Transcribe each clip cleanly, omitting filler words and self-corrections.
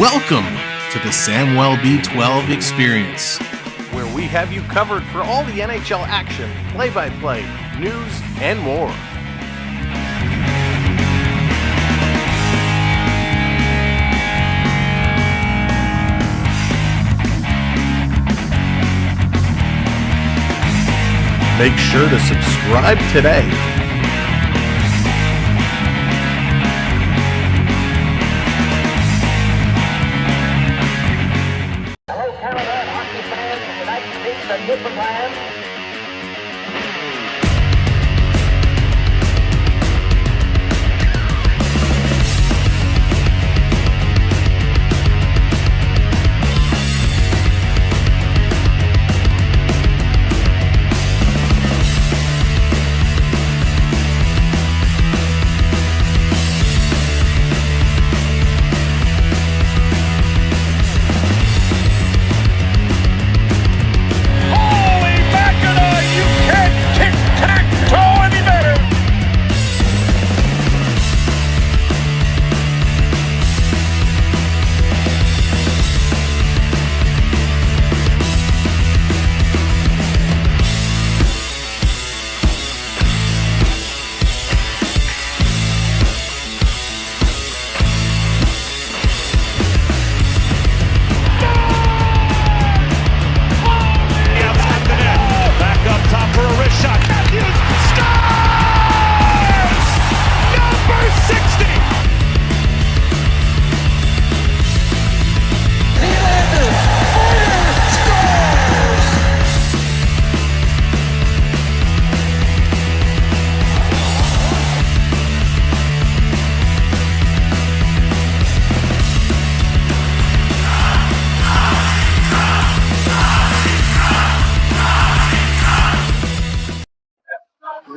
Welcome to the Samwell B12 experience, where we have you covered for all the NHL action, play-by-play, news, and more. Make sure to subscribe today. Newfoundland.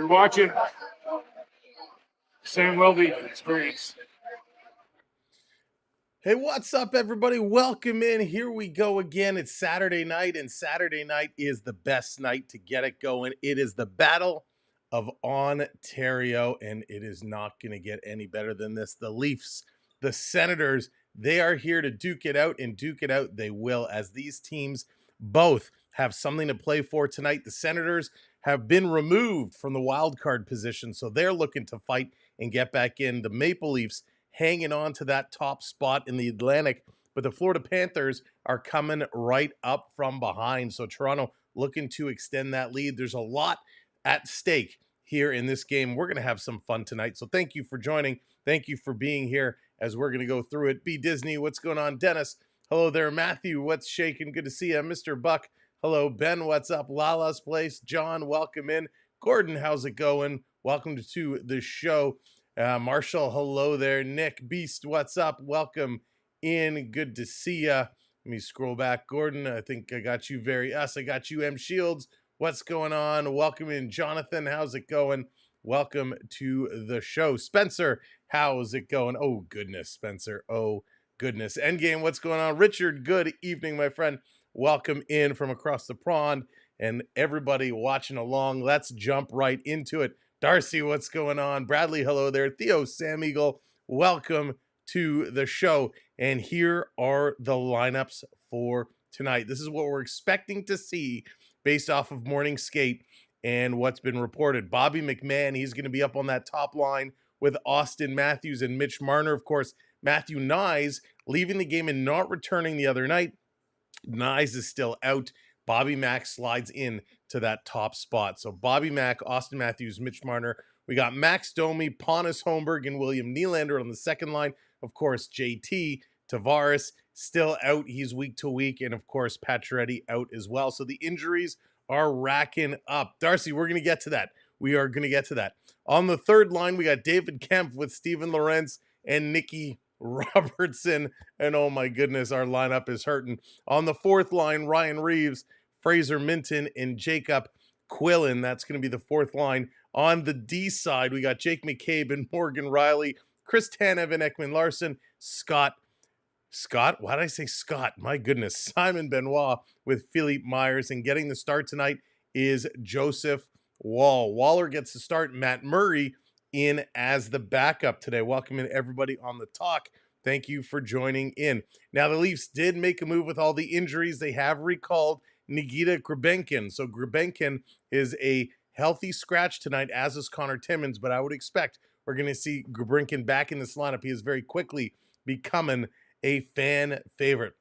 Watching Samwell B experience. Hey, what's up, everybody? Welcome in. Here we go again. It's Saturday night, and Saturday night is the best night to get it going. It is the Battle of Ontario, and it is not going to get any better than this. The Leafs, the Senators, they are here to duke it out, and duke it out they will, as these teams both have something to play for tonight. The Senators have been removed from the wild card position, so they're looking to fight and get back in. The Maple Leafs hanging on to that top spot in the Atlantic, but the Florida Panthers are coming right up from behind. So Toronto looking to extend that lead. There's a lot at stake here in this game. We're going to have some fun tonight. So thank you for joining. Thank you for being here as we're going to go through it. B. Disney, what's going on? Dennis, hello there. Matthew, what's shaking? Good to see you. Mr. Buck, hello. Ben, what's up? Lala's Place. John, welcome in. Gordon, how's it going? Welcome to the show. Marshall, hello there. Nick, Beast, what's up? Welcome in. Good to see ya. Let me scroll back. Gordon, I think I got you I got you. M. Shields, what's going on? Welcome in. Jonathan, how's it going? Welcome to the show. Spencer, how's it going? Oh, goodness, Spencer. Oh, goodness. Endgame, what's going on? Richard, good evening, my friend. Welcome in from across the pond, and everybody watching along. Let's jump right into it. Darcy, what's going on? Bradley, hello there. Theo, Sam Eagle, welcome to the show. And here are the lineups for tonight. This is what we're expecting to see based off of morning skate and what's been reported. Bobby McMahon, he's going to be up on that top line with Austin Matthews and Mitch Marner. Of course, Matthew Nyes leaving the game and not returning the other night. Nyes is still out. Bobby Mack slides in to that top spot. So Bobby Mack, Austin Matthews, Mitch Marner. We got Max Domi, Pontus Holmberg, and William Nylander on the second line. Of course, JT, Tavares still out. He's week to week. And of course, Pacioretty out as well. So the injuries are racking up. Darcy, we're going to get to that. We are going to get to that. On the third line, we got David Kemp with Steven Lorentz and Nicky Robertson. And oh my goodness, our lineup is hurting. On the fourth line, Ryan Reeves, Fraser Minton, and Jacob Quillen. That's going to be the fourth line. On the D side, we got Jake McCabe and Morgan Riley, Chris Tanev and Ekman Larson, Scott, why did I say Scott? My goodness, Simon Benoit with Philippe Myers. And getting the start tonight is Joseph Woll. Waller gets the start. Matt Murray in as the backup today. Welcome in everybody on the talk. Thank you for joining in. Now, the Leafs did make a move with all the injuries. They have recalled Nikita Gribenkin. So Gribenkin is a healthy scratch tonight, as is Connor Timmins, but I would expect we're going to see Gribenkin back in this lineup. He is very quickly becoming a fan favorite.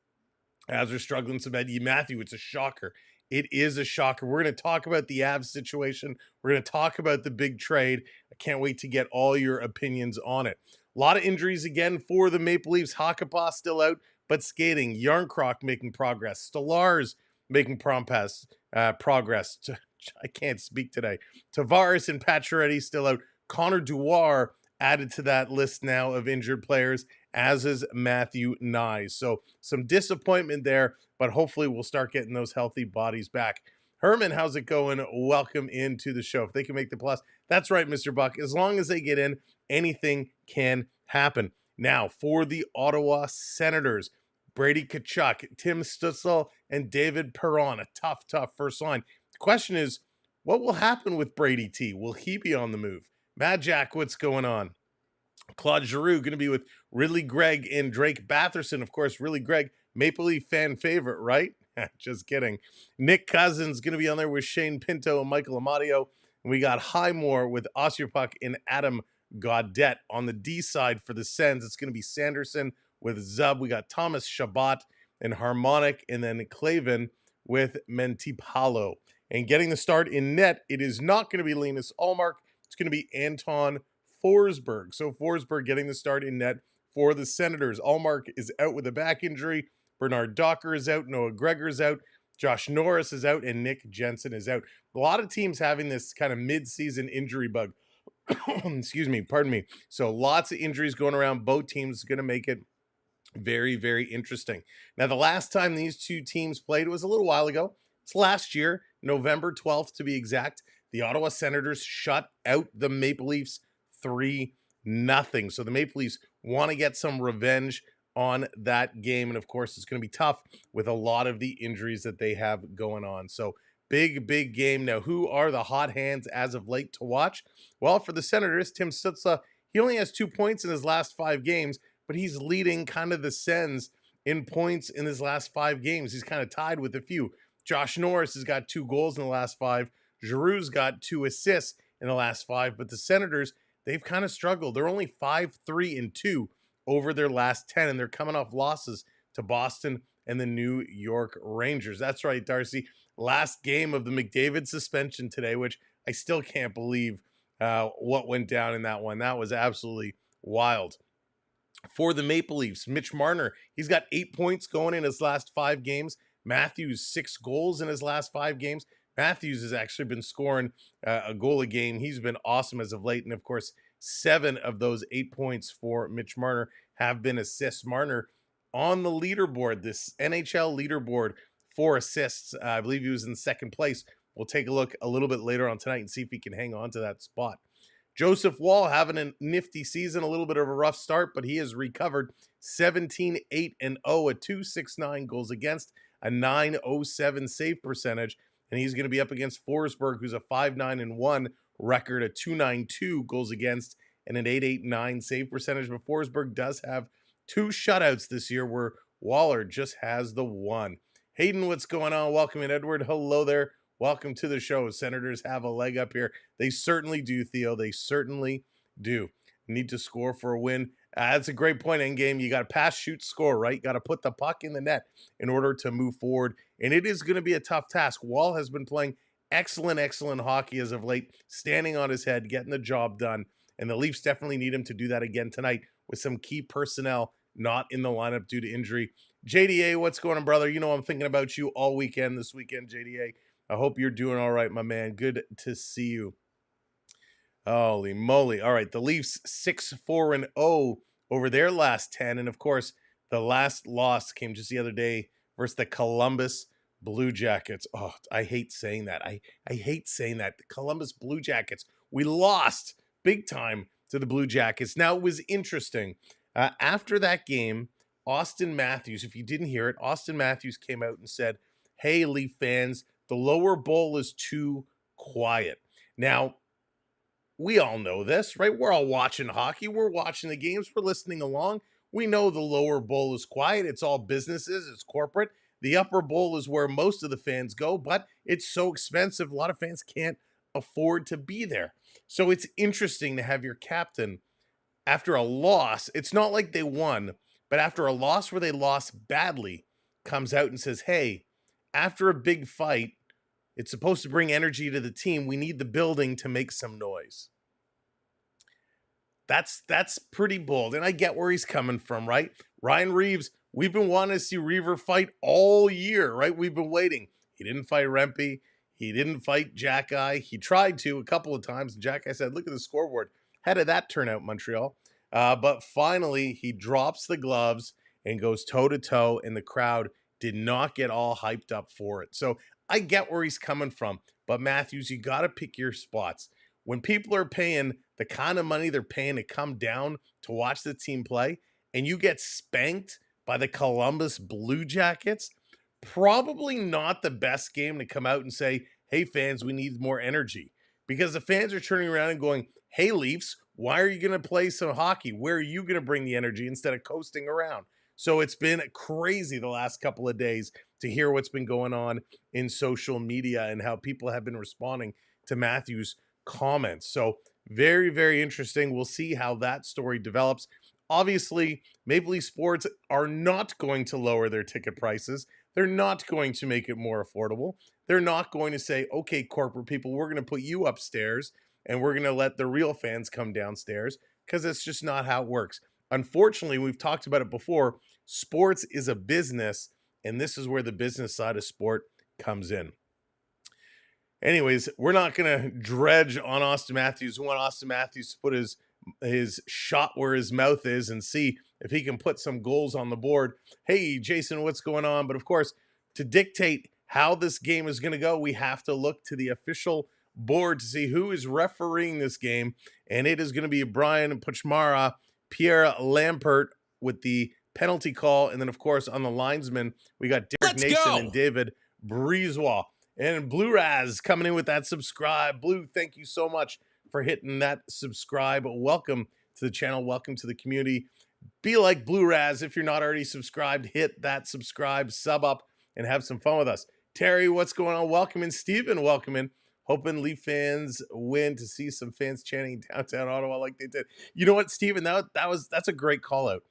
As they're struggling some Eddie Matthew, it's a shocker. It is a shocker. We're going to talk about the Avs situation. We're going to talk about the big trade. I can't wait to get all your opinions on it. A lot of injuries again for the Maple Leafs. Hakanpää still out, but skating. Yarncroc making progress. Stolarz making progress. I can't speak today. Tavares and Pacioretty still out. Connor Dewar added to that list now of injured players, as is Matthew Nyes. So some disappointment there, but hopefully we'll start getting those healthy bodies back. Herman, how's it going? Welcome into the show. If they can make the plus, that's right, Mr. Buck. As long as they get in, anything can happen. Now, for the Ottawa Senators, Brady Tkachuk, Tim Stützle, and David Perron. A tough first line. The question is, what will happen with Brady T? Will he be on the move? Mad Jack, what's going on? Claude Giroux going to be with Ridley Gregg and Drake Batherson. Of course, Ridley Gregg, Maple Leaf fan favorite, right? Just kidding. Nick Cousins going to be on there with Shane Pinto and Michael Amadio. And we got Highmore with Osterpuck and Adam Gaudette. On the D side for the Sens, it's going to be Sanderson with Zub. We got Thomas Shabbat and Harmonic, and then Clavin with Mentipalo. And getting the start in net, it is not going to be Linus Ullmark. It's going to be Anton Forsberg. So Forsberg getting the start in net for the Senators. Ullmark is out with a back injury. Bernard Docker is out. Noah Gregor is out. Josh Norris is out. And Nick Jensen is out. A lot of teams having this kind of mid-season injury bug. Excuse me. Pardon me. So lots of injuries going around. Both teams going to make it very, very interesting. Now, the last time these two teams played was a little while ago. It's last year, November 12th to be exact. The Ottawa Senators shut out the Maple Leafs 3-0. So the Maple Leafs want to get some revenge on that game. And of course, it's going to be tough with a lot of the injuries that they have going on. So big game. Now, who are the hot hands as of late to watch? Well, for the Senators, Tim Stützle, he only has 2 points in his last 5 games, but he's leading kind of the Sens in points in his last 5 games. He's kind of tied with a few. Josh Norris has got 2 goals in the last 5. Giroux's got 2 assists in the last 5, but the Senators, they've kind of struggled. They're only 5-3-2 over their last 10, and they're coming off losses to Boston and the New York Rangers. That's right, Darcy. Last game of the McDavid suspension today, which I still can't believe what went down in that one. That was absolutely wild. For the Maple Leafs, Mitch Marner, he's got 8 points going in his last 5 games. Matthews, 6 goals in his last 5 games. Matthews has actually been scoring a goal a game. He's been awesome as of late. And of course, 7 of those 8 points for Mitch Marner have been assists. Marner on the leaderboard, this NHL leaderboard for assists. I believe he was in second place. We'll take a look a little bit later on tonight and see if he can hang on to that spot. Joseph Wall having a nifty season, a little bit of a rough start, but he has recovered 17-8-0, a .269 goals against, a .907 save percentage, and he's going to be up against Forsberg, who's a 5-9-1 record, a .292 goals against, and an .889 save percentage. But Forsberg does have 2 shutouts this year, where Waller just has the 1. Hayden, what's going on? Welcome in, Edward. Hello there. Welcome to the show. Senators have a leg up here. They certainly do, Theo. They certainly do. Need to score for a win. That's a great point, Endgame. You got to pass, shoot, score, right? You got to put the puck in the net in order to move forward. And it is going to be a tough task. Wall has been playing excellent hockey as of late, standing on his head, getting the job done. And the Leafs definitely need him to do that again tonight with some key personnel not in the lineup due to injury. JDA, what's going on, brother? You know I'm thinking about you all weekend this weekend, JDA. I hope you're doing all right, my man. Good to see you. Holy moly. All right, the Leafs 6-4-0 over their last 10. And, of course, the last loss came just the other day versus the Columbus Blue Jackets. Oh, I hate saying that. I hate saying that. The Columbus Blue Jackets. We lost big time to the Blue Jackets. Now, it was interesting. After that game, Austin Matthews, if you didn't hear it, Austin Matthews came out and said, "Hey, Leaf fans, the lower bowl is too quiet." Now, we all know this, right? We're all watching hockey. We're watching the games. We're listening along. We know the lower bowl is quiet. It's all businesses, it's corporate. The upper bowl is where most of the fans go, but it's so expensive. A lot of fans can't afford to be there. So it's interesting to have your captain after a loss. It's not like they won, but after a loss where they lost badly, comes out and says, hey, after a big fight, it's supposed to bring energy to the team. We need the building to make some noise. That's pretty bold, and I get where he's coming from, right? Ryan Reeves, we've been wanting to see Reaver fight all year, right? We've been waiting. He didn't fight Rempe. He didn't fight Jack Eye. He tried to a couple of times. Jack Eye said, look at the scoreboard. How did that turn out, Montreal? But finally, he drops the gloves and goes toe-to-toe, and the crowd did not get all hyped up for it. So I get where he's coming from. But Matthews, you got to pick your spots. When people are paying the kind of money they're paying to come down to watch the team play, and you get spanked by the Columbus Blue Jackets, probably not the best game to come out and say, hey, fans, we need more energy. Because the fans are turning around and going, hey, Leafs, why are you going to play some hockey? Where are you going to bring the energy instead of coasting around? So it's been crazy the last couple of days to hear what's been going on in social media and how people have been responding to Matthews' comments. So very, very interesting. We'll see how that story develops. Obviously, Maple Leaf Sports are not going to lower their ticket prices. They're not going to make it more affordable. They're not going to say, okay, corporate people, we're going to put you upstairs and we're going to let the real fans come downstairs, because it's just not how it works. Unfortunately, we've talked about it before. Sports is a business, and this is where the business side of sport comes in. Anyways, we're not going to dredge on Austin Matthews. We want Austin Matthews to put his shot where his mouth is and see if he can put some goals on the board. Hey, Jason, what's going on? But of course, to dictate how this game is going to go, we have to look to the official board to see who is refereeing this game. And it is going to be Brian Puchmara, Pierre Lampert with the penalty call. And then, of course, on the linesman, we got Derek Nason and David Breezewa. And Blue Raz coming in with that subscribe. Blue, thank you so much for hitting that subscribe. Welcome to the channel. Welcome to the community. Be like Blue Raz. If you're not already subscribed, hit that subscribe, sub up, and have some fun with us. Terry, what's going on? Welcome in. Steven, welcome in. Hoping Leaf fans win to see some fans chanting downtown Ottawa like they did. You know what, Steven? That's a great call out.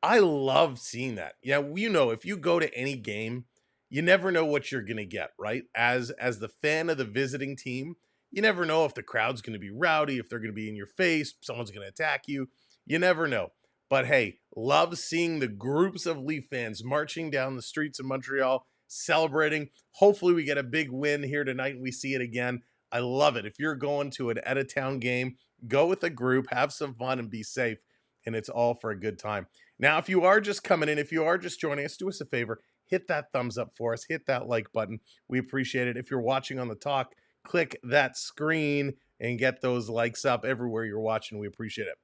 I love seeing that. Yeah, you know, if you go to any game, you never know what you're going to get, right? As the fan of the visiting team, you never know if the crowd's going to be rowdy, if they're going to be in your face, someone's going to attack you. You never know. But hey, love seeing the groups of Leaf fans marching down the streets of Montreal, celebrating. Hopefully we get a big win here tonight and we see it again. I love it. If you're going to an out-of-town game, go with a group, have some fun, and be safe. And it's all for a good time. Now, if you are just coming in, if you are just joining us, do us a favor. Hit that thumbs up for us. Hit that like button. We appreciate it. If you're watching on the talk, click that screen and get those likes up everywhere you're watching. We appreciate it.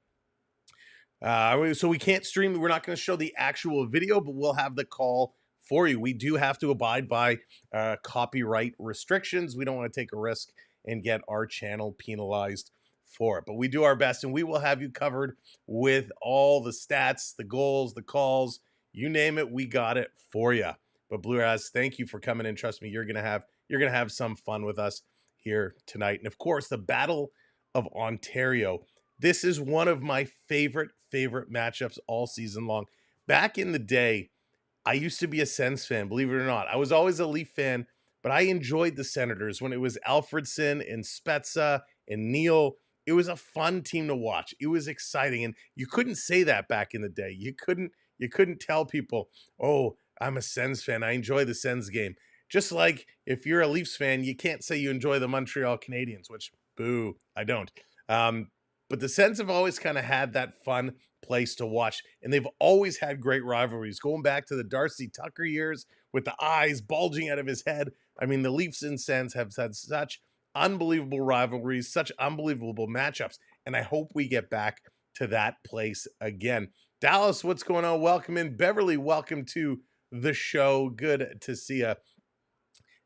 So we can't stream. We're not going to show the actual video, but we'll have the call for you. We do have to abide by copyright restrictions. We don't want to take a risk and get our channel penalized for it. But we do our best, and we will have you covered with all the stats, the goals, the calls. You name it, we got it for you. But Blue Raz, thank you for coming in. Trust me, you're gonna have some fun with us here tonight. And of course, the Battle of Ontario. This is one of my favorite matchups all season long. Back in the day, I used to be a Sens fan, believe it or not. I was always a Leaf fan, but I enjoyed the Senators when it was Alfredson and Spezza and Neal. It was a fun team to watch. It was exciting, and you couldn't say that back in the day. You couldn't tell people, oh, I'm a Sens fan. I enjoy the Sens game. Just like if you're a Leafs fan, you can't say you enjoy the Montreal Canadiens, which, boo, I don't. But the Sens have always kind of had that fun place to watch, and they've always had great rivalries, going back to the Darcy Tucker years with the eyes bulging out of his head. I mean, the Leafs and Sens have had such unbelievable rivalries, such unbelievable matchups, and I hope we get back to that place again. Dallas, what's going on? Welcome in. Beverly, welcome to the show. Good to see you.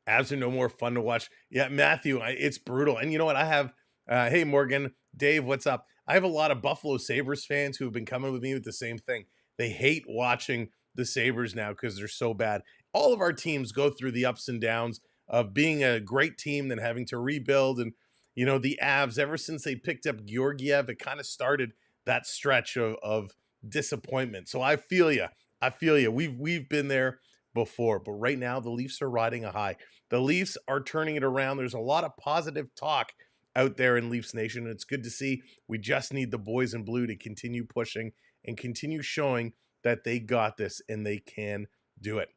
Avs are no more fun to watch. Yeah, Matthew, it's brutal. And you know what? I have, hey, Morgan, Dave, what's up? I have a lot of Buffalo Sabres fans who have been coming with me with the same thing. They hate watching the Sabres now because they're so bad. All of our teams go through the ups and downs of being a great team, then having to rebuild. And, the Avs, ever since they picked up Georgiev, it kind of started that stretch of disappointment. So I feel you. I feel you. We've been there before, but right now the Leafs are riding a high. The Leafs are turning it around. There's a lot of positive talk out there in Leafs Nation, and it's good to see. We just need the boys in blue to continue pushing and continue showing that they got this and they can do it.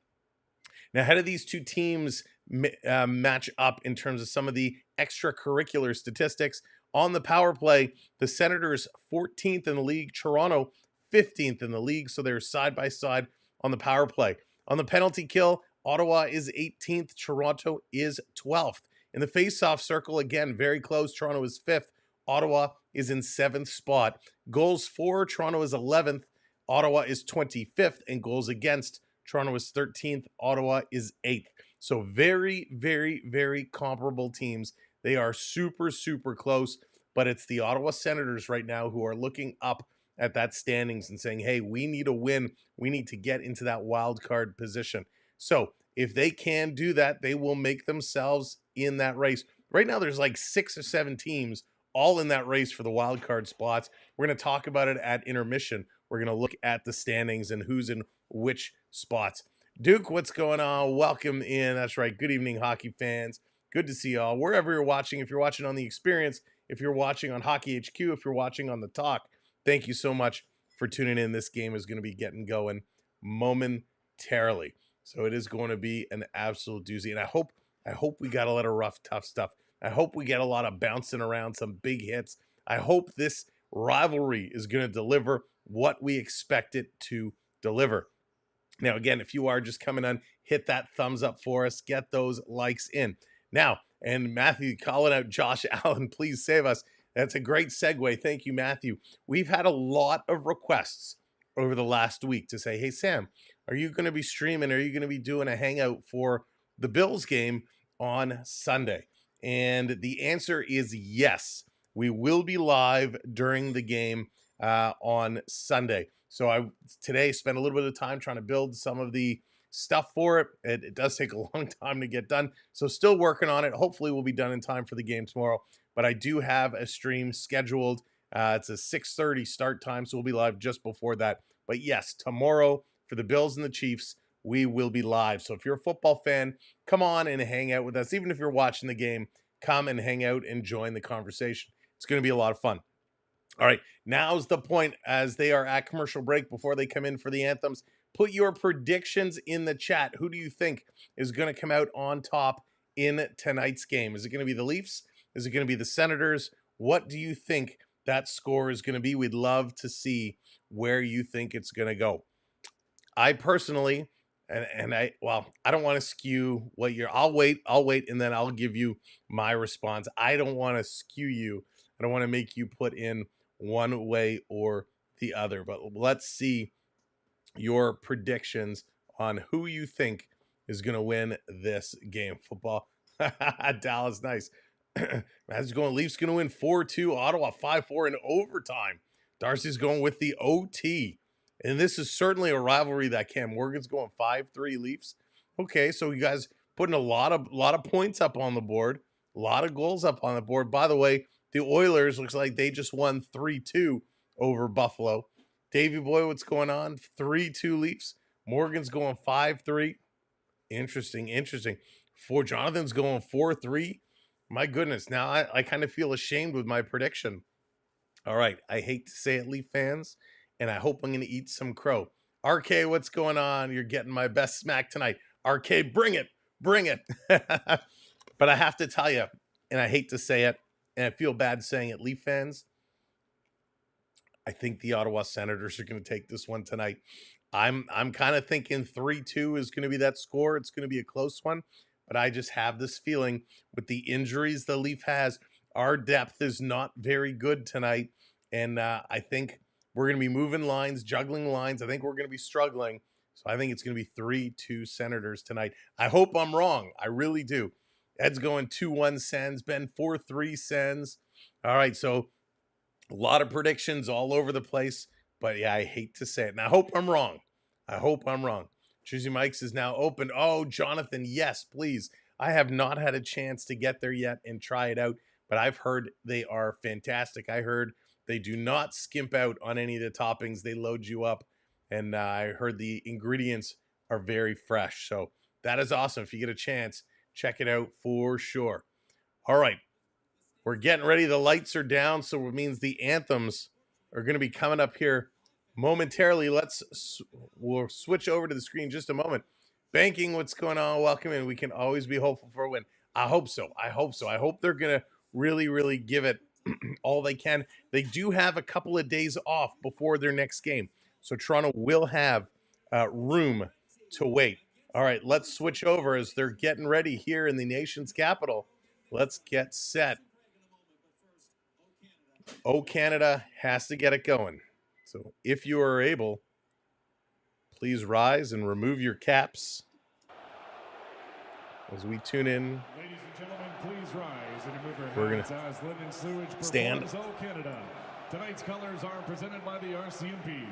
Now, how do these two teams match up in terms of some of the extracurricular statistics? On the power play, the Senators 14th in the league, Toronto 15th in the league, so they're side by side on the power play. On the penalty kill, Ottawa is 18th, Toronto is 12th. In the face-off circle, again, very close. Toronto is 5th. Ottawa is in 7th spot. Goals for, Toronto is 11th. Ottawa is 25th. And goals against, Toronto is 13th. Ottawa is 8th. So very, very, very comparable teams. They are super, super close. But it's the Ottawa Senators right now who are looking up at that standings and saying, hey, we need a win. We need to get into that wild card position. So if they can do that, they will make themselves in that race. Right now, there's like 6 or 7 teams all in that race for the wild card spots. We're going to talk about it at intermission. We're going to look at the standings and who's in which spots. Duke, what's going on? Welcome in. That's right. Good evening, hockey fans. Good to see y'all. Wherever you're watching, if you're watching on the Experience, if you're watching on Hockey HQ, if you're watching on the Talk, thank you so much for tuning in. This game is going to be getting going momentarily. So it is going to be an absolute doozy. And I hope we got a lot of rough, tough stuff. I hope we get a lot of bouncing around, some big hits. I hope this rivalry is going to deliver what we expect it to deliver. Now, again, if you are just coming on, hit that thumbs up for us. Get those likes in. Now, and Matthew calling out Josh Allen, please save us. That's a great segue. Thank you, Matthew. We've had a lot of requests over the last week to say, hey, Sam, are you going to be streaming? Are you going to be doing a hangout for the Bills game on Sunday? And the answer is yes. We will be live during the game on Sunday. So I today spent a little bit of time trying to build some of the stuff for it. It does take a long time to get done. So still working on it. Hopefully we'll be done in time for the game tomorrow. But I do have a stream scheduled. It's a 6:30 start time, so we'll be live just before that. But yes, tomorrow for the Bills and the Chiefs, we will be live. So if you're a football fan, come on and hang out with us. Even if you're watching the game, come and hang out and join the conversation. It's going to be a lot of fun. All right, now's the point as they are at commercial break before they come in for the anthems. Put your predictions in the chat. Who do you think is going to come out on top in tonight's game? Is it going to be the Leafs? Is it going to be the Senators? What do you think that score is going to be? We'd love to see where you think it's going to go. I personally, I don't want to skew what you're, I'll wait, and then I'll give you my response. I don't want to skew you. I don't want to make you put in one way or the other, but let's see your predictions on who you think is going to win this game. Football. Dallas, nice. That's going, Leafs going to win 4-2, Ottawa 5-4 in overtime. Darcy's going with the OT. And this is certainly a rivalry that Cam Morgan's going 5-3 Leafs. Okay, so you guys putting a lot of points up on the board, a lot of goals up on the board. By the way, the Oilers looks like they just won 3-2 over Buffalo. Davey boy, what's going on? 3-2 Leafs. Morgan's going 5-3. Interesting. Jonathan's going 4-3. My goodness, now I kind of feel ashamed with my prediction. All right, I hate to say it, Leaf fans, and I hope I'm going to eat some crow. RK, what's going on? You're getting my best smack tonight. RK, bring it. But I have to tell you, and I hate to say it, and I feel bad saying it, Leaf fans, I think the Ottawa Senators are going to take this one tonight. I'm kind of thinking 3-2 is going to be that score. It's going to be a close one, but I just have this feeling with the injuries the Leaf has, our depth is not very good tonight, and I think we're going to be moving lines, juggling lines. I think we're going to be struggling, so I think it's going to be 3-2 Senators tonight. I hope I'm wrong. I really do. Ed's going 2-1 Sens. Ben 4-3 Sens. All right, so A lot of predictions all over the place, but yeah, I hate to say it. And I hope I'm wrong. I hope I'm wrong. Jersey Mike's is now open. Oh, Jonathan, yes, please. I have not had a chance to get there yet and try it out, but I've heard they are fantastic. I heard they do not skimp out on any of the toppings. They load you up, and I heard the ingredients are very fresh. So that is awesome. If you get a chance, check it out for sure. All right. We're getting ready. The lights are down, so it means the anthems are going to be coming up here momentarily. We'll switch over to the screen in just a moment. Banking, what's going on? Welcome in. We can always be hopeful for a win. I hope so. I hope they're going to really, really give it all they can. They do have a couple of days off before their next game, so Toronto will have room to wait. All right, let's switch over as they're getting ready here in the nation's capital. Let's get set. Oh, Canada has to get it going. So if you are able, please rise and remove your caps as we tune in. Ladies and gentlemen, please rise and remove your We're hats as Lyndon Sewage stand. performs Oh Canada. Tonight's colors are presented by the RCMP.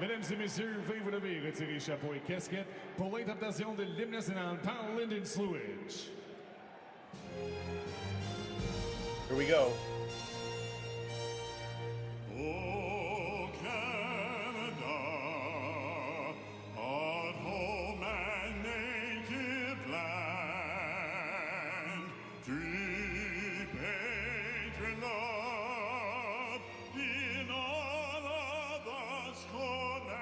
Mesdames et messieurs, veuillez vous lever, retirez chapeau et casquette pour l'interprétation de l'hymne national par Lyndon Sewage. Here we go. Oh, Canada, our home and native land, deep patron love in all of us command,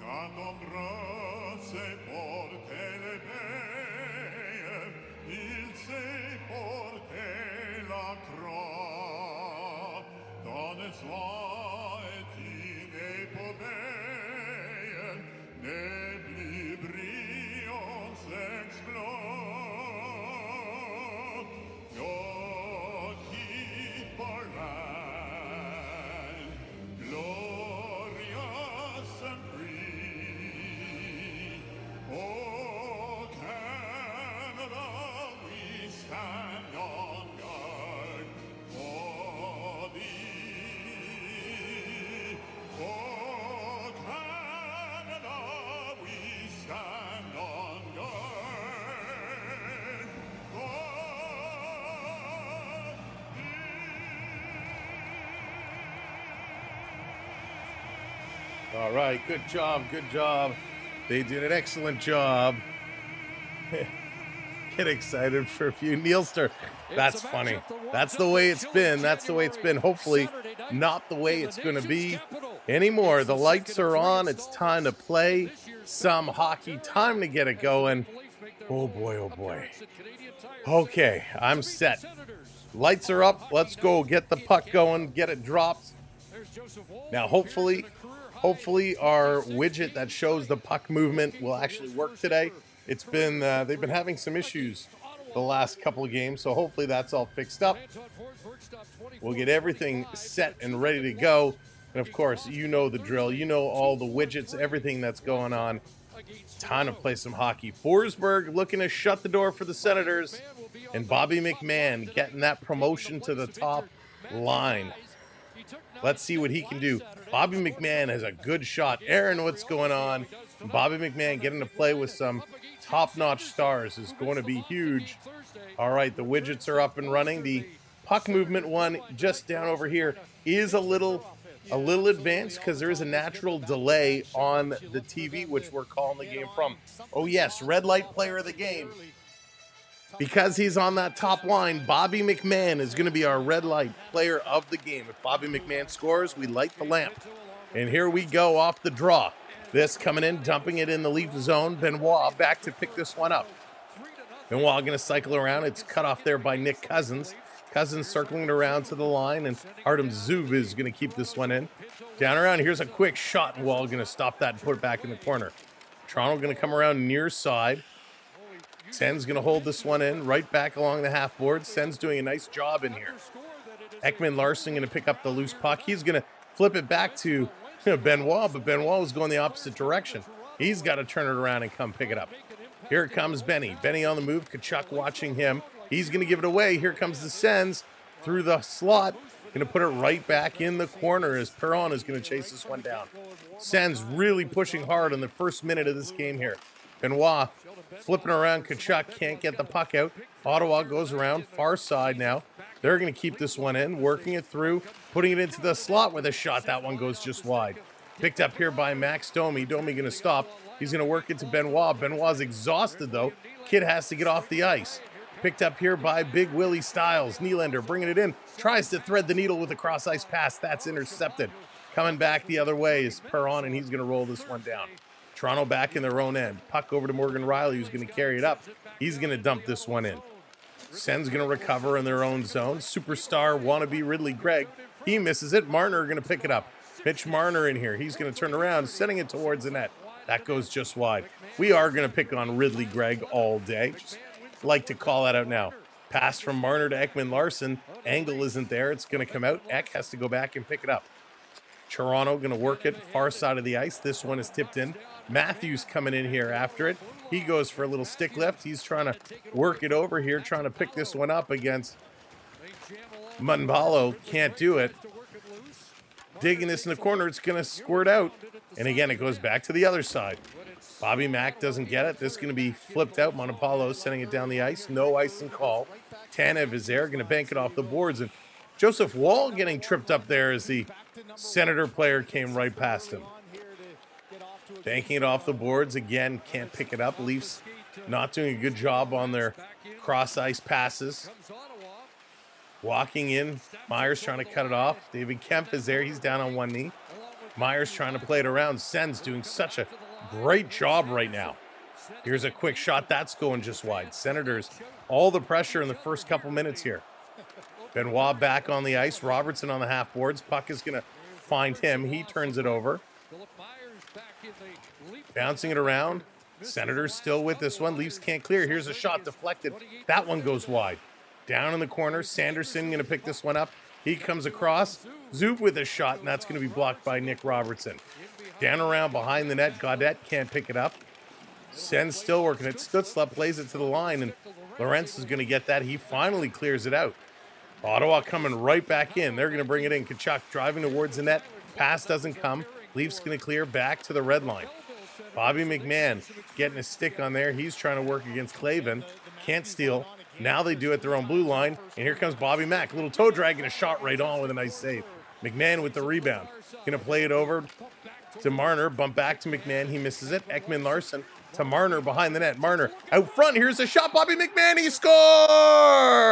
quand embrasse porter les pays, il sait porter la croix. Dans le soir est une épopée, des plus brillants exploits. Your keep our land, glorious and free. Oh, Canada, we stand on guard for thee. Oh, Canada, we stand on guard for All right, good job, good job. They did an excellent job. Get excited for a few. Neilster, that's funny. That's the way it's been. That's the way it's been. Hopefully not the way it's going to be anymore. The lights are on. It's time to play some hockey. Time to get it going. Oh, boy, oh, boy. Okay, I'm set. Lights are up. Let's go get the puck going, get it dropped. Now, hopefully our widget that shows the puck movement will actually work today. It's been they've been having some issues the last couple of games, so hopefully that's all fixed up. We'll get everything set and ready to go. And of course, you know the drill. You know all the widgets, everything that's going on. Time to play some hockey. Forsberg looking to shut the door for the Senators. And Bobby McMahon getting that promotion to the top line. Let's see what he can do. Bobby McMahon has a good shot. Aaron, what's going on? Bobby McMahon getting to play with some top-notch stars is going to be huge. All right, the widgets are up and running. The puck movement one just down over here is a little advanced because there is a natural delay on the TV, which we're calling the game from. Oh, yes, red light player of the game. Because he's on that top line, Bobby McMahon is going to be our red light player of the game. If Bobby McMahon scores, we light the lamp. And here we go off the draw. This coming in, dumping it in the Leaf zone. Benoit back to pick this one up. Benoit going to cycle around. It's cut off there by Nick Cousins. Cousins circling it around to the line, and Artem Zub is going to keep this one in. Down around, here's a quick shot, and Wall going to stop that and put it back in the corner. Toronto going to come around near side. Sens going to hold this one in, right back along the half board. Sens doing a nice job in here. Ekman Larson going to pick up the loose puck. He's going to flip it back to Benoit, but Benoit was going the opposite direction. He's got to turn it around and come pick it up. Here comes Benny. Benny on the move. Kachuk watching him. He's going to give it away. Here comes the Sens through the slot. Going to put it right back in the corner as Perron is going to chase this one down. Sens really pushing hard in the first minute of this game here. Benoit flipping around. Tkachuk can't get the puck out. Ottawa goes around far side now. They're going to keep this one in, working it through, putting it into the slot with a shot. That one goes just wide. Picked up here by Max Domi. Domi going to stop. He's going to work it to Benoit. Benoit's exhausted, though. Kid has to get off the ice. Picked up here by Big Willie Styles. Nylander bringing it in. Tries to thread the needle with a cross-ice pass. That's intercepted. Coming back the other way is Perron, and he's going to roll this one down. Toronto back in their own end. Puck over to Morgan Riley, who's going to carry it up. He's going to dump this one in. Sens going to recover in their own zone. Superstar wannabe Ridley Gregg. He misses it. Marner going to pick it up. Mitch Marner in here. He's going to turn around, sending it towards the net. That goes just wide. We are going to pick on Ridley Gregg all day. Just like to call that out now. Pass from Marner to Ekman-Larsson. Angle isn't there. It's going to come out. Ek has to go back and pick it up. Toronto going to work it far side of the ice. This one is tipped in. Matthews coming in here after it. He goes for a little stick lift. He's trying to work it over here, trying to pick this one up against Munbalo. Can't do it. Digging this in the corner. It's going to squirt out. And again, it goes back to the other side. Bobby Mack doesn't get it. This is going to be flipped out. Monopolo sending it down the ice. No icing call. Tanev is there. Going to bank it off the boards. And Joseph Wall getting tripped up there as the Senator player came right past him. Banking it off the boards. Again, can't pick it up. Leafs not doing a good job on their cross-ice passes. Walking in. Myers trying to cut it off. David Kemp is there. He's down on one knee. Myers trying to play it around. Sens doing such a great job right now. Here's a quick shot. That's going just wide. Senators, all the pressure in the first couple minutes here. Benoit back on the ice. Robertson on the half boards. Puck is going to find him. He turns it over. Bouncing it around. Senators still with this one. Leafs can't clear. Here's a shot deflected. That one goes wide. Down in the corner. Sanderson going to pick this one up. He comes across. Zoop with a shot, and that's going to be blocked by Nick Robertson. Down around behind the net. Gaudette can't pick it up. Sens still working it. Stützle plays it to the line, and Lorentz is going to get that. He finally clears it out. Ottawa coming right back in. They're going to bring it in. Tkachuk driving towards the net. Pass doesn't come. Leafs going to clear back to the red line. Bobby McMahon getting a stick on there. He's trying to work against Clavin. Can't steal. Now they do at their own blue line. And here comes Bobby Mack. Little toe drag and a shot right on with a nice save. McMahon with the rebound. Going to play it over to Marner. Bump back to McMahon. He misses it. Ekman-Larsson to Marner behind the net. Marner out front. Here's a shot. Bobby McMahon. He scores!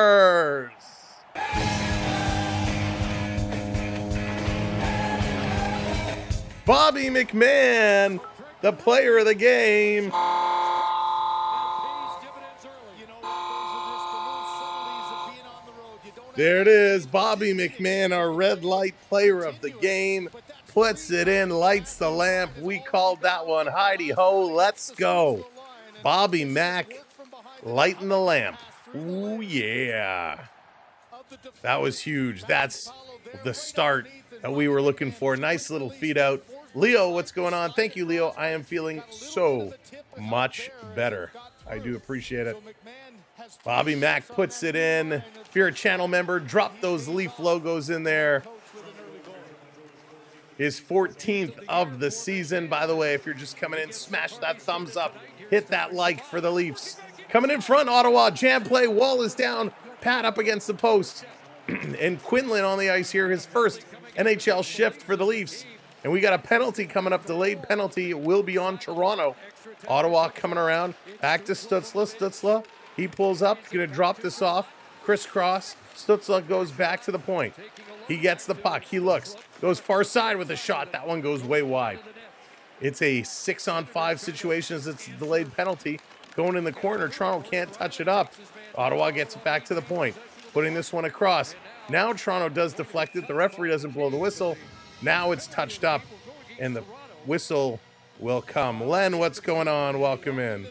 Bobby McMahon, the player of the game. There it is. Bobby McMahon, our red light player of the game. Puts it in, lights the lamp. We called that one. Heidi ho, let's go. Bobby Mack lighting the lamp. Ooh, yeah. That was huge. That's the start that we were looking for. Nice little feed out. Leo, what's going on? Thank you, Leo. I am feeling so much better. I do appreciate it. Bobby Mack puts it in. If you're a channel member, drop those Leaf logos in there. His 14th of the season. By the way, if you're just coming in, smash that thumbs up. Hit that like for the Leafs. Coming in front, Ottawa. Jam play. Wall is down. Pat up against the post. And Quinlan on the ice here. His first NHL shift for the Leafs. And we got a penalty coming up. Delayed penalty. It will be on Toronto. Ottawa coming around. Back to Stützle. Stützle. He pulls up. Going to drop this off. Crisscross. Stützle goes back to the point. He gets the puck. He looks. Goes far side with a shot. That one goes way wide. It's a 6-on-5 situation as it's a delayed penalty. Going in the corner. Toronto can't touch it up. Ottawa gets it back to the point. Putting this one across. Now Toronto does deflect it. The referee doesn't blow the whistle. Now it's touched up, and the whistle will come. Len, what's going on? Welcome in.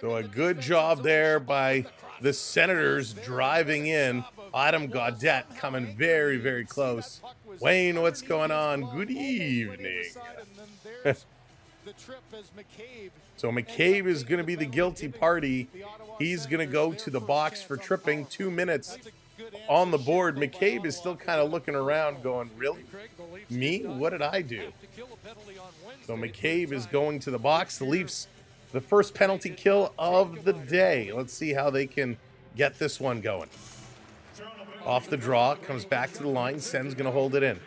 So a good job there by the Senators driving in. Adam Gaudette coming very, very close. Wayne, what's going on? Good evening. So McCabe is going to be the guilty party. He's going to go to the box for tripping. 2 minutes on the board. McCabe is still kind of looking around going, really? Me? What did I do? So McCabe is going to the box. The Leafs, the first penalty kill of the day. Let's see how they can get this one going. Off the draw, comes back to the line. Sens going to hold it in.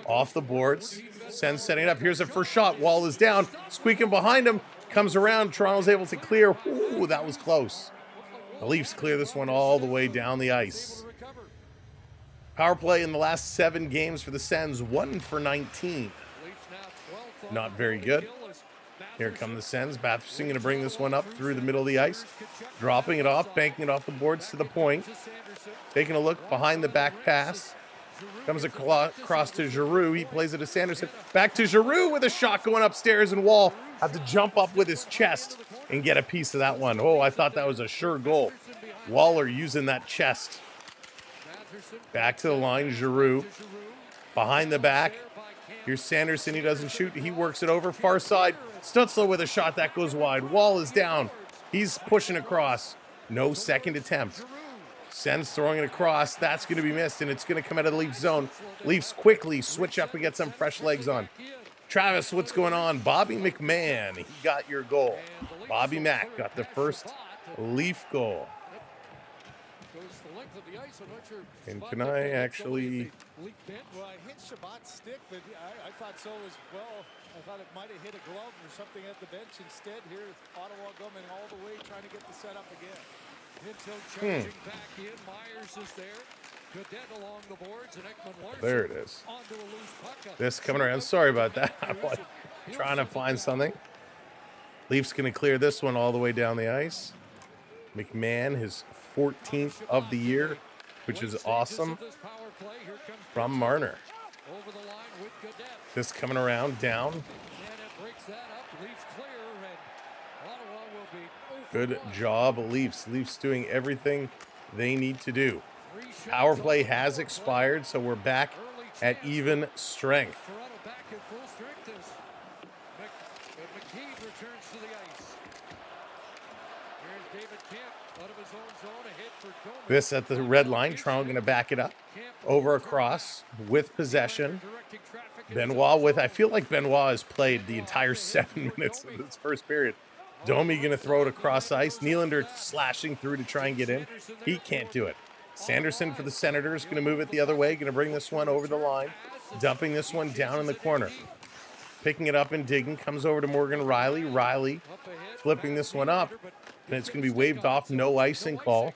Off the boards. Sens setting it up. Here's a first shot. Wall is down. Squeaking behind him. Comes around. Toronto's able to clear. Ooh, that was close. The Leafs clear this one all the way down the ice. Power play in the last 7 games for the Sens. 1 for 19. Not very good. Here come the Sens. Batherson going to bring this one up through the middle of the ice. Dropping it off. Banking it off the boards to the point. Taking a look behind the back pass. Comes across to Giroux. He plays it to Sanderson. Back to Giroux with a shot going upstairs, and Wall had to jump up with his chest and get a piece of that one. Oh, I thought that was a sure goal. Waller using that chest. Back to the line, Giroux. Behind the back. Here's Sanderson. He doesn't shoot. He works it over. Far side. Stützle with a shot that goes wide. Wall is down. He's pushing across. No second attempt. Sens throwing it across. That's going to be missed, and it's going to come out of the Leafs zone. Leafs quickly switch up and get some fresh legs on. Travis, what's going on? Bobby McMahon, he got your goal. Bobby Mack got the first Leaf goal. And can I actually... Well, I hit Shabbat's stick, but I thought so as well. I thought it might have hit a glove or something at the bench. Instead, here, Ottawa coming all the way, trying to get the setup again. Minto charging back in. Myers is there. Cadet along the boards, and Ekman Larson. There it is. Onto a loose puck. This coming around. Sorry about that. I was trying to find something. Leafs going to clear this one all the way down the ice. McMahon, his 14th of the year, which is awesome, from Marner. This coming around, down. Good job, Leafs. Leafs doing everything they need to do. Power play has expired, so we're back at even strength. This at the red line. Toronto going to back it up. Over across with possession. Benoit with, I feel like Benoit has played the entire 7 minutes of this first period. Domi going to throw it across ice. Nylander slashing through to try and get in. He can't do it. Sanderson for the Senators going to move it the other way. Going to bring this one over the line. Dumping this one down in the corner. Picking it up and digging. Comes over to Morgan Riley. Riley flipping this one up. And it's going to be waved off. No icing call.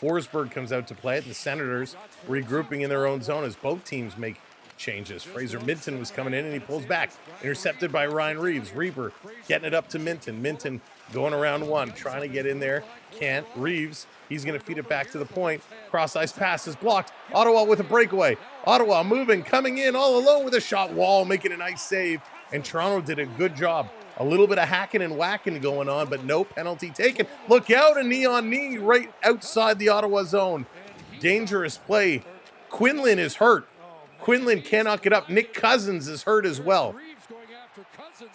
Forsberg comes out to play it. The Senators regrouping in their own zone as both teams make changes. Fraser Minton was coming in and he pulls back. Intercepted by Ryan Reeves. Reaver getting it up to Minton. Minton going around one, trying to get in there. Can't. Reeves, he's going to feed it back to the point. Cross ice pass is blocked. Ottawa with a breakaway. Ottawa moving, coming in all alone with a shot. Wall making a nice save. And Toronto did a good job. A little bit of hacking and whacking going on, but no penalty taken. Look out, a knee on knee right outside the Ottawa zone. Dangerous play. Quinlan is hurt. Quinlan cannot get up. Nick Cousins is hurt as well.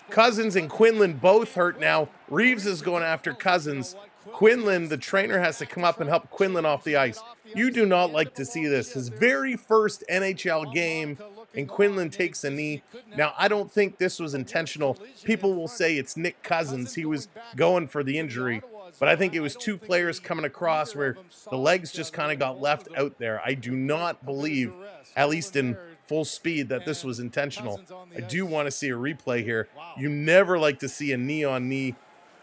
Cousins and Quinlan both hurt now. Reeves is going after Cousins. Quinlan, the trainer, has to come up and help Quinlan off the ice. You do not like to see this. His very first NHL game, and Quinlan takes a knee. Now, I don't think this was intentional. People will say it's Nick Cousins. He was going for the injury. But I think it was two players coming across where the legs just kind of got left out there. I do not believe, at least in full speed, that this was intentional. I do want to see a replay here. You never like to see a knee-on-knee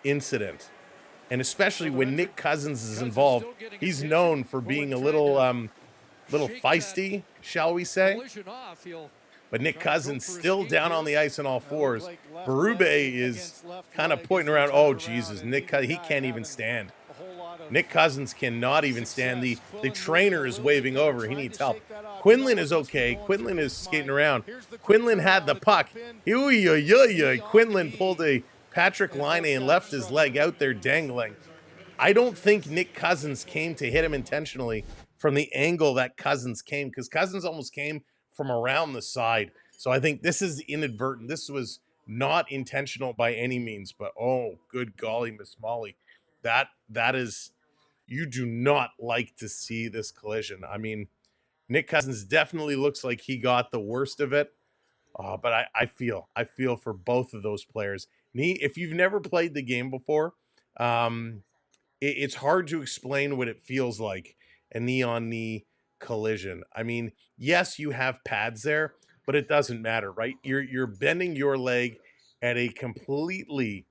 incident. And especially when Nick Cousins is involved, he's known for being a little feisty, shall we say. But Nick Cousins still down on the ice on all fours. Berube is kind of pointing around. Oh, Jesus, he can't even stand. Nick Cousins cannot even stand. The trainer is waving over. He needs help. Quinlan is okay. Quinlan is skating around. Quinlan had the puck. Quinlan pulled a Patrick Laine and left his leg out there dangling. I don't think Nick Cousins came to hit him intentionally from the angle that Cousins came, because Cousins almost came from around the side. So I think this is inadvertent. This was not intentional by any means, but oh, good golly, Miss Molly. That is, you do not like to see this collision. I mean, Nick Cousins definitely looks like he got the worst of it. But I feel for both of those players. If you've never played the game before, it's hard to explain what it feels like, a knee on knee collision. I mean, yes, you have pads there, but it doesn't matter, right? You're bending your leg at a completely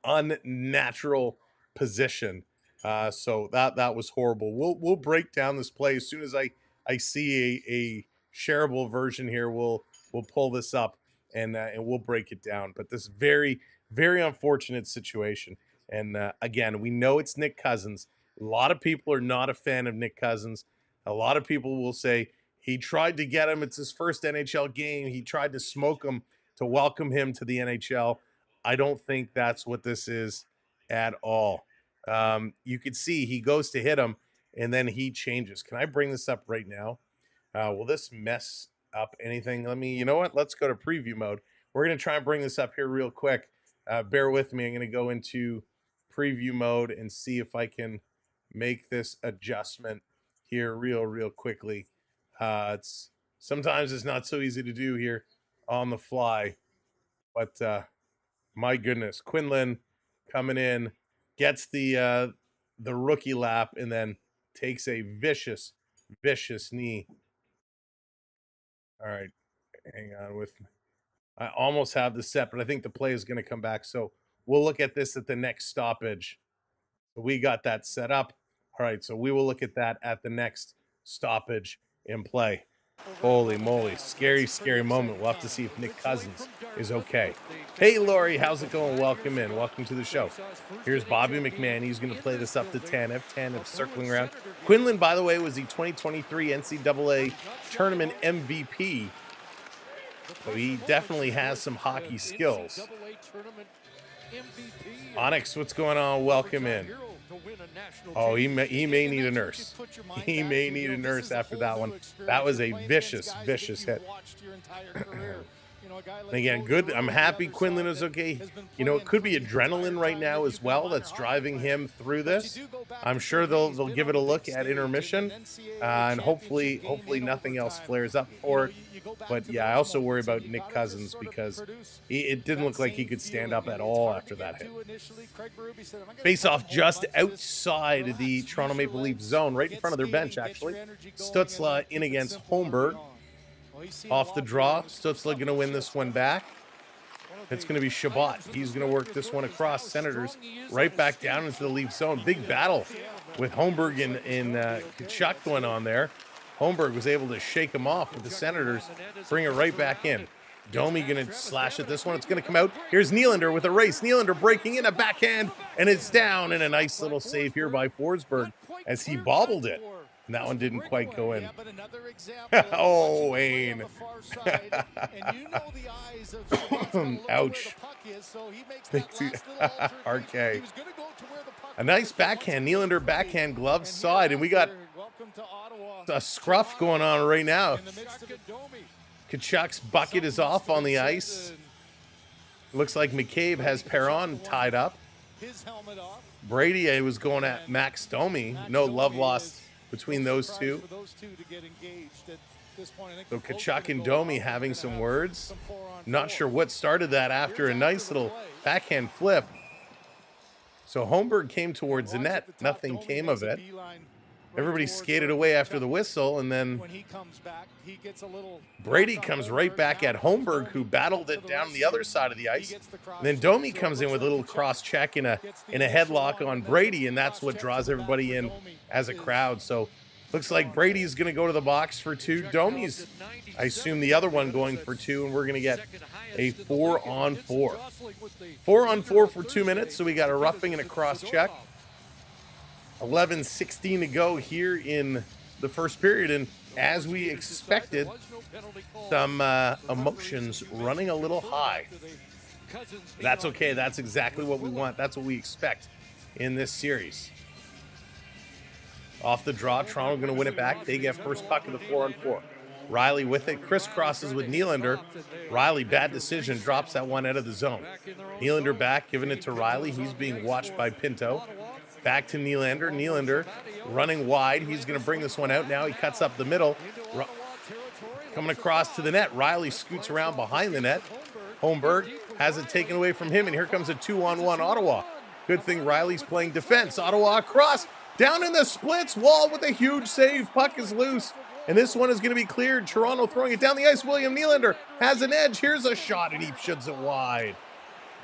unnatural position. So that was horrible. We'll break down this play as soon as I see a shareable version here. We'll pull this up and we'll break it down. But this very unfortunate situation. And again, we know it's Nick Cousins. A lot of people are not a fan of Nick Cousins. A lot of people will say he tried to get him. It's his first NHL game. He tried to smoke him to welcome him to the NHL. I don't think that's what this is at all. You could see he goes to hit him and then he changes. Can I bring this up right now? Will this mess up anything? You know what? Let's go to preview mode. We're going to try and bring this up here real quick. Bear with me. I'm going to go into preview mode and see if I can make this adjustment here real quickly. Sometimes it's not so easy to do here on the fly, but my goodness, Quinlan coming in, gets the rookie lap, and then takes a vicious knee. All right, hang on with me. I almost have the set, but I think the play is going to come back. So we'll look at this at the next stoppage. So we got that set up. All right, so we will look at that at the next stoppage in play. Holy moly, scary moment. We'll have to see if Nick Cousins is okay. Hey, Lori, how's it going? Welcome in. Welcome to the show. Here's Bobby McMahon. He's going to play this up to Tanev. Tanev circling around. Quinlan, by the way, was the 2023 NCAA Tournament MVP. So he definitely has some hockey skills. Onyx, what's going on? Welcome in. Oh, he may need a nurse. He may need a nurse after that one. That was a vicious hit. And again, good. I'm happy Quinlan is okay. You know, it could be adrenaline right now as well that's driving him through this. I'm sure they'll give it a look at intermission, and hopefully nothing else flares up for it. But yeah, I also worry about Nick Cousins because it didn't look like he could stand up at all after that hit. Face off just outside the Toronto Maple Leafs zone, right in front of their bench, actually. Stützle in against Holmberg. Off the draw, Stützle going to win this one back. It's going to be Chabot. He's going to work this one across Senators, right back down into the Leaf zone. Big battle with Holmberg and Tkachuk going on there. Holmberg was able to shake him off with the Senators, bring it right back in. Domi going to slash at this one. It's going to come out. Here's Nylander with a race. Nylander breaking in a backhand, and it's down. And a nice little save here by Forsberg as he bobbled it. And that one didn't quite go in. Oh, Wayne. Ouch. RK. A nice backhand. Nylander backhand glove side. And we got a scruff going on right now. Tkachuk's bucket is off on the ice. Looks like McCabe has Perron tied up. Brady was going at Max Domi. No love lost between those two. So Tkachuk and Domi having some words. Not sure what started that after a nice little backhand flip. So Holmberg came towards the net. Nothing came of it. Everybody skated away after the whistle, and then Brady comes right back at Holmberg, who battled it down the other side of the ice. And then Domi comes in with a little cross check in a headlock on Brady, and that's what draws everybody in as a crowd. So looks like Brady's going to go to the box for two. Domi's, I assume, the other one going for two, and we're going to get a 4-on-4. 4-on-4 for 2 minutes, so we got a roughing and a cross check. 11:16 to go here in the first period, and as we expected, some emotions running a little high. That's okay. That's exactly what we want. That's what we expect in this series. Off the draw, Toronto going to win it back. They get first puck of the 4-on-4. Riley with it, crisscrosses with Nylander. Riley, bad decision, drops that one out of the zone. Nylander back, giving it to Riley. He's being watched by Pinto. Back to Nylander. Nylander running wide. He's going to bring this one out now. He cuts up the middle. Coming across to the net. Riley scoots around behind the net. Holmberg has it taken away from him, and here comes a 2-on-1 Ottawa. Good thing Riley's playing defense. Ottawa across. Down in the splits. Wall with a huge save. Puck is loose. And this one is going to be cleared. Toronto throwing it down the ice. William Nylander has an edge. Here's a shot, and he shoots it wide.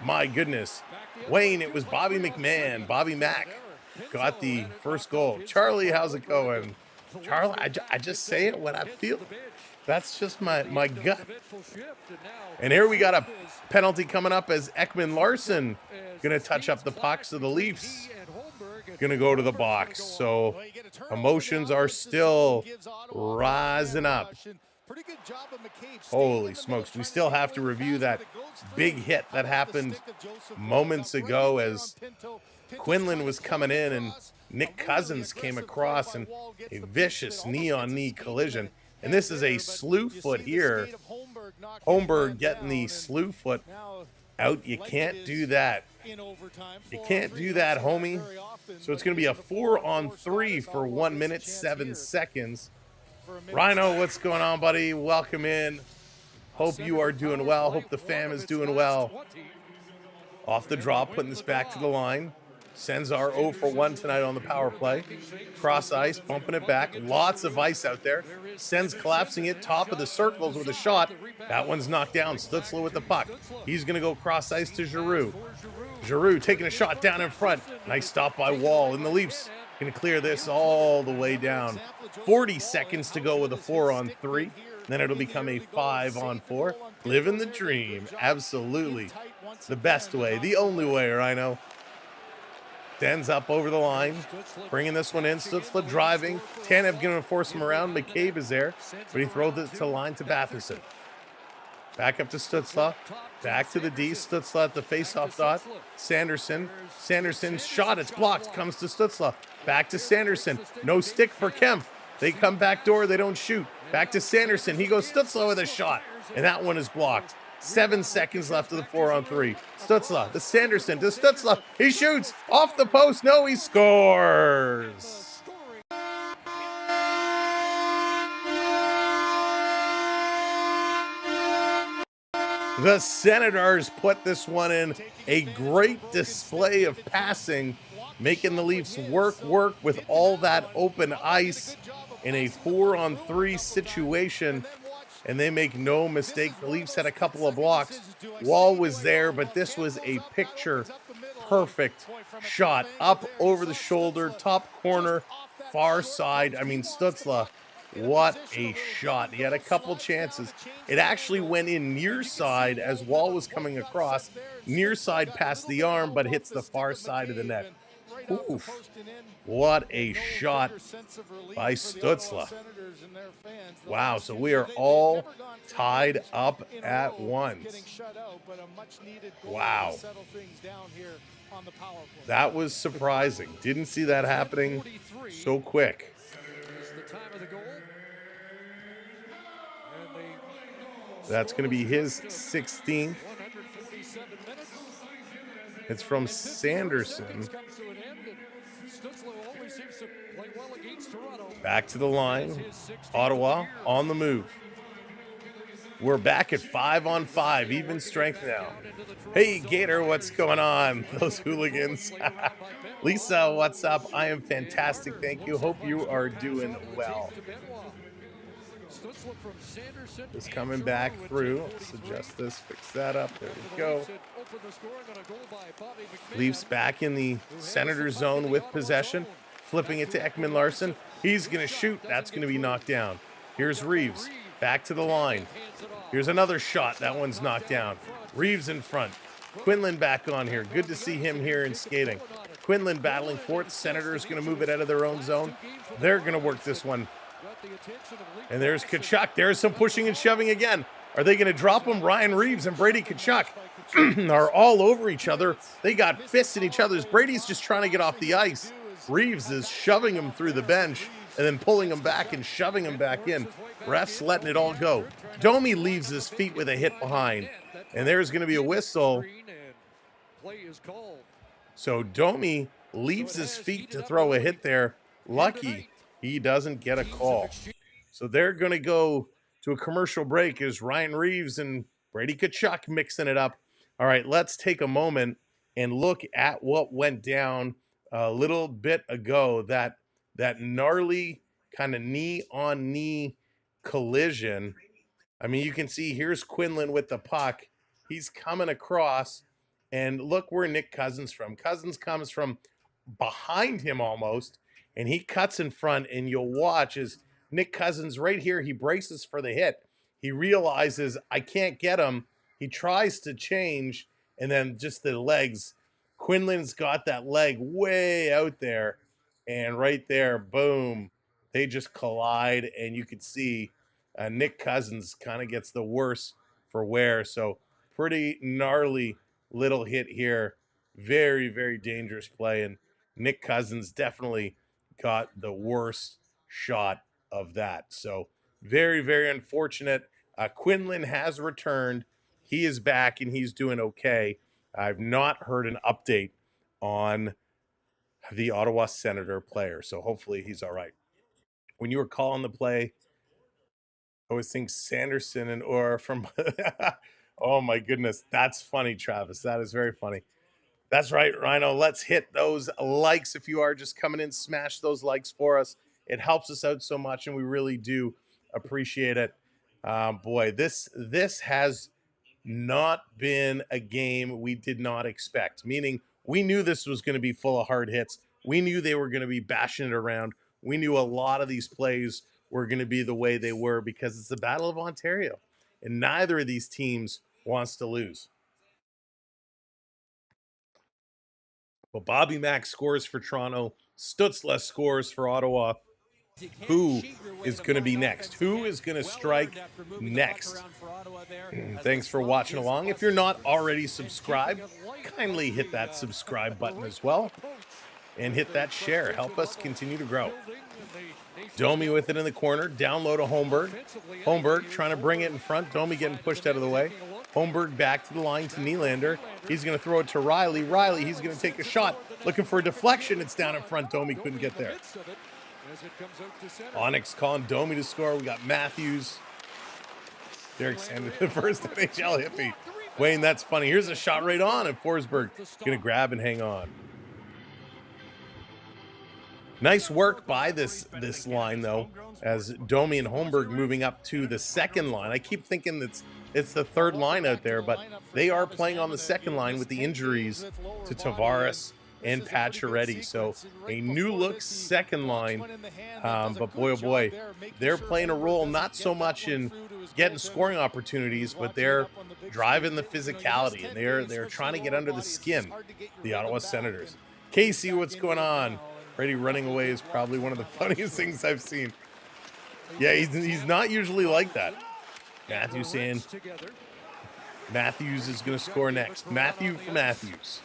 My goodness. Wayne, it was Bobby McMahon. Bobby Mack got the first goal. Charlie, how's it going? Charlie, I just say it when I feel. That's just my gut. And here we got a penalty coming up as Ekman Larson going to touch up the puck. So the Leafs going to go to the box. So emotions are still rising up. Holy smokes. We still have to review that big hit that happened moments ago as Quinlan was coming in and Nick Cousins came across in a vicious knee-on-knee collision. And this is a slew foot here. Holmberg getting the slew foot out. You can't do that. You can't do that, homie. So it's going to be a 4-on-3 for 1 minute, 7 seconds. Rhino, what's going on, buddy? Welcome in. Hope you are doing well. Hope the fam is doing well. Off the draw, putting this back to the line. Sens are 0 for 1 tonight on the power play. Cross ice, bumping it back. Lots of ice out there. Sens collapsing it, top of the circles with a shot. That one's knocked down. Stützle with the puck. He's going to go cross ice to Giroux. Giroux taking a shot down in front. Nice stop by Wall. And the Leafs going to clear this all the way down. 40 seconds to go with a 4-on-3. Then it'll become a 5-on-4. Living the dream. Absolutely. The best way. The only way, Rhino. Stands up over the line, bringing this one in. Stützle driving. Tanev going to force him around. McCabe is there, but he throws it to the line to Batherson. Back up to Stützle. Back to the D. Stützle at the faceoff dot. Sanderson. Sanderson's shot. It's blocked. Comes to Stützle. Back to Sanderson. No stick for Kempf. They come back door. They don't shoot. Back to Sanderson. He goes Stützle with a shot, and that one is blocked. 7 seconds left of the 4-on-3. Stützle to Sanderson to Stützle. He shoots off the post. No, he scores. The Senators put this one in. A great display of passing, making the Leafs work with all that open ice in a 4-on-3 situation. And they make no mistake. The Leafs had a couple of blocks. Wall was there, but this was a picture-perfect shot. Up over the shoulder, top corner, far side. I mean, Stützle, what a shot. He had a couple chances. It actually went in near side as Wall was coming across. Near side past the arm, but hits the far side of the net. Oof. What a shot by Stützle. Wow, so we are all tied up at once. Wow. That was surprising. Didn't see that happening so quick. That's going to be his 16th. It's from Sanderson. Back to the line. Ottawa on the move. We're back at 5-on-5, even strength now. Hey, Gator, what's going on? Those hooligans. Lisa, what's up? I am fantastic, thank you. Hope you are doing well. Just coming back through. Let's adjust this, fix that up. There we go. Leafs back in the Senator zone with possession. Flipping it to Ekman Larson. He's going to shoot. That's going to be knocked down. Here's Reeves. Back to the line. Here's another shot. That one's knocked down. Reeves in front. Quinlan back on here. Good to see him here in skating. Quinlan battling for it. Senators going to move it out of their own zone. They're going to work this one. And there's Tkachuk. There's some pushing and shoving again. Are they going to drop him? Ryan Reeves and Brady Tkachuk are all over each other. They got fists in each other's. Brady's just trying to get off the ice. Reeves is shoving him through the bench. and then pulling him back and shoving him back in. Ref's letting it all go. Domi leaves his feet with a hit behind, and there's going to be a whistle. So Domi leaves his feet to throw a hit there. Lucky he doesn't get a call. So they're going to go to a commercial break as Ryan Reeves and Brady Tkachuk mixing it up. All right, let's take a moment and look at what went down a little bit ago. That gnarly kind of knee-on-knee collision. I mean, you can see here's Quinlan with the puck. He's coming across, and look where Nick Cousins from. Cousins comes from behind him almost, and he cuts in front, and you'll watch as Nick Cousins right here, he braces for the hit. He realizes, I can't get him. He tries to change, and then just the legs. Quinlan's got that leg way out there, and right there, boom, they just collide, and you can see Nick Cousins kind of gets the worst for wear. So pretty gnarly little hit here. Very, very dangerous play, and Nick Cousins definitely got the worst shot of that. So very, very unfortunate. Quinlan has returned. He is back, and he's doing okay. I've not heard an update on the Ottawa Senator player, so hopefully he's all right. When you were calling the play, I always think Sanderson and or from oh my goodness, that's funny, Travis. That is very funny. That's right, Rhino. Let's hit those likes. If you are just coming in, smash those likes for us. It helps us out so much, and we really do appreciate it. Boy, this has not been a game we did not expect, meaning we knew this was going to be full of hard hits. We knew they were going to be bashing it around. We knew a lot of these plays were going to be the way they were because it's the Battle of Ontario, and neither of these teams wants to lose. Well, Bobby Mack scores for Toronto. Stutzla scores for Ottawa. Who is going to be next? Who is going to strike next? Thanks for watching along. If you're not already subscribed, kindly hit that subscribe button as well. And hit that share. Help us continue to grow. Domi with it in the corner. Down low to Holmberg. Holmberg trying to bring it in front. Domi getting pushed out of the way. Holmberg back to the line to Nylander. He's going to throw it to Riley. Riley, he's going to take a shot. Looking for a deflection. It's down in front. Domi couldn't get there. Onyx calling Domi to score. We got Matthews. Derek Sanders, the first NHL hippie. Wayne, that's funny. Here's a shot right on, and Forsberg going to grab and hang on. Nice work by this line, though, as Domi and Holmberg moving up to the second line. I keep thinking it's the third line out there, but they are playing on the second line with the injuries to Tavares and Pacioretty. So a new look second line, but boy, oh boy, they're playing a role not so much in getting scoring opportunities, but they're driving the physicality, and they're trying to get under the skin, the Ottawa Senators. Casey, what's going on? Brady running away is probably one of the funniest things I've seen. Yeah, he's not usually like that. Matthews saying Matthews is going to score next. Matthew for Matthews.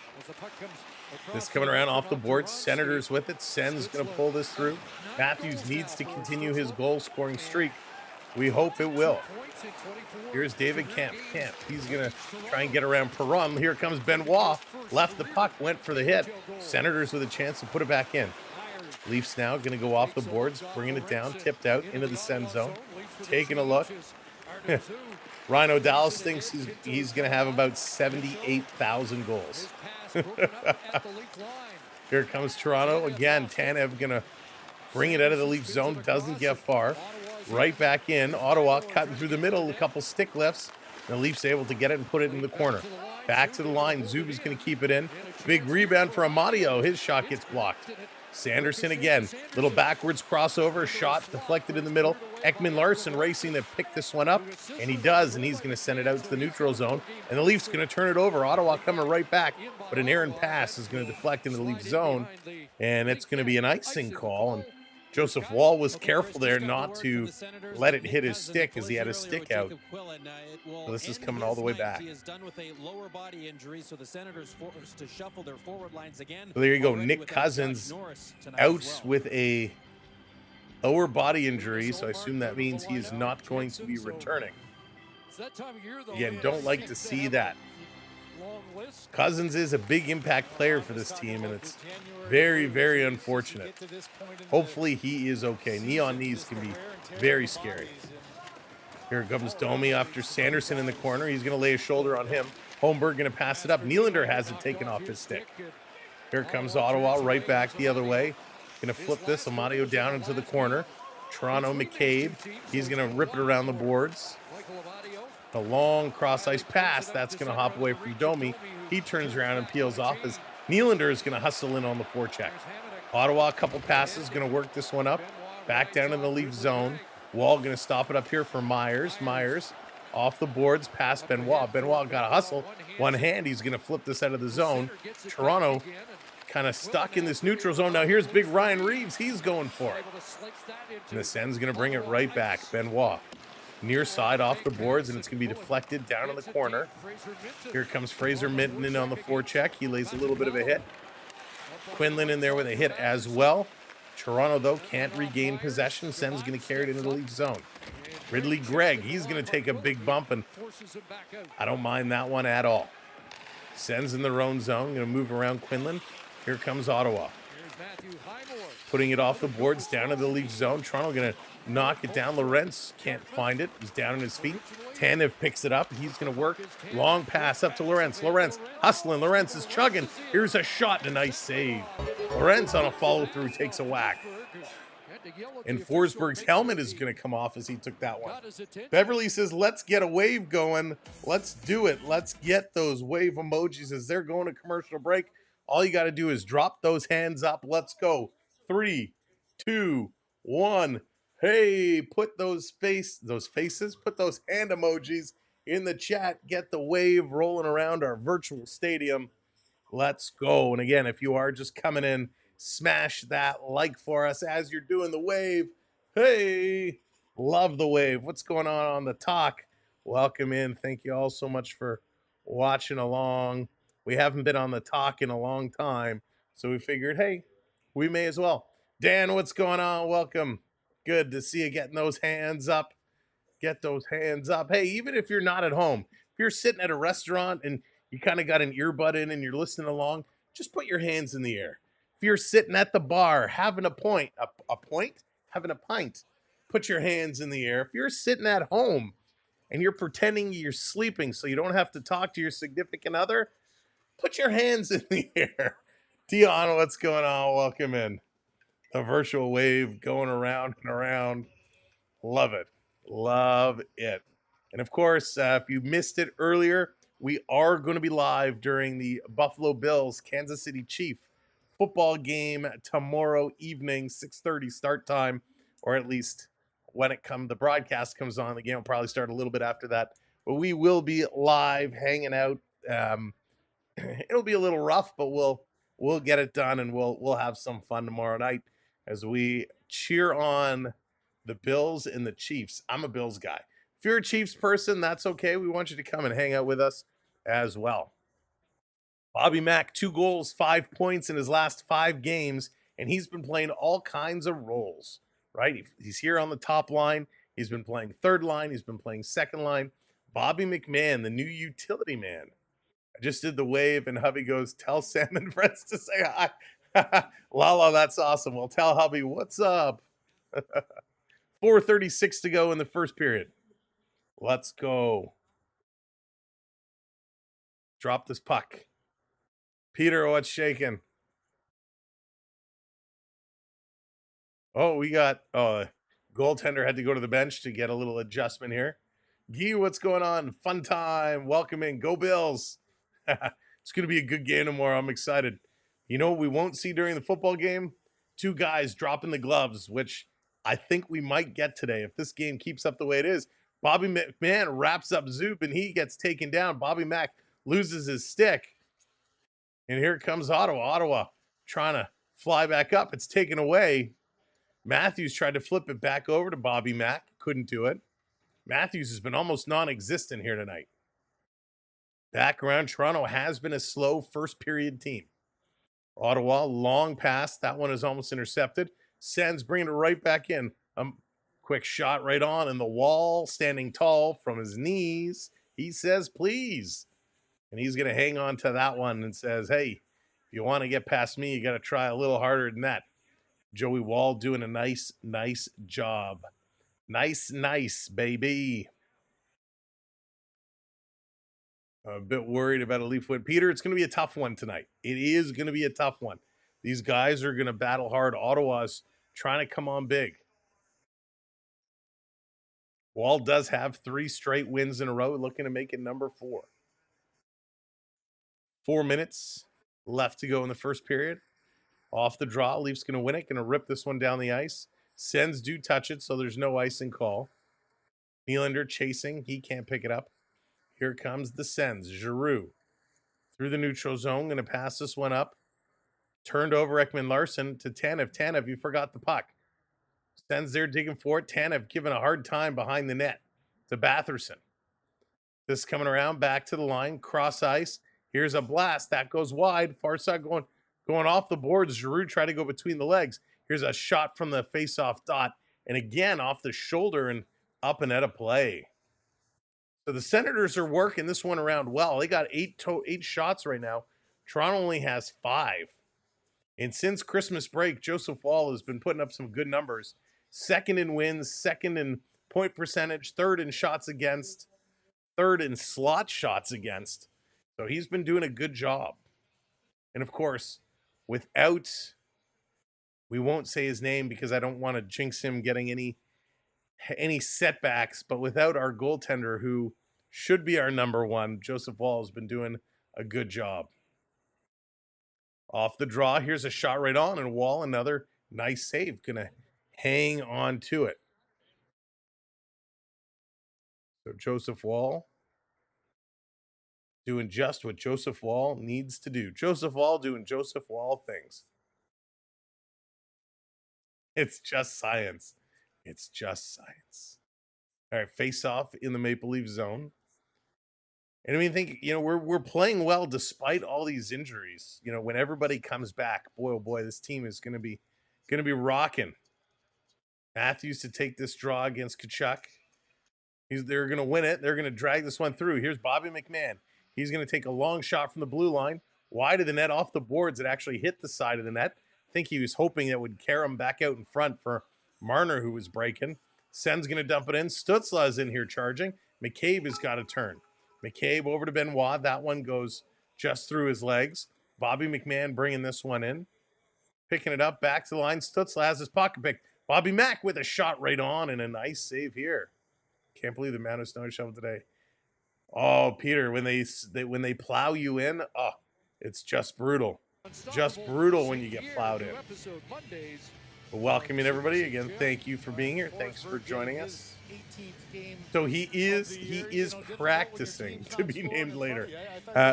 This coming around off the board. Senators with it. Sens going to pull this through. Matthews needs to continue his goal-scoring streak. We hope it will. Here's David Camp. He's going to try and get around Perron. Here comes Benoit. Left the puck, went for the hit. Senators with a chance to put it back in. Leafs now going to go off the boards, bringing it down, tipped out into the Sens zone. Taking a look. Rhino Dallas thinks he's going to have about 78,000 goals. Here comes Toronto. Again, Tanev going to bring it out of the Leaf zone. Doesn't get far. Right back in. Ottawa cutting through the middle. A couple stick lifts. The Leafs able to get it and put it in the corner. Back to the line. Zuby's going to keep it in. Big rebound for Amadio. His shot gets blocked. Sanderson again. Little backwards crossover. Shot deflected in the middle. Ekman Larson racing to pick this one up. And he does. And he's going to send it out to the neutral zone. And the Leafs going to turn it over. Ottawa coming right back. But an errant pass is going to deflect into the Leaf zone. And it's going to be an icing call. And Joseph Wall was careful there not to let it hit his stick as he had his stick out. So this is coming all the way back. So there you go. Nick Cousins out with a lower body injury, so I assume that means he is not going to be returning. Again, don't like to see that. Cousins is a big impact player for this team, and it's very, very unfortunate. Hopefully he is okay. Knee on knees can be very scary. Here comes Domi after Sanderson in the corner. He's going to lay a shoulder on him. Holmberg going to pass it up. Nylander has it taken off his stick. Here comes Ottawa right back the other way. Going to flip this. Amadio down into the corner. Toronto, McCabe. He's going to rip it around the boards. The long cross-ice pass. That's going to hop away from Domi. He turns around and peels off as Nylander is going to hustle in on the forecheck. Ottawa, a couple passes. Going to work this one up. Back down in the Leaf zone. Wall going to stop it up here for Myers. Myers off the boards, past Benoit. Benoit got a hustle. One hand, he's going to flip this out of the zone. Toronto kind of stuck in this neutral zone. Now here's big Ryan Reeves. He's going for it. And the Sens going to bring it right back. Benoit near side off the boards, and it's going to be deflected down in the corner. Here comes Fraser Minton in on the forecheck. He lays a little bit of a hit. Quinlan in there with a hit as well. Toronto, though, can't regain possession. Sens going to carry it into the Leaf zone. Ridley Gregg, he's going to take a big bump, and I don't mind that one at all. Sens in their own zone, going to move around Quinlan. Here comes Ottawa. Putting it off the boards down to the Leaf zone. Toronto going to knock it down. Lorentz can't find it. He's down on his feet. Tanev picks it up. He's going to work. Long pass up to Lorentz. Lorentz hustling. Lorentz is chugging. Here's a shot and a nice save. Lorentz on a follow-through takes a whack. And Forsberg's helmet is going to come off as he took that one. Beverly says, let's get a wave going. Let's do it. Let's get those wave emojis as they're going to commercial break. All you got to do is drop those hands up. Let's go. 3, 2, 1. Hey, put those faces, put those hand emojis in the chat. Get the wave rolling around our virtual stadium. Let's go. And again, if you are just coming in, smash that like for us as you're doing the wave. Hey, love the wave. What's going on the talk? Welcome in. Thank you all so much for watching along. We haven't been on the talk in a long time, so we figured, hey, we may as well. Dan, what's going on? Welcome. Good to see you getting those hands up. Get those hands up. Hey, even if you're not at home, if you're sitting at a restaurant and you kind of got an earbud in and you're listening along, just put your hands in the air. If you're sitting at the bar having having a pint, put your hands in the air. If you're sitting at home and you're pretending you're sleeping so you don't have to talk to your significant other, put your hands in the air. Dion, what's going on? Welcome in. The virtual wave going around and around. Love it. Love it. And of course, if you missed it earlier, we are going to be live during the Buffalo Bills Kansas City Chief football game tomorrow evening, 6:30 start time, or at least when the broadcast comes on. The game will probably start a little bit after that, but we will be live hanging out. It'll be a little rough, but we'll get it done, and we'll have some fun tomorrow night as we cheer on the Bills and the Chiefs. I'm a Bills guy. If you're a Chiefs person, that's okay. We want you to come and hang out with us as well. Bobby Mack, 2 goals, 5 points in his last 5 games, and he's been playing all kinds of roles, right? He's here on the top line. He's been playing third line. He's been playing second line. Bobby McMahon, the new utility man. I just did the wave, and hubby goes, tell Sam and friends to say hi. Lala, that's awesome. Well, tell hubby, what's up? 4:36 to go in the first period. Let's go. Drop this puck. Peter, what's shaking? Oh, we got goaltender had to go to the bench to get a little adjustment here. Guy, what's going on? Fun time. Welcome in. Go Bills. It's going to be a good game tomorrow. I'm excited. You know what we won't see during the football game? 2 guys dropping the gloves, which I think we might get today. If this game keeps up the way it is, Bobby McMahon wraps up Zoop and he gets taken down. Bobby Mack loses his stick. And here comes Ottawa. Ottawa trying to fly back up. It's taken away. Matthews tried to flip it back over to Bobby Mack. Couldn't do it. Matthews has been almost non-existent here tonight. Back around, Toronto has been a slow first period team. Ottawa, long pass. That one is almost intercepted. Sens bringing it right back in. Quick shot right on, and the Wall standing tall from his knees. He says, please. And he's going to hang on to that one and says, hey, if you want to get past me, you got to try a little harder than that. Joey Wall doing a nice job. Nice, baby. I'm a bit worried about a Leaf win. Peter, it's going to be a tough one tonight. It is going to be a tough one. These guys are going to battle hard. Ottawa's trying to come on big. Wall does have 3 straight wins in a row, looking to make it number 4. 4 minutes left to go in the first period. Off the draw, Leafs going to win it, going to rip this one down the ice. Sens do touch it, so there's no icing call. Nylander chasing, he can't pick it up. Here comes the Sens. Giroux through the neutral zone, going to pass this one up. Turned over Ekman-Larsson to Tanev. Tanev, you forgot the puck. Sens there digging for it. Tanev giving a hard time behind the net to Batherson. This coming around back to the line, cross ice. Here's a blast that goes wide. Far side going off the boards. Giroux tried to go between the legs. Here's a shot from the face-off dot, and again off the shoulder and up and out of play. So the Senators are working this one around well. They got 8 shots right now. Toronto only has 5. And since Christmas break, Joseph Woll has been putting up some good numbers. 2nd in wins, 2nd in point percentage, 3rd in shots against, 3rd in slot shots against. So he's been doing a good job. And of course, without, we won't say his name because I don't want to jinx him getting any setbacks, but without our goaltender who should be our number 1, Joseph Woll has been doing a good job. Off the draw, here's a shot right on, and Woll, another nice save, gonna hang on to it. So Joseph Woll doing just what Joseph Woll needs to do. Joseph Woll doing Joseph Woll things. It's just science. It's just science. All right, face off in the Maple Leaf zone. And I mean, think, we're playing well despite all these injuries. When everybody comes back, boy, oh boy, this team is going to be rocking. Matthews to take this draw against Tkachuk. They're going to win it. They're going to drag this one through. Here's Bobby McMahon. He's going to take a long shot from the blue line, wide of the net, off the boards. It actually hit the side of the net. I think he was hoping that would carry him back out in front for Marner, who was breaking. Sen's going to dump it in. Stützle is in here charging. McCabe has got to turn. McCabe over to Benoit. That one goes just through his legs. Bobby McMahon bringing this one in. Picking it up, back to the line. Stützle has his pocket pick. Bobby Mack with a shot right on and a nice save here. Can't believe the amount of snow shoveled today. Oh, Peter, when they plow you in, it's just brutal. Just brutal when you get plowed in. Welcoming everybody again. Thank you for being here. Thanks for joining us. So he is practicing to be named later.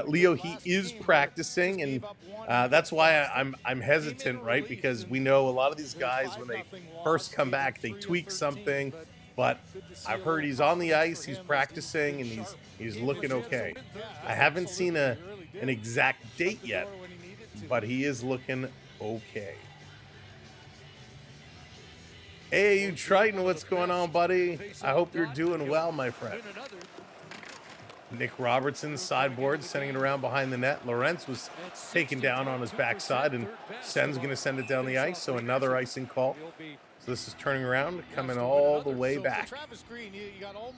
Leo, he is practicing, and that's why I'm hesitant, right? Because we know a lot of these guys, when they first come back, they tweak something. But I've heard he's on the ice, he's practicing, and he's looking okay. I haven't seen an exact date yet, but he is looking okay. Hey, you Triton, what's going on, buddy? I hope you're doing well, my friend. Nick Robertson, sideboard, sending it around behind the net. Lorentz was taken down on his backside, and Sen's going to send it down the ice, so another icing call. So this is turning around, coming all the way back.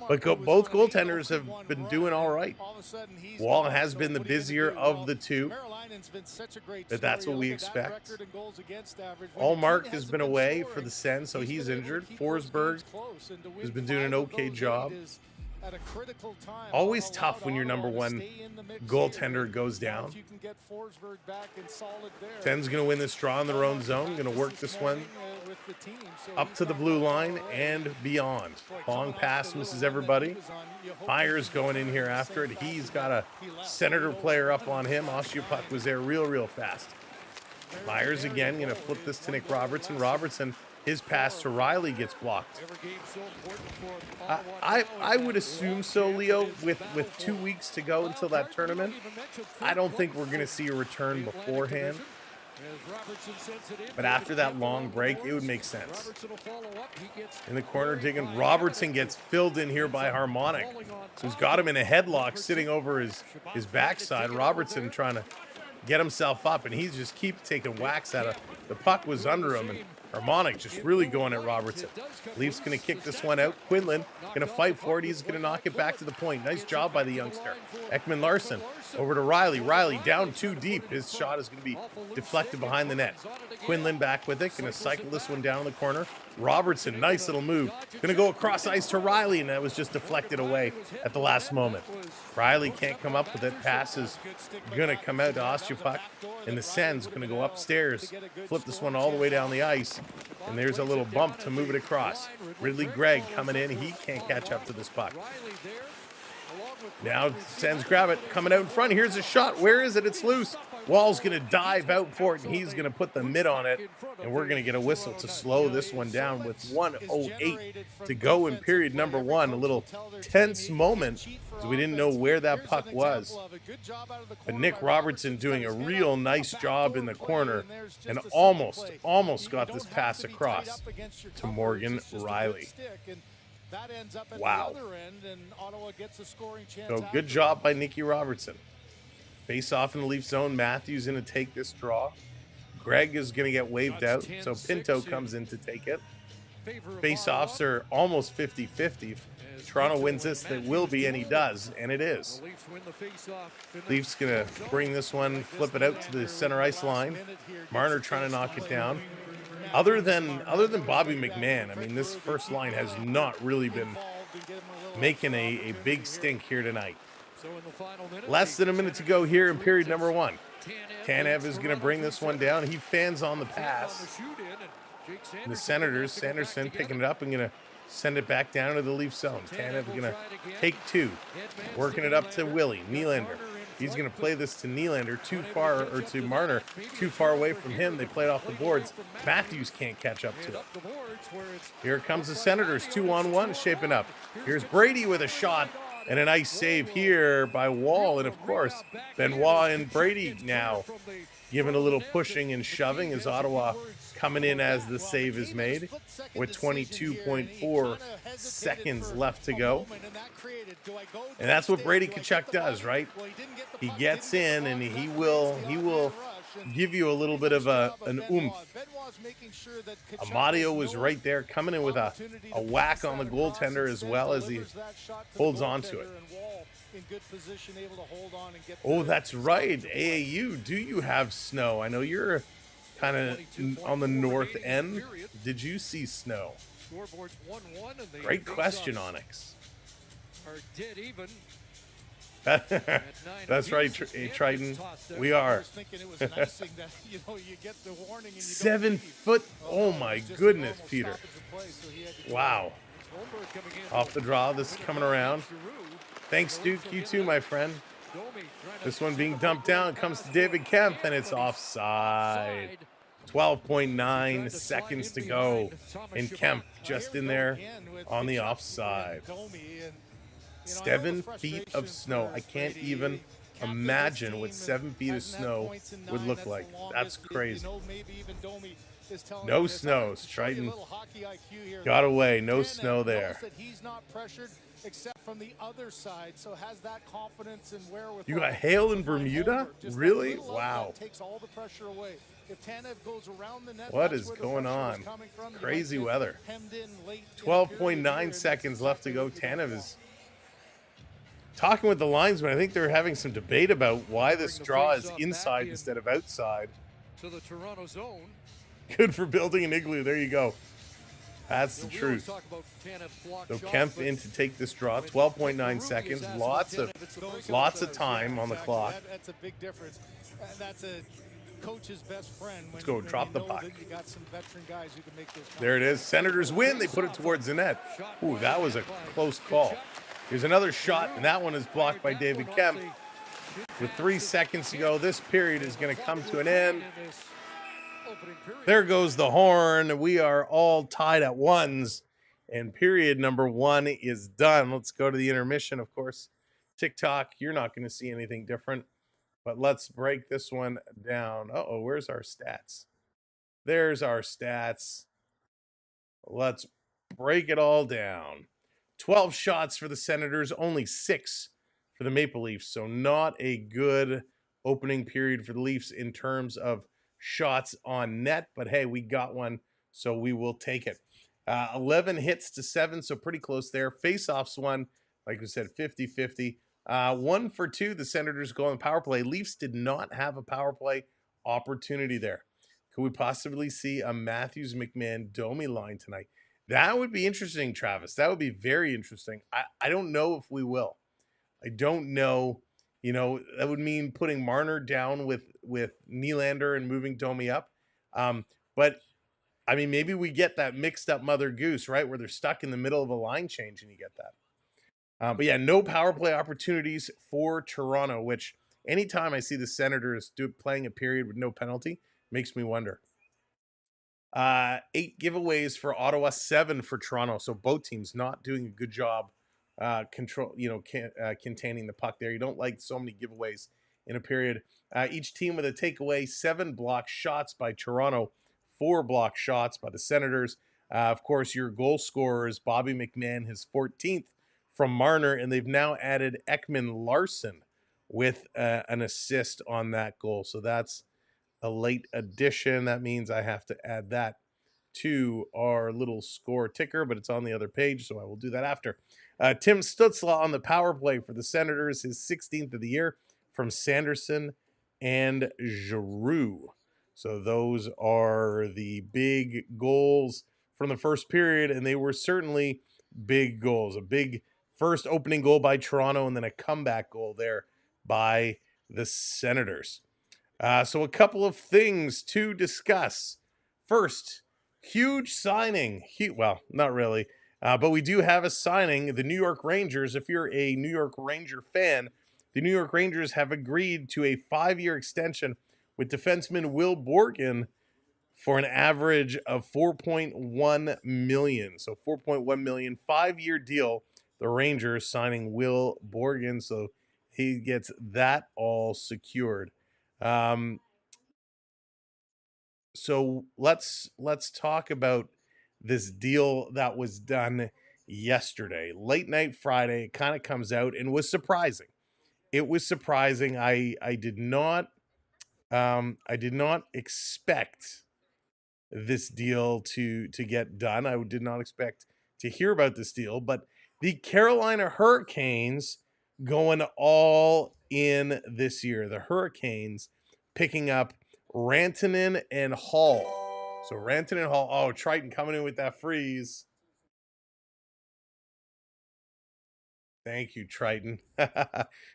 But both goaltenders have been doing all right. Woll has been the busier of the two, but that's what we expect. Allmark has been away for the Sens, so he's injured. Forsberg has been doing an okay job. Always tough when your number 1 goaltender goes down. Sen's going to win this draw in their own zone. Going to work this one up to the blue line and beyond. Long pass misses everybody. Myers going in here after it. He's got a Senator player up on him. Osteopuck was there real fast. Myers again going to flip this to Nick Robertson. Robertson, his pass to Riley gets blocked. I would assume so, Leo, with 2 weeks to go until that tournament. I don't think we're going to see a return beforehand. But after that long break, it would make sense. In the corner, digging. Robertson gets filled in here by Harmonic, who's got him in a headlock sitting over his backside. Robertson trying to get himself up, and he's just keep taking whacks at it. The puck was under him, and Harmonic just really going at Robertson. Leafs going to kick this one out. Quinlan going to fight for it. He's going to knock it back to the point. Nice job by the youngster. Ekman Larson over to Riley. Riley down too deep. His shot is going to be deflected behind the net. Quinlan back with it. Going to cycle this one down in the corner. Robertson, nice little move. Going to go across ice to Riley, and that was just deflected away at the last moment. Riley can't come up with it. Pass is going to come out to Ostyapuk, and the Sens going to go upstairs, flip this one all the way down the ice, and there's a little bump to move it across. Ridley Gregg coming in. He can't catch up to this puck. Now Sens grab it, coming out in front. Here's a shot. Where is it? It's loose. Wall's going to dive out for it, and he's going to put the mid on it, and we're going to get a whistle to slow this one down with 1:08 to go in period number one. A little tense moment because we didn't know where that puck was. But Nick Robertson doing a real nice job in the corner and almost got this pass across to Morgan Riley. Wow. So good job by Nicky Robertson. Face off in the Leaf zone. Matthews going to take this draw. Greg is going to get waved out, so Pinto comes in to take it. Face-offs are almost 50-50. If Toronto wins this, it will be, and he does, and it is. Leafs going to bring this one, flip it out to the center ice line. Marner trying to knock it down. Other than Bobby McMahon, I mean, this first line has not really been making a big stink here tonight. Less than a minute to go here in period number one. Tanev is going to bring this one down. He fans on the pass. And the Senators, Sanderson picking it up and going to send it back down to the Leaf zone. Tanev going to take two. Working it up to Willie. Nylander. He's going to play this to Nylander too far, or to Marner, too far away from him. They play it off the boards. Matthews can't catch up to it. Here comes the Senators, 2-on-1 shaping up. Here's Brady with a shot. And a nice save here by Wall. And, of course, Benoit and Brady now giving a little pushing and shoving as Ottawa coming in as the save is made with 22.4 seconds left to go. And that's what Brady Tkachuk does, right? He gets in and he will give you a little bit of an oomph. Amadio was right there coming in with a whack on the goaltender as well as he holds on to it. Oh, that's right. AAU, do you have snow? I know you're kind of on the north end. Did you see snow? Great question, Onyx. That's right, Triton. We are. 7 foot. Oh my goodness, Peter. Wow. Off the draw. This is coming around. Thanks, Duke. You too, my friend. This one being dumped down comes to David Kemp, and it's offside. 12.9 seconds to go. And Kemp just in there on the offside. 7 feet of snow. I can't even imagine what 7 feet of snow would look like. That's crazy. No snow. Triton got away. No snow there. You got hail in Bermuda? Really? Wow. What is going on? Crazy weather. 12.9 seconds left to go. Tanev is talking with the linesman. I think they're having some debate about why this draw is inside instead of outside. To the Toronto zone. Good for building an igloo. There you go. That's the truth. So Kemp in to take this draw. 12.9 seconds. Lots of time on the clock. That's a big difference. That's a coach's best friend. Let's go. Drop the puck. You got some veteran guys who can make this. There it is. Senators win. They put it towards the net. Ooh, that was a close call. Here's another shot, and that one is blocked by David Kemp. With 3 seconds to go, this period is going to come to an end. There goes the horn. We are all tied at ones, and period number one is done. Let's go to the intermission, of course. TikTok, you're not going to see anything different. But let's break this one down. Uh-oh, where's our stats? There's our stats. Let's break it all down. 12 shots for the Senators, only 6 for the Maple Leafs. So not a good opening period for the Leafs in terms of shots on net. But hey, we got one, so we will take it. 11 hits to 7, so pretty close there. Faceoffs won, like we said, 50-50. 1 for 2, the Senators go on the power play. Leafs did not have a power play opportunity there. Could we possibly see a Matthews McMahon Domi line tonight? That would be interesting, Travis. That would be very interesting. I don't know if we will. I don't know. You know, that would mean putting Marner down with Nylander and moving Domi up. But I mean, maybe we get that mixed up Mother Goose, right? Where they're stuck in the middle of a line change and you get that. But yeah, no power play opportunities for Toronto, which anytime I see the Senators playing a period with no penalty, makes me wonder. 8 giveaways for Ottawa, 7 for Toronto. So both teams not doing a good job containing the puck there. You don't like so many giveaways in a period. Each team with a takeaway, 7 block shots by Toronto, 4 block shots by the Senators. Of course, your goal scorer is Bobby McMahon, his 14th from Marner, and they've now added Ekman Larson with an assist on that goal. So that's a late addition. That means I have to add that to our little score ticker, but it's on the other page, so I will do that after. Tim Stützle on the power play for the Senators, his 16th of the year from Sanderson and Giroux. So those are the big goals from the first period, and they were certainly big goals. A big first opening goal by Toronto and then a comeback goal there by the Senators. So a couple of things to discuss. First, huge signing. Well, not really. But we do have a signing. The New York Rangers, if you're a New York Ranger fan, the New York Rangers have agreed to a 5-year extension with defenseman Will Borgen for an average of $4.1 million. So $4.1 million, 5-year deal. The Rangers signing Will Borgen, so he gets that all secured. So let's talk about this deal that was done yesterday. Late night Friday, it kind of comes out and was surprising. It was surprising. I did not expect this deal to get done. I did not expect to hear about this deal, but the Carolina Hurricanes going all in this year. The Hurricanes picking up Rantanen and Hall. So Rantanen and Hall. Oh, Triton coming in with that freeze. Thank you, Triton.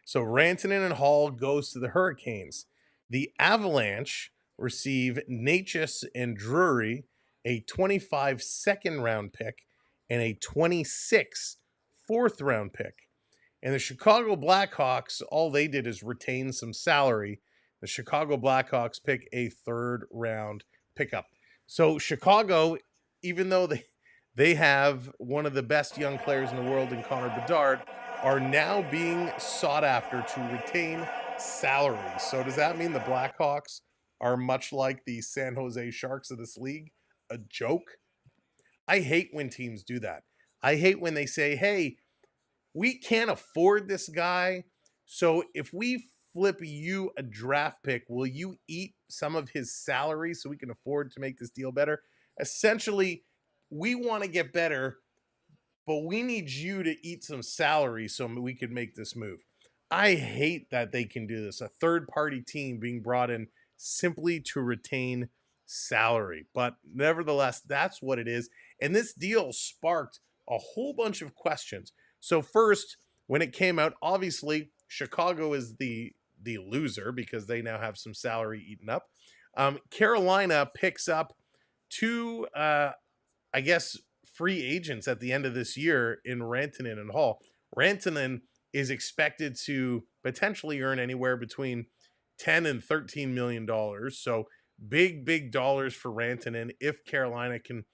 So Rantanen and Hall goes to the Hurricanes. The Avalanche receive Natchez and Drury, a 25 second round pick and a 26 fourth round pick. And the Chicago Blackhawks, all they did is retain some salary. The Chicago Blackhawks pick a 3rd round pickup. So Chicago, even though they have one of the best young players in the world in Connor Bedard, are now being sought after to retain salary. So does that mean the Blackhawks are much like the San Jose Sharks of this league? A joke? I hate when teams do that. I hate when they say, hey, we can't afford this guy, so if we flip you a draft pick, will you eat some of his salary so we can afford to make this deal better? Essentially, we want to get better, but we need you to eat some salary so we can make this move. I hate that they can do this. A third-party team being brought in simply to retain salary. But nevertheless, that's what it is. And this deal sparked a whole bunch of questions. So first, when it came out, obviously, Chicago is the loser because they now have some salary eaten up. Carolina picks up 2, free agents at the end of this year in Rantanen and Hall. Rantanen is expected to potentially earn anywhere between $10 and $13 million. So big dollars for Rantanen if Carolina can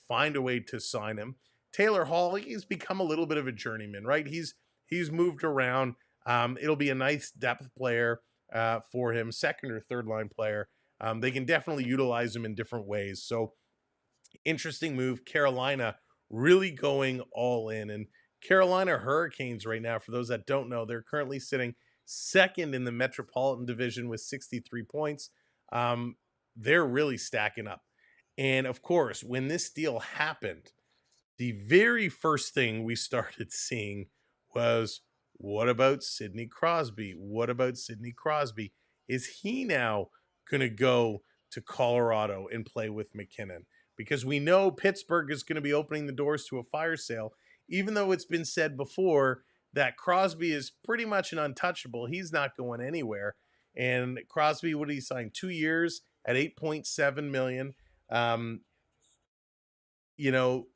find a way to sign him. Taylor Hall, he's become a little bit of a journeyman, right? He's moved around. It'll be a nice depth player for him, second or third line player. They can definitely utilize him in different ways. So interesting move. Carolina really going all in. And Carolina Hurricanes right now, for those that don't know, they're currently sitting second in the Metropolitan Division with 63 points. They're really stacking up. And of course, when this deal happened, the very first thing we started seeing was, what about Sidney Crosby? What about Sidney Crosby? Is he now going to go to Colorado and play with McKinnon? Because we know Pittsburgh is going to be opening the doors to a fire sale, even though it's been said before that Crosby is pretty much an untouchable. He's not going anywhere. And Crosby, what did he sign? 2 years at $8.7 million. Um, you know,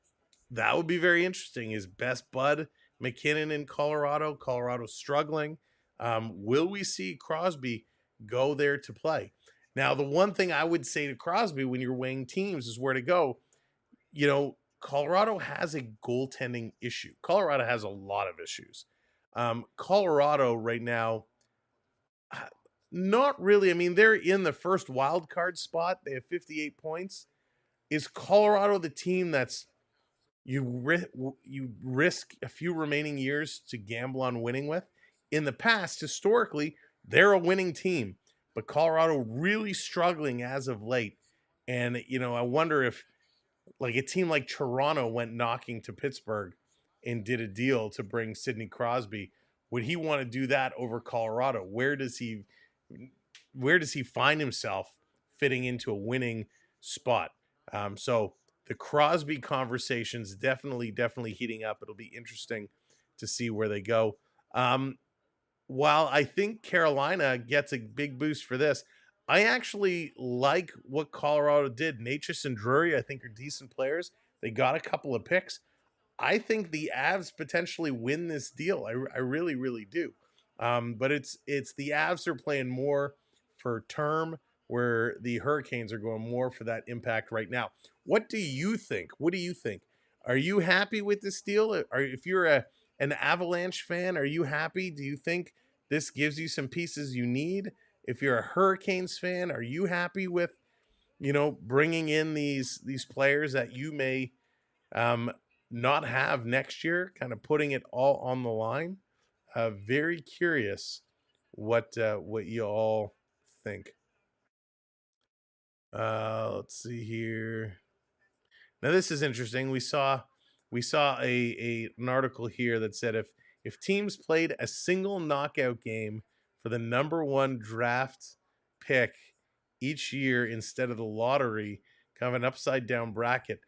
that would be very interesting. His best bud, McKinnon in Colorado. Colorado's struggling. Will we see Crosby go there to play? Now, the one thing I would say to Crosby when you're weighing teams is where to go. Colorado has a goaltending issue. Colorado has a lot of issues. Colorado right now, not really. I mean, they're in the first wild card spot. They have 58 points. Is Colorado the team that's you risk a few remaining years to gamble on winning with? In the past, historically, they're a winning team, but Colorado really struggling as of late. And I wonder if like a team like Toronto went knocking to Pittsburgh and did a deal to bring Sidney Crosby, would he want to do that over Colorado? Where does he find himself fitting into a winning spot? So the Crosby conversation's definitely heating up. It'll be interesting to see where they go. While I think Carolina gets a big boost for this, I actually like what Colorado did. Natchez and Drury, I think, are decent players. They got a couple of picks. I think the Avs potentially win this deal. I really, really do. But it's the Avs are playing more for term, where the Hurricanes are going more for that impact right now. What do you think? Are you happy with this deal? Or if you're an Avalanche fan, are you happy? Do you think this gives you some pieces you need? If you're a Hurricanes fan, are you happy with bringing in these players that you may not have next year, kind of putting it all on the line? Very curious what you all think. Let's see here. Now this is interesting. We saw an article here that said if teams played a single knockout game for the number one draft pick each year instead of the lottery, kind of an upside down bracket.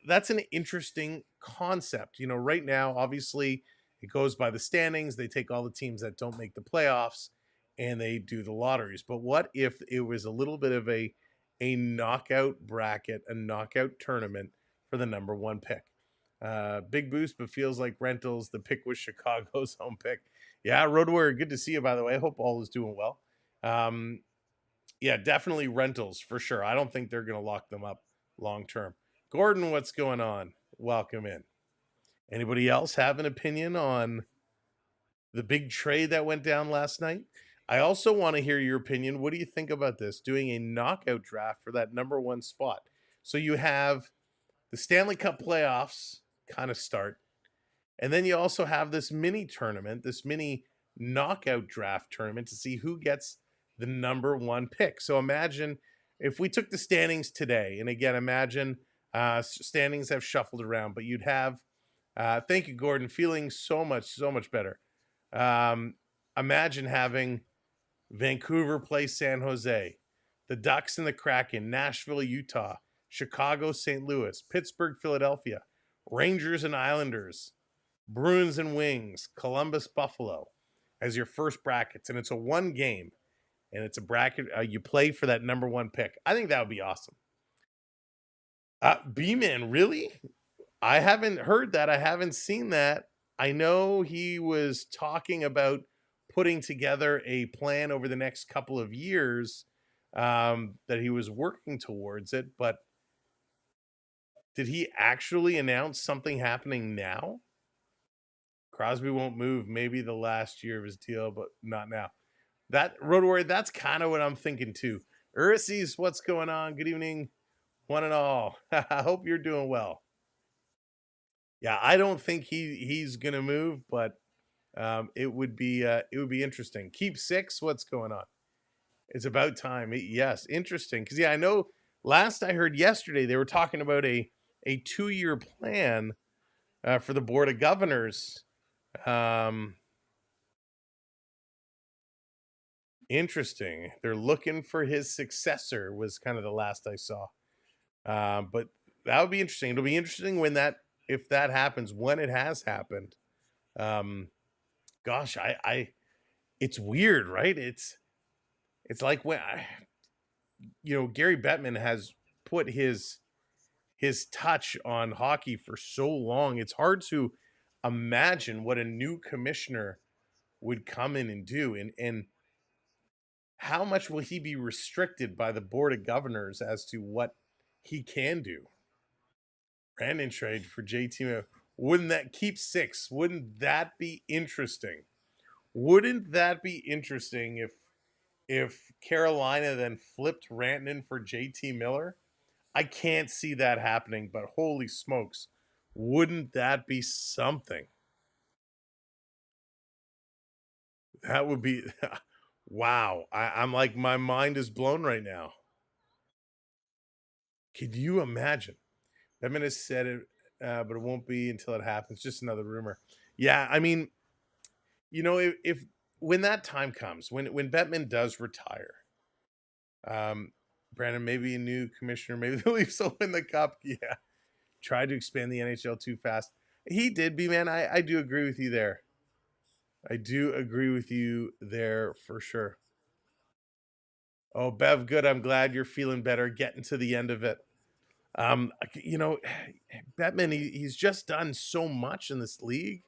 That's an interesting concept. Right now, obviously, it goes by the standings. They take all the teams that don't make the playoffs and they do the lotteries. But what if it was a little bit of a knockout bracket, a knockout tournament for the number one pick? Big boost, but feels like rentals. The pick was Chicago's home pick. Yeah, Road Warrior, good to see you, by the way. I hope all is doing well. Yeah, definitely rentals for sure. I don't think they're going to lock them up long term. Gordon, what's going on? Welcome in. Anybody else have an opinion on the big trade that went down last night? I also want to hear your opinion. What do you think about this? Doing a knockout draft for that number one spot. So you have the Stanley Cup playoffs kind of start. And then you also have this mini tournament, this mini knockout draft tournament to see who gets the number one pick. So imagine if we took the standings today, and again, imagine standings have shuffled around, but you'd have, thank you, Gordon, feeling so much better. Imagine having Vancouver play San Jose, the Ducks and the Kraken, Nashville, Utah, Chicago, St. Louis, Pittsburgh, Philadelphia, Rangers and Islanders, Bruins and Wings, Columbus, Buffalo as your first brackets. And it's a one game, and it's a bracket. You play for that number one pick. I think that would be awesome. B-Man, really? I haven't heard that. I haven't seen that. I know he was talking about putting together a plan over the next couple of years, that he was working towards it, but did he actually announce something happening now? Crosby won't move. Maybe the last year of his deal, but not now. That Road Warrior, that's kind of what I'm thinking too. Urises, what's going on? Good evening, one and all. I hope you're doing well. Yeah, I don't think he's gonna move, but it would be interesting. Keep six. What's going on? It's about time. Yes, interesting. Because yeah, I know. Last I heard yesterday, they were talking about a 2-year plan for the Board of Governors. Interesting. They're looking for his successor. Was kind of the last I saw. But that would be interesting. It'll be interesting if that happens, when it has happened. Gosh, it's weird, right? It's like when Gary Bettman has put his touch on hockey for so long. It's hard to imagine what a new commissioner would come in and do, and how much will he be restricted by the Board of Governors as to what he can do. Brandon trade for JT. Wouldn't that keep six? Wouldn't that be interesting? Wouldn't that be interesting if Carolina then flipped Rantanen for JT Miller? I can't see that happening, but holy smokes, wouldn't that be something? That would be wow. I'm like, my mind is blown right now. Could you imagine? Bettman has said it, but it won't be until it happens. Just another rumor. Yeah, I mean, if when that time comes, when Bettman does retire, Brandon, maybe a new commissioner, maybe the Leafs will win the cup. Yeah, tried to expand the NHL too fast. He did, B-Man. I do agree with you there. I do agree with you there for sure. Oh, Bev, good. I'm glad you're feeling better, getting to the end of it. Bettman, he's just done so much in this league.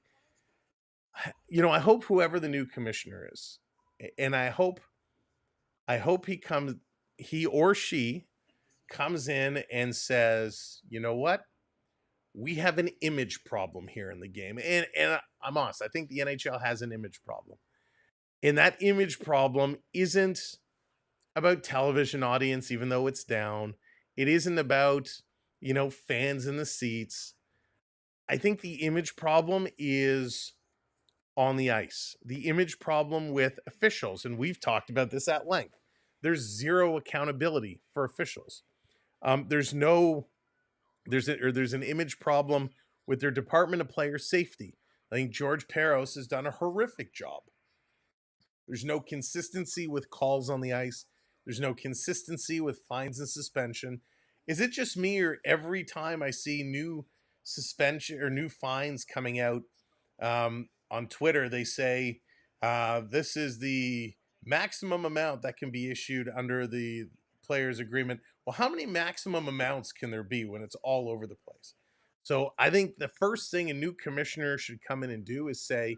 I hope whoever the new commissioner is, and I hope he or she comes in and says, you know what? We have an image problem here in the game. And I'm honest, I think the NHL has an image problem. And that image problem isn't about television audience, even though it's down. It isn't about, fans in the seats. I think the image problem is on the ice. The image problem with officials, and we've talked about this at length. There's zero accountability for officials. There's an image problem with their Department of Player Safety. I think George Peros has done a horrific job. There's no consistency with calls on the ice. There's no consistency with fines and suspension. Is it just me, or every time I see new suspension or new fines coming out on Twitter, they say this is the maximum amount that can be issued under the players agreement? Well, how many maximum amounts can there be when it's all over the place? So I think the first thing a new commissioner should come in and do is say,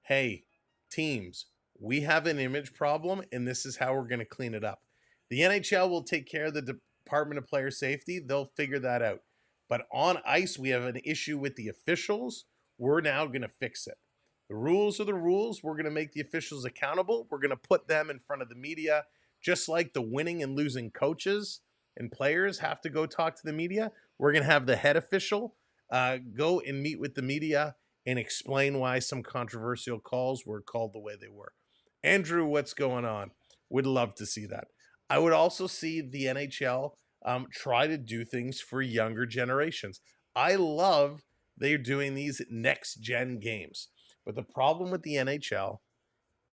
hey, teams, we have an image problem, and this is how we're going to clean it up. The NHL will take care of the Department of Player Safety. They'll figure that out. But on ice, we have an issue with the officials. We're now going to fix it. The rules are the rules. We're going to make the officials accountable. We're going to put them in front of the media, just like the winning and losing coaches and players have to go talk to the media. We're going to have the head official go and meet with the media and explain why some controversial calls were called the way they were. Andrew, what's going on? Would love to see that. I would also see the NHL try to do things for younger generations. I love they're doing these next-gen games. But the problem with the NHL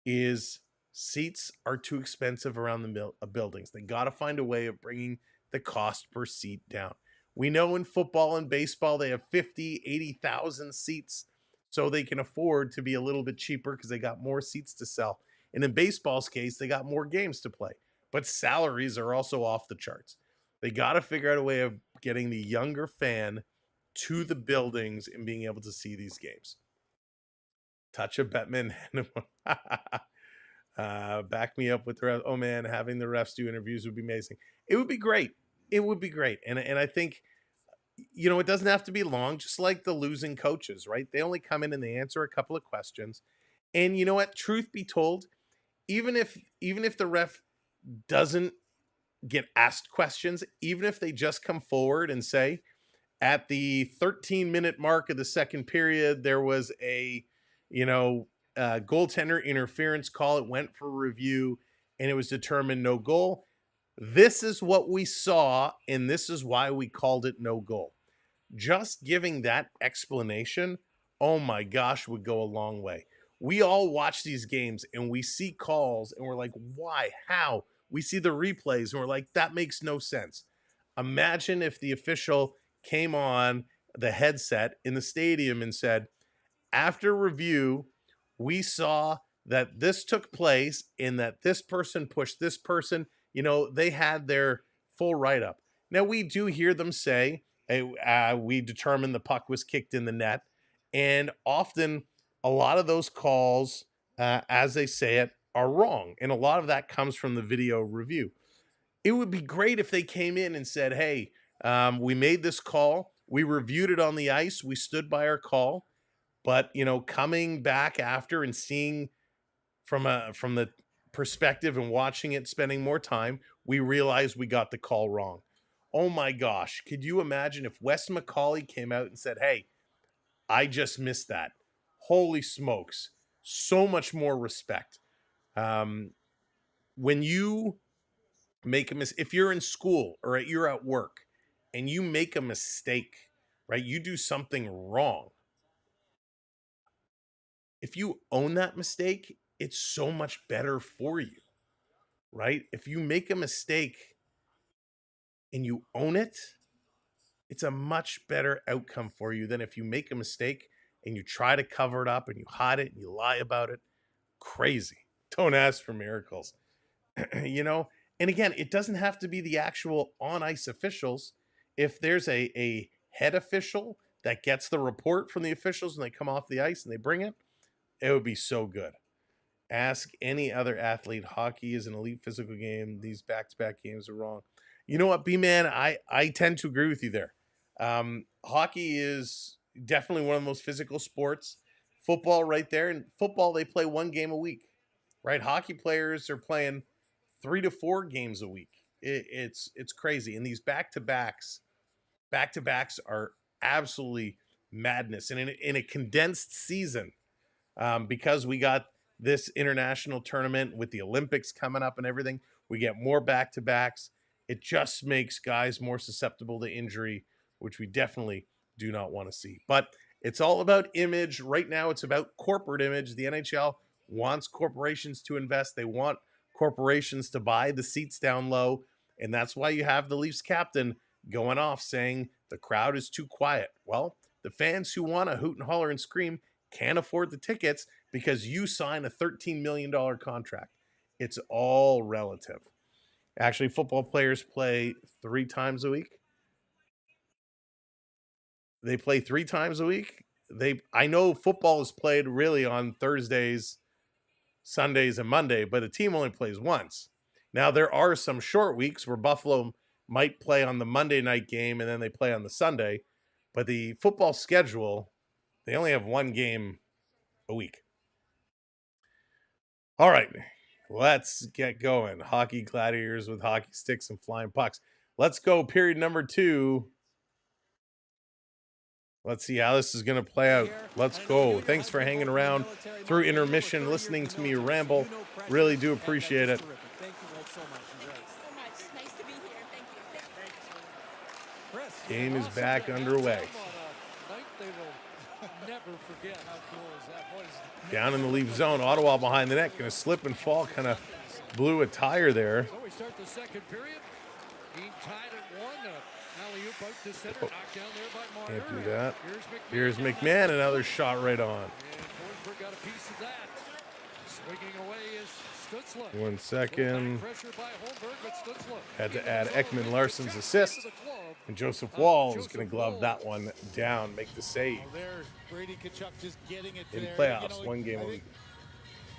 is seats are too expensive around the buildings. They got to find a way of bringing the cost per seat down. We know in football and baseball, they have 50, 80,000 seats, so they can afford to be a little bit cheaper because they got more seats to sell. And in baseball's case, they got more games to play. But salaries are also off the charts. They got to figure out a way of getting the younger fan to the buildings and being able to see these games. Touch of Bettman. Back me up with the refs. Oh man, having the refs do interviews would be amazing. It would be great. It would be great. And I think, it doesn't have to be long, just like the losing coaches, right? They only come in and they answer a couple of questions. And you know what? Truth be told, even if the ref doesn't get asked questions, even if they just come forward and say, at the 13-minute mark of the second period, there was a, goaltender interference call. It went for review, and it was determined no goal. This is what we saw, and this is why we called it no goal. Just giving that explanation, oh my gosh, would go a long way. We all watch these games, and we see calls, and we're like, why? How? We see the replays, and we're like, that makes no sense. Imagine if the official came on the headset in the stadium and said, after review, we saw that this took place and that this person pushed this person. They had their full write-up. Now, we do hear them say, hey, we determined the puck was kicked in the net. And often, a lot of those calls, as they say it, are wrong. And a lot of that comes from the video review. It would be great if they came in and said, hey, we made this call. We reviewed it on the ice. We stood by our call. But, coming back after and seeing from the perspective and watching it, spending more time, we realized we got the call wrong. Oh my gosh. Could you imagine if Wes McCauley came out and said, hey, I just missed that. Holy smokes. So much more respect. When you make a mistake, if you're in school or you're at work and you make a mistake, right? You do something wrong. If you own that mistake, it's so much better for you, right? If you make a mistake and you own it, it's a much better outcome for you than if you make a mistake and you try to cover it up and you hide it and you lie about it. Crazy. Don't ask for miracles. And again, it doesn't have to be the actual on-ice officials. If there's a head official that gets the report from the officials and they come off the ice and they bring it, it would be so good. Ask any other athlete. Hockey is an elite physical game. These back-to-back games are wrong. You know what, B-Man? I tend to agree with you there. Hockey is definitely one of the most physical sports. Football right there. And football, they play one game a week, right? Hockey players are playing 3 to 4 games a week. It's crazy. And these back-to-backs are absolutely madness. And in a condensed season, because we got this international tournament with the Olympics coming up and everything, we get more back-to-backs. It just makes guys more susceptible to injury, which we definitely do not want to see. But it's all about image. Right now, it's about corporate image. The NHL wants corporations to invest. They want corporations to buy the seats down low. And that's why you have the Leafs captain going off saying the crowd is too quiet. Well, the fans who want to hoot and holler and scream can't afford the tickets because you sign a $13 million contract. It's all relative. Actually, football players play 3 times a week. They play 3 times a week. I know football is played really on Thursdays, Sundays, and Monday, but a team only plays once. Now, there are some short weeks where Buffalo might play on the Monday night game and then they play on the Sunday, but the football schedule, they only have 1 game a week. All right, let's get going. Hockey gladiators with hockey sticks and flying pucks. Let's go period number 2. Let's see how this is going to play out. Let's go. Thanks for hanging around through intermission, listening to me ramble. Really do appreciate it. Thank you so much. Nice to be here. Thank you. Game is back underway. Never forget how cool is that. What is Down in the Leaf zone, Ottawa behind the net, going to slip and fall, kind of blew a tire there. So we start the second period. Being tied at 1. Alley-oop out to center, knocked down there by Marner. Can't do that. Here's McMahon, another shot right on. And Forsberg got a piece of that. Swinging away is Stützle. 1 second. Pressure by Holmberg, but Stützle. Had to add Ekman Larsson's assist. And Joseph Wall is going to glove that one down, make the save. There, Brady Tkachuk just getting it In there. playoffs, 1 game a week.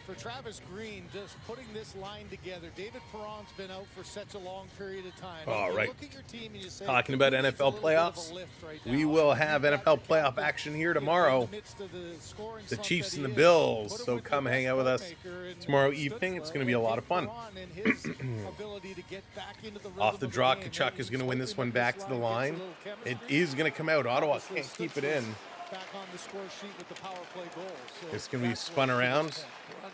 for Travis Green, just putting this line together. David Perron's been out for such a long period of time. All right. Look at your team and you say, Talking about NFL playoffs, we will have NFL playoff action here tomorrow. The Chiefs and the Bills. So come hang out with us tomorrow evening. It's going to be a lot of fun. Off the draw, Kachuk is going to win this one back to the line. It is going to come out. Ottawa can't keep it in. It's going to be spun around.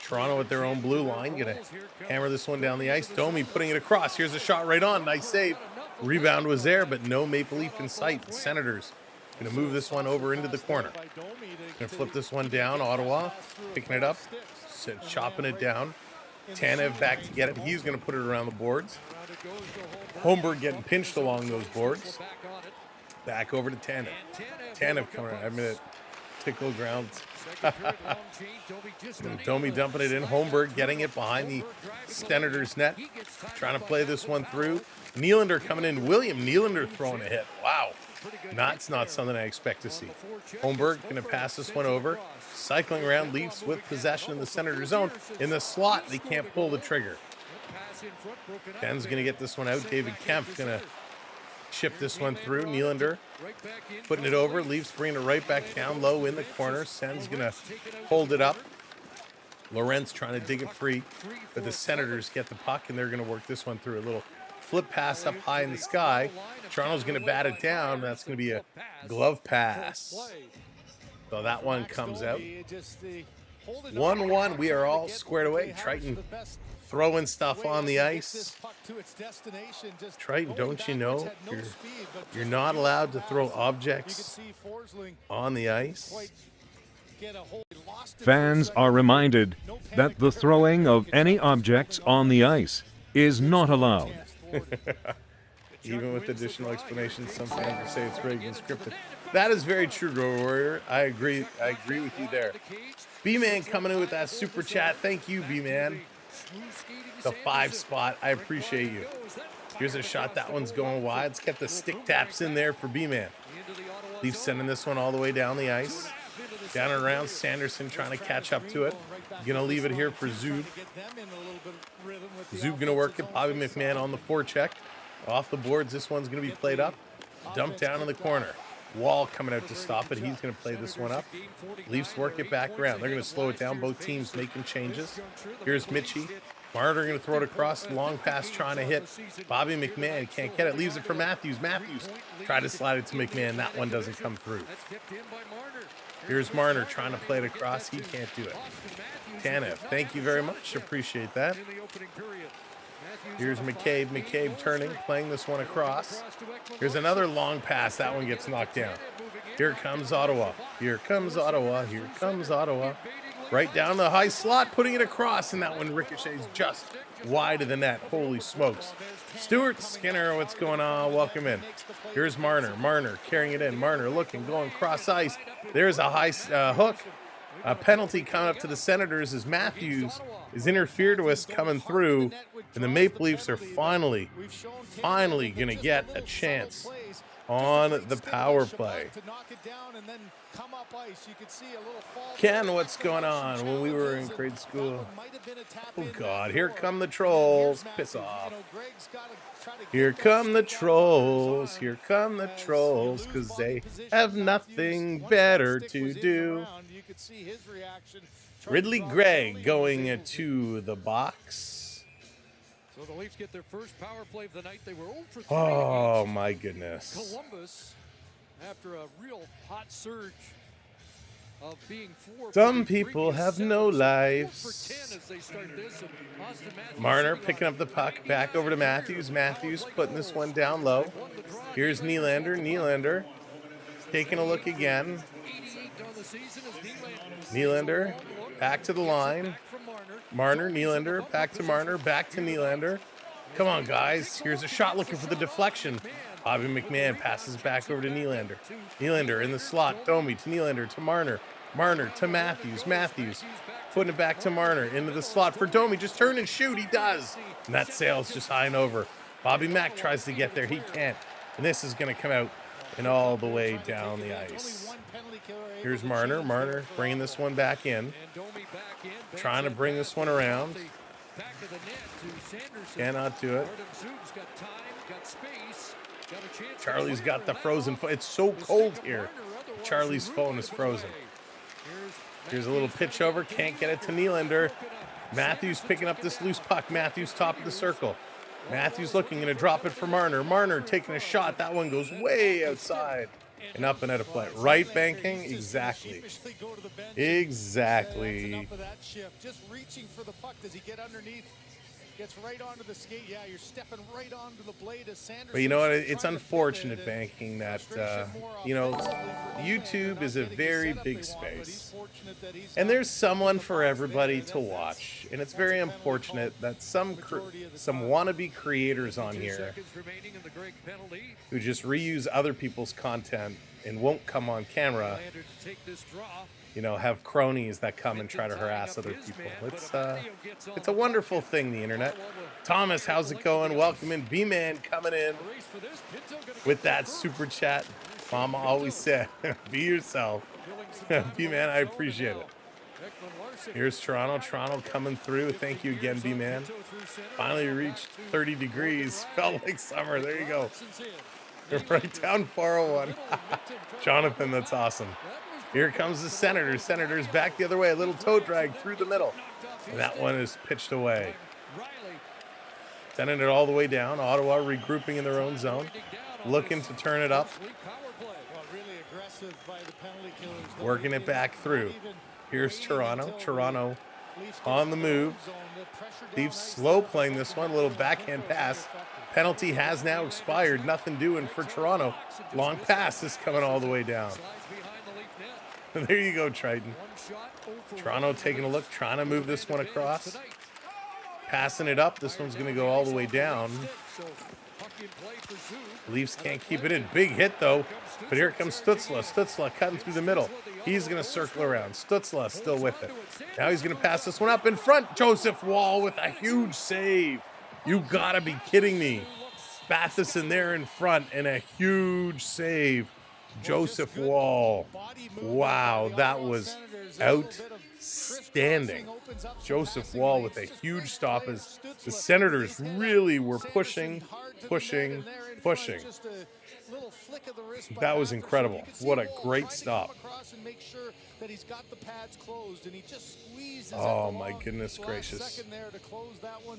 Toronto at their own blue line. Going to hammer this one down the ice. Domi putting it across. Here's a shot right on. Nice save. Rebound was there, but no Maple Leaf in sight. The Senators going to move this one over into the corner. Going to flip this one down. Ottawa picking it up. Chopping it down. Tanev back to get it. He's going to put it around the boards. Holmberg getting pinched along those boards. Back over to Tanev. Tanev coming out. I'm going to tickle grounds. Domi dumping it in. Holmberg getting it behind the Senators net. Trying to play this one through. Nylander coming in. William Nylander throwing a hit. Wow. That's not something I expect to see. Holmberg going to pass this one over. Cycling around, Leafs with possession in the Senator zone. In the slot, they can't pull the trigger. Ben's going to get this one out. David Kemp going to chip this one through. Nylander putting it over. Leafs bringing it right back down low in the corner. Sen's going to hold it up. Lorentz trying to dig it free, but the Senators get the puck, and they're going to work this one through. A little flip pass up high in the sky. Toronto's going to bat it down. That's going to be a glove pass. So that one comes out. 1-1. We are all squared away. Triton throwing stuff on the ice. Triton, don't you know you're not allowed to throw objects on the ice? Fans are reminded that the throwing of any objects on the ice is not allowed. Even with additional explanations, some fans will say it's rigged and scripted. That is very true, Road Warrior. I agree with you there. B-Man coming in with that super chat. Thank you, B-Man. The 5 spot. I appreciate you. Here's a shot. That one's going wide. Let's get the stick taps in there for B-Man. Leafs sending this one all the way down the ice. Down and around. Sanderson trying to catch up to it. Going to leave it here for Zub. Zub going to work it. Bobby McMahon on the forecheck. Off the boards. This one's going to be played up. Dumped down in the corner. Wall coming out to stop it. He's going to play this one up. Leafs work it back around. They're going to slow it down. Both teams making changes. Here's Mitchie. Marner going to throw it across. Long pass trying to hit. Bobby McMahon can't get it. Leaves it for Matthews. Matthews tried to slide it to McMahon. That one doesn't come through. Here's Marner trying to play it across. He can't do it. Tanev, thank you very much. Appreciate that. Here's McCabe. McCabe turning, playing this one across. Here's another long pass. That one gets knocked down. Here comes Ottawa. Here comes Ottawa. Here comes Ottawa. Right down the high slot, putting it across, and that one ricochets just wide of the net. Holy smokes. Stuart Skinner, what's going on? Welcome in. Here's Marner. Marner carrying it in. Marner looking, going cross ice. There's a high hook. A penalty coming up to the Senators as Matthews is interfered with coming through, and the Maple Leafs are finally going to get a chance on the power play. Ken, what's going on? When we were in grade school. Oh, God. Here come the trolls. Piss off. Here come the trolls. Here come the trolls, because they have nothing better to do. Ridley Gregg going to the box. So the Leafs get their first power play of the night. They were 0 for 3. Oh, my goodness. Columbus, after a real hot surge of being 4. Some people have no lives. 4 for 10 as they start this, and Austin Matthews Marner picking up the puck, back over to Matthews. Matthews putting this one down low. Here's Nylander. Nylander taking a look again. Nylander back to the line. Marner, Nylander, back to Marner, back to Nylander. Come on, guys. Here's a shot looking for the deflection. Bobby McMahon passes back over to Nylander. Nylander in the slot. Domi to Nylander to Marner. Marner to Matthews. Matthews putting it back to Marner into the slot for Domi. Just turn and shoot. He does. And that sails just high and over. Bobby Mack tries to get there. He can't. And this is going to come out and all the way down the ice. Here's Marner. Marner bringing this one back in. Trying to bring this one around. Cannot do it. Charlie's got the frozen phone. It's so cold here. Charlie's phone is frozen. Here's a little pitch over. Can't get it to Nylander. Matthews picking up this loose puck. Matthews top of the circle. Matthews looking, going to drop it for Marner. Marner taking a shot. That one goes way outside and up and out of play. Right banking? Exactly. Exactly. Just reaching for the puck. Does he get underneath? Gets right onto the skate. Yeah, you're stepping right onto the blade of Sanders. But you know what? It's unfortunate, banking, that, YouTube is a very big space. And there's someone for everybody to watch. And it's very unfortunate that some wannabe creators on here who just reuse other people's content and won't come on camera, have cronies that come and try to harass other people. It's a wonderful thing, the internet. Thomas, how's it going? Welcome in. B-Man coming in with that super chat. Mama always said, be yourself. B-Man, I appreciate it. Here's Toronto. Toronto coming through. Thank you again, B-Man. Finally reached 30 degrees. Felt like summer. There you go. Right down 401. Jonathan, that's awesome. Here comes the Senators. Senators back the other way. A little toe drag through the middle. And that one is pitched away. Sending it all the way down. Ottawa regrouping in their own zone. Looking to turn it up. Working it back through. Here's Toronto. Toronto on the move. Leafs slow playing this one. A little backhand pass. Penalty has now expired. Nothing doing for Toronto. Long pass is coming all the way down. There you go, Triton. Toronto taking a look, trying to move this one across. Passing it up. This one's going to go all the way down. Leafs can't keep it in. Big hit, though. But here comes Stützle. Stützle cutting through the middle. He's going to circle around. Stützle still with it. Now he's going to pass this one up in front. Joseph Woll with a huge save. You got to be kidding me. Matheson there in front and a huge save. Joseph Woll. Wow, that was outstanding. Joseph Woll with a huge stop as the Senators really were pushing. That was incredible. What a great stop. Oh, my goodness gracious.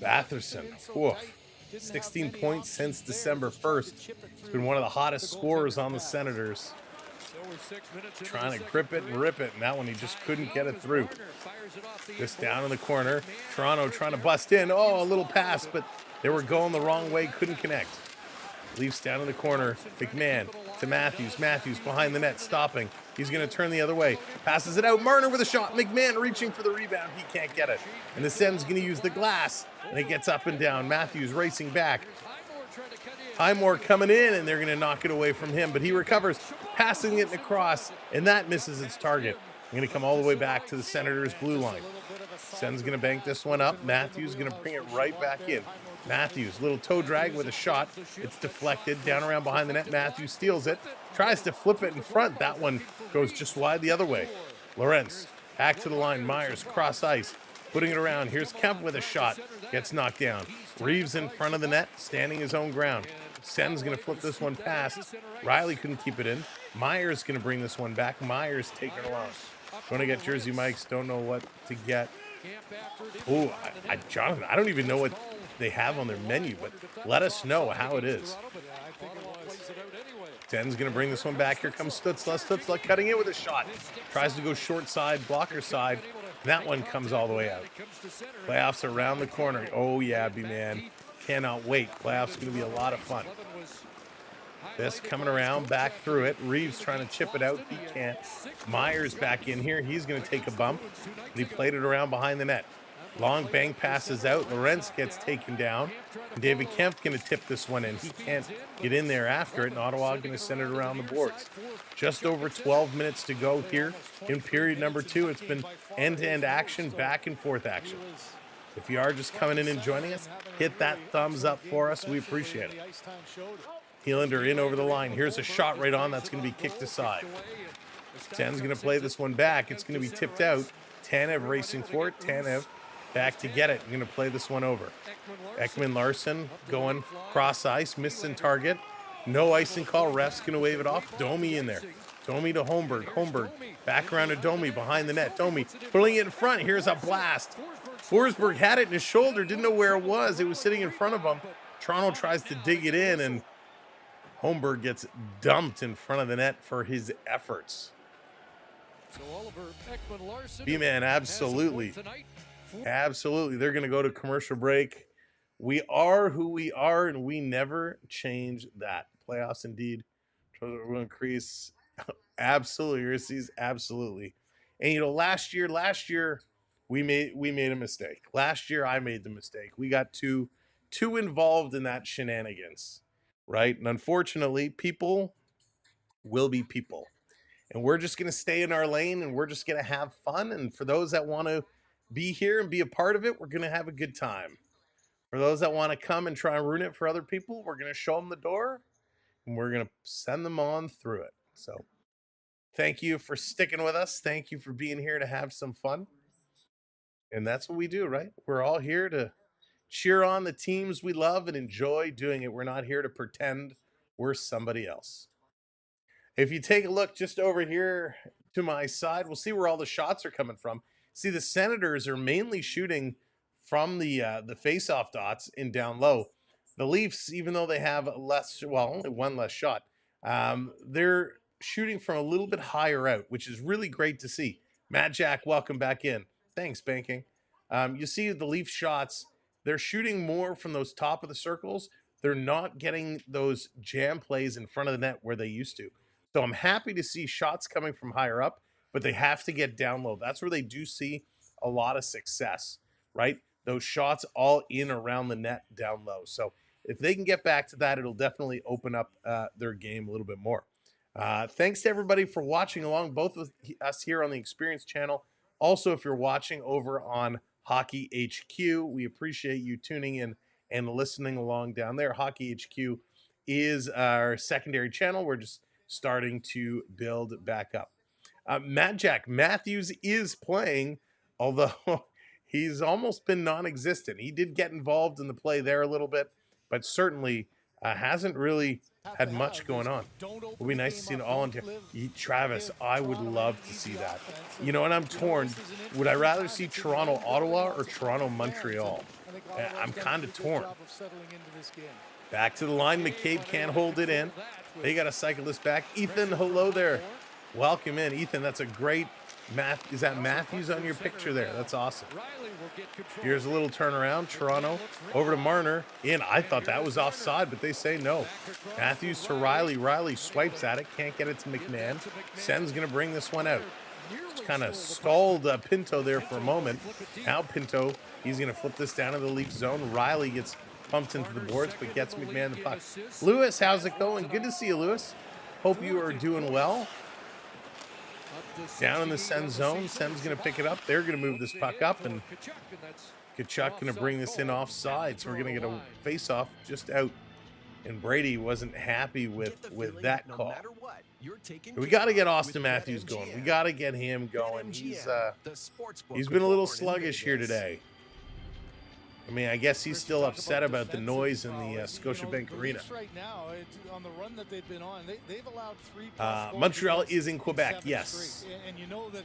Matheson. 16 points since December 1st. He's been one of the hottest scorers on the Senators. Trying to grip it and rip it, and that one he just couldn't get it through. Just down in the corner. Toronto trying to bust in. Oh, a little pass, but they were going the wrong way, couldn't connect. Leafs down in the corner. McMahon to Matthews. Matthews behind the net, stopping. He's going to turn the other way. Passes it out. Marner with a shot. McMahon reaching for the rebound. He can't get it. And the Sens going to use the glass. And it gets up and down. Matthews racing back. Highmore coming in, and they're going to knock it away from him. But he recovers, passing it across, and that misses its target. Going to come all the way back to the Senators' blue line. Sens going to bank this one up. Matthews going to bring it right back in. Matthews, little toe drag with a shot. It's deflected down around behind the net. Matthews steals it, tries to flip it in front. That one goes just wide the other way. Lorentz back to the line. Myers cross ice, putting it around. Here's Kemp with a shot. Gets knocked down. Reeves in front of the net, standing his own ground. Sen's going to flip this one past. Riley couldn't keep it in. Myers going to bring this one back. Myers taking it along. Going to get Jersey Mike's. Don't know what to get. Oh, Jonathan, I don't even know what they have on their menu, but let us know how it is. Sen's going to bring this one back. Here comes Stützle. Stützle cutting it with a shot. Tries to go short side, blocker side. That one comes all the way out. Playoffs around the corner. Oh, yeah, B-Man. Cannot wait. Playoffs going to be a lot of fun. This coming around, back through it. Reeves trying to chip it out. He can't. Myers back in here. He's going to take a bump. And he played it around behind the net. Long bank passes out. Lorentz gets taken down. David Kemp going to tip this one in. He can't get in there after it. And Ottawa going to send it around the boards. Just over 12 minutes to go here in period number 2. It's been end-to-end action, back and forth action. If you are just coming in and joining us, hit that thumbs up for us. We appreciate it. Nylander in over the line. Here's a shot right on. That's going to be kicked aside. Sens going to play this one back. It's going to be tipped out. Tanev racing for it. Tanev back to get it. I'm going to play this one over. Ekman-Larsson going cross ice. Missing target. No icing call. Ref's going to wave it off. Domi in there. Domi to Holmberg. Holmberg back around to Domi behind the net. Domi pulling it in front. Here's a blast. Forsberg had it in his shoulder. Didn't know where it was. It was sitting in front of him. Toronto tries to dig it in, and Holmberg gets dumped in front of the net for his efforts. B-Man, absolutely. Absolutely. They're going to go to commercial break. We are who we are, and we never change that. Playoffs indeed. Will increase. Absolutely. Urises, absolutely. And, you know, last year, we made a mistake. Last year, I made the mistake. We got too involved in that shenanigans, right? And unfortunately, people will be people. And we're just going to stay in our lane, and we're just going to have fun. And for those that want to be here and be a part of it, we're going to have a good time. For those that want to come and try and ruin it for other people, we're going to show them the door, and we're going to send them on through it. So thank you for sticking with us. Thank you for being here to have some fun. And that's what we do, right? We're all here to cheer on the teams we love and enjoy doing it. We're not here to pretend we're somebody else. If you take a look just over here to my side, we'll see where all the shots are coming from. See, the Senators are mainly shooting from the face-off dots in down low. The Leafs, even though they have only one less shot, they're shooting from a little bit higher out, which is really great to see. Matt Jack, welcome back in. Thanks, Banking. You see the Leaf shots, they're shooting more from those top of the circles. They're not getting those jam plays in front of the net where they used to. So I'm happy to see shots coming from higher up, but they have to get down low. That's where they do see a lot of success, right? Those shots all in around the net down low. So if they can get back to that, it'll definitely open up their game a little bit more. Thanks to everybody for watching along, both of us here on the Experience channel. Also, if you're watching over on Hockey HQ, we appreciate you tuning in and listening along down there. Hockey HQ is our secondary channel. We're just starting to build back up. Matt Jack Matthews is playing, although he's almost been non-existent. He did get involved in the play there a little bit, but certainly hasn't really had much going on. It would be nice to see it all in Travis, I would love to see that. You know, and I'm torn. Would I rather see Toronto, Ottawa, or Toronto, Montreal? I'm kind of torn. Back to the line. McCabe can't hold it in. They got to cycle this back. Ethan, hello there. Welcome in. Ethan, that's a great math. Is that Matthews on your picture there? That's awesome. Here's a little turnaround. Toronto over to Marner. In. I thought that was offside, but they say no. Matthews to Riley. Riley swipes at it. Can't get it to McMahon. Sen's going to bring this one out. Just kind of stalled Pinto there for a moment. Now Pinto, he's going to flip this down to the Leaf zone. Riley gets pumped into the boards, but gets McMahon the puck. Lewis, how's it going? Good to see you, Lewis. Hope you are doing well. Down in the Sens zone. Sens going to pick it up. They're going to move this puck up, and Kachuk going to bring this in offside. So we're going to get a face-off just out. And Brady wasn't happy with that call. We got to get Austin Matthews going. We got to get him going. He's been a little sluggish here today. I mean, I guess he's still upset about the noise in the Scotiabank Arena. Montreal is in Quebec, yes.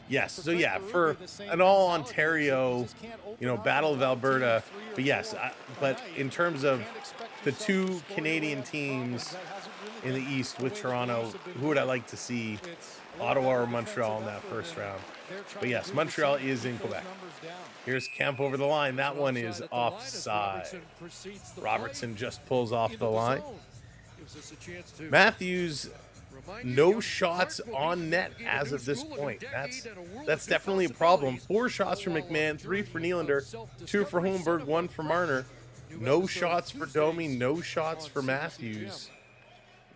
Yes, so yeah, for an all-Ontario, Battle of Alberta, but yes, but in terms of the two Canadian teams in the East with Toronto, who would I like to see, Ottawa or Montreal in that first round? But yes, Montreal is in Quebec. Here's Kemp over the line. That one is offside. Robertson just pulls off the line. Matthews, no shots on net as of this point. That's definitely a problem. 4 shots for McMahon, 3 for Nylander, 2 for Holmberg, 1 for Marner. No shots for Domi, no shots for Matthews.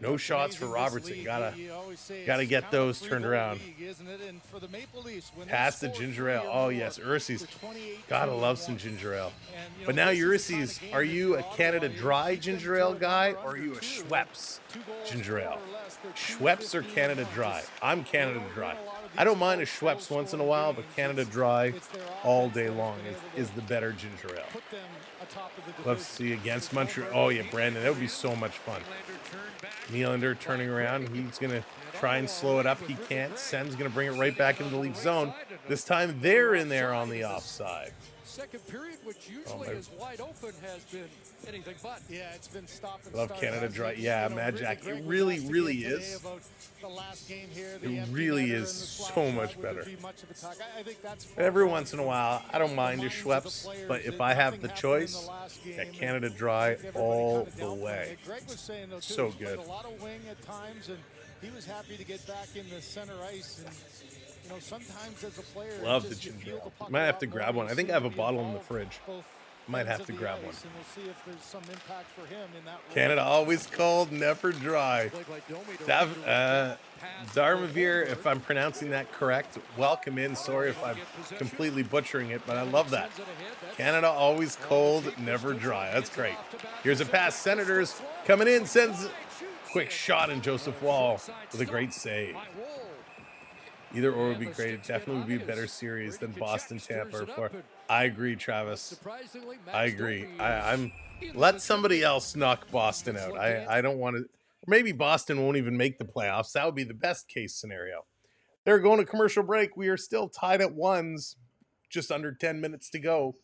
No shots for Robertson. Gotta get those turned around. Pass the ginger ale. Oh yes, Ursi's. Gotta love some ginger ale. But now Ursi's, are you a Canada Dry ginger ale guy or are you a Schweppes ginger ale? Schweppes or Canada Dry? I'm Canada Dry. I don't mind a Schweppes once in a while, but Canada Dry all day long is the better ginger ale. Let's see, against Montreal. Oh yeah, Brandon, that would be so much fun. Nylander turning around. He's going to try and slow it up. He can't. Sens going to bring it right back into the Leaf zone. This time they're in there on the offside. Second period, which usually is wide open, has been anything but. Yeah, it's been stop and Love start. Canada Dry. Yeah, Mad Jack. It really, really is. It really is so much better. Every once in a while, I don't mind a Schweppes, but if I have the choice, yeah, Canada Dry all the way. So good. A lot of wing at times, and he was happy to get back in the center ice. And you know, sometimes as a player, love the ginger ale. Might have to grab one. I think I have a bottle in the fridge. Might have to grab one. Canada always cold, never dry. Darmavir, if I'm pronouncing that correct, welcome in. Sorry if I'm completely butchering it, but I love that. Canada always cold, never dry. That's great. Here's a pass. Senators coming in. Sends quick shot, and Joseph Wall with a great save. Either or would be great. It definitely would be a better series than Boston Tampa or Florida. I agree, Travis. I agree. I'm let somebody else knock Boston out. I don't want to. Maybe Boston won't even make the playoffs. That would be the best case scenario. They're going to commercial break. We are still tied at ones. Just under 10 minutes to go.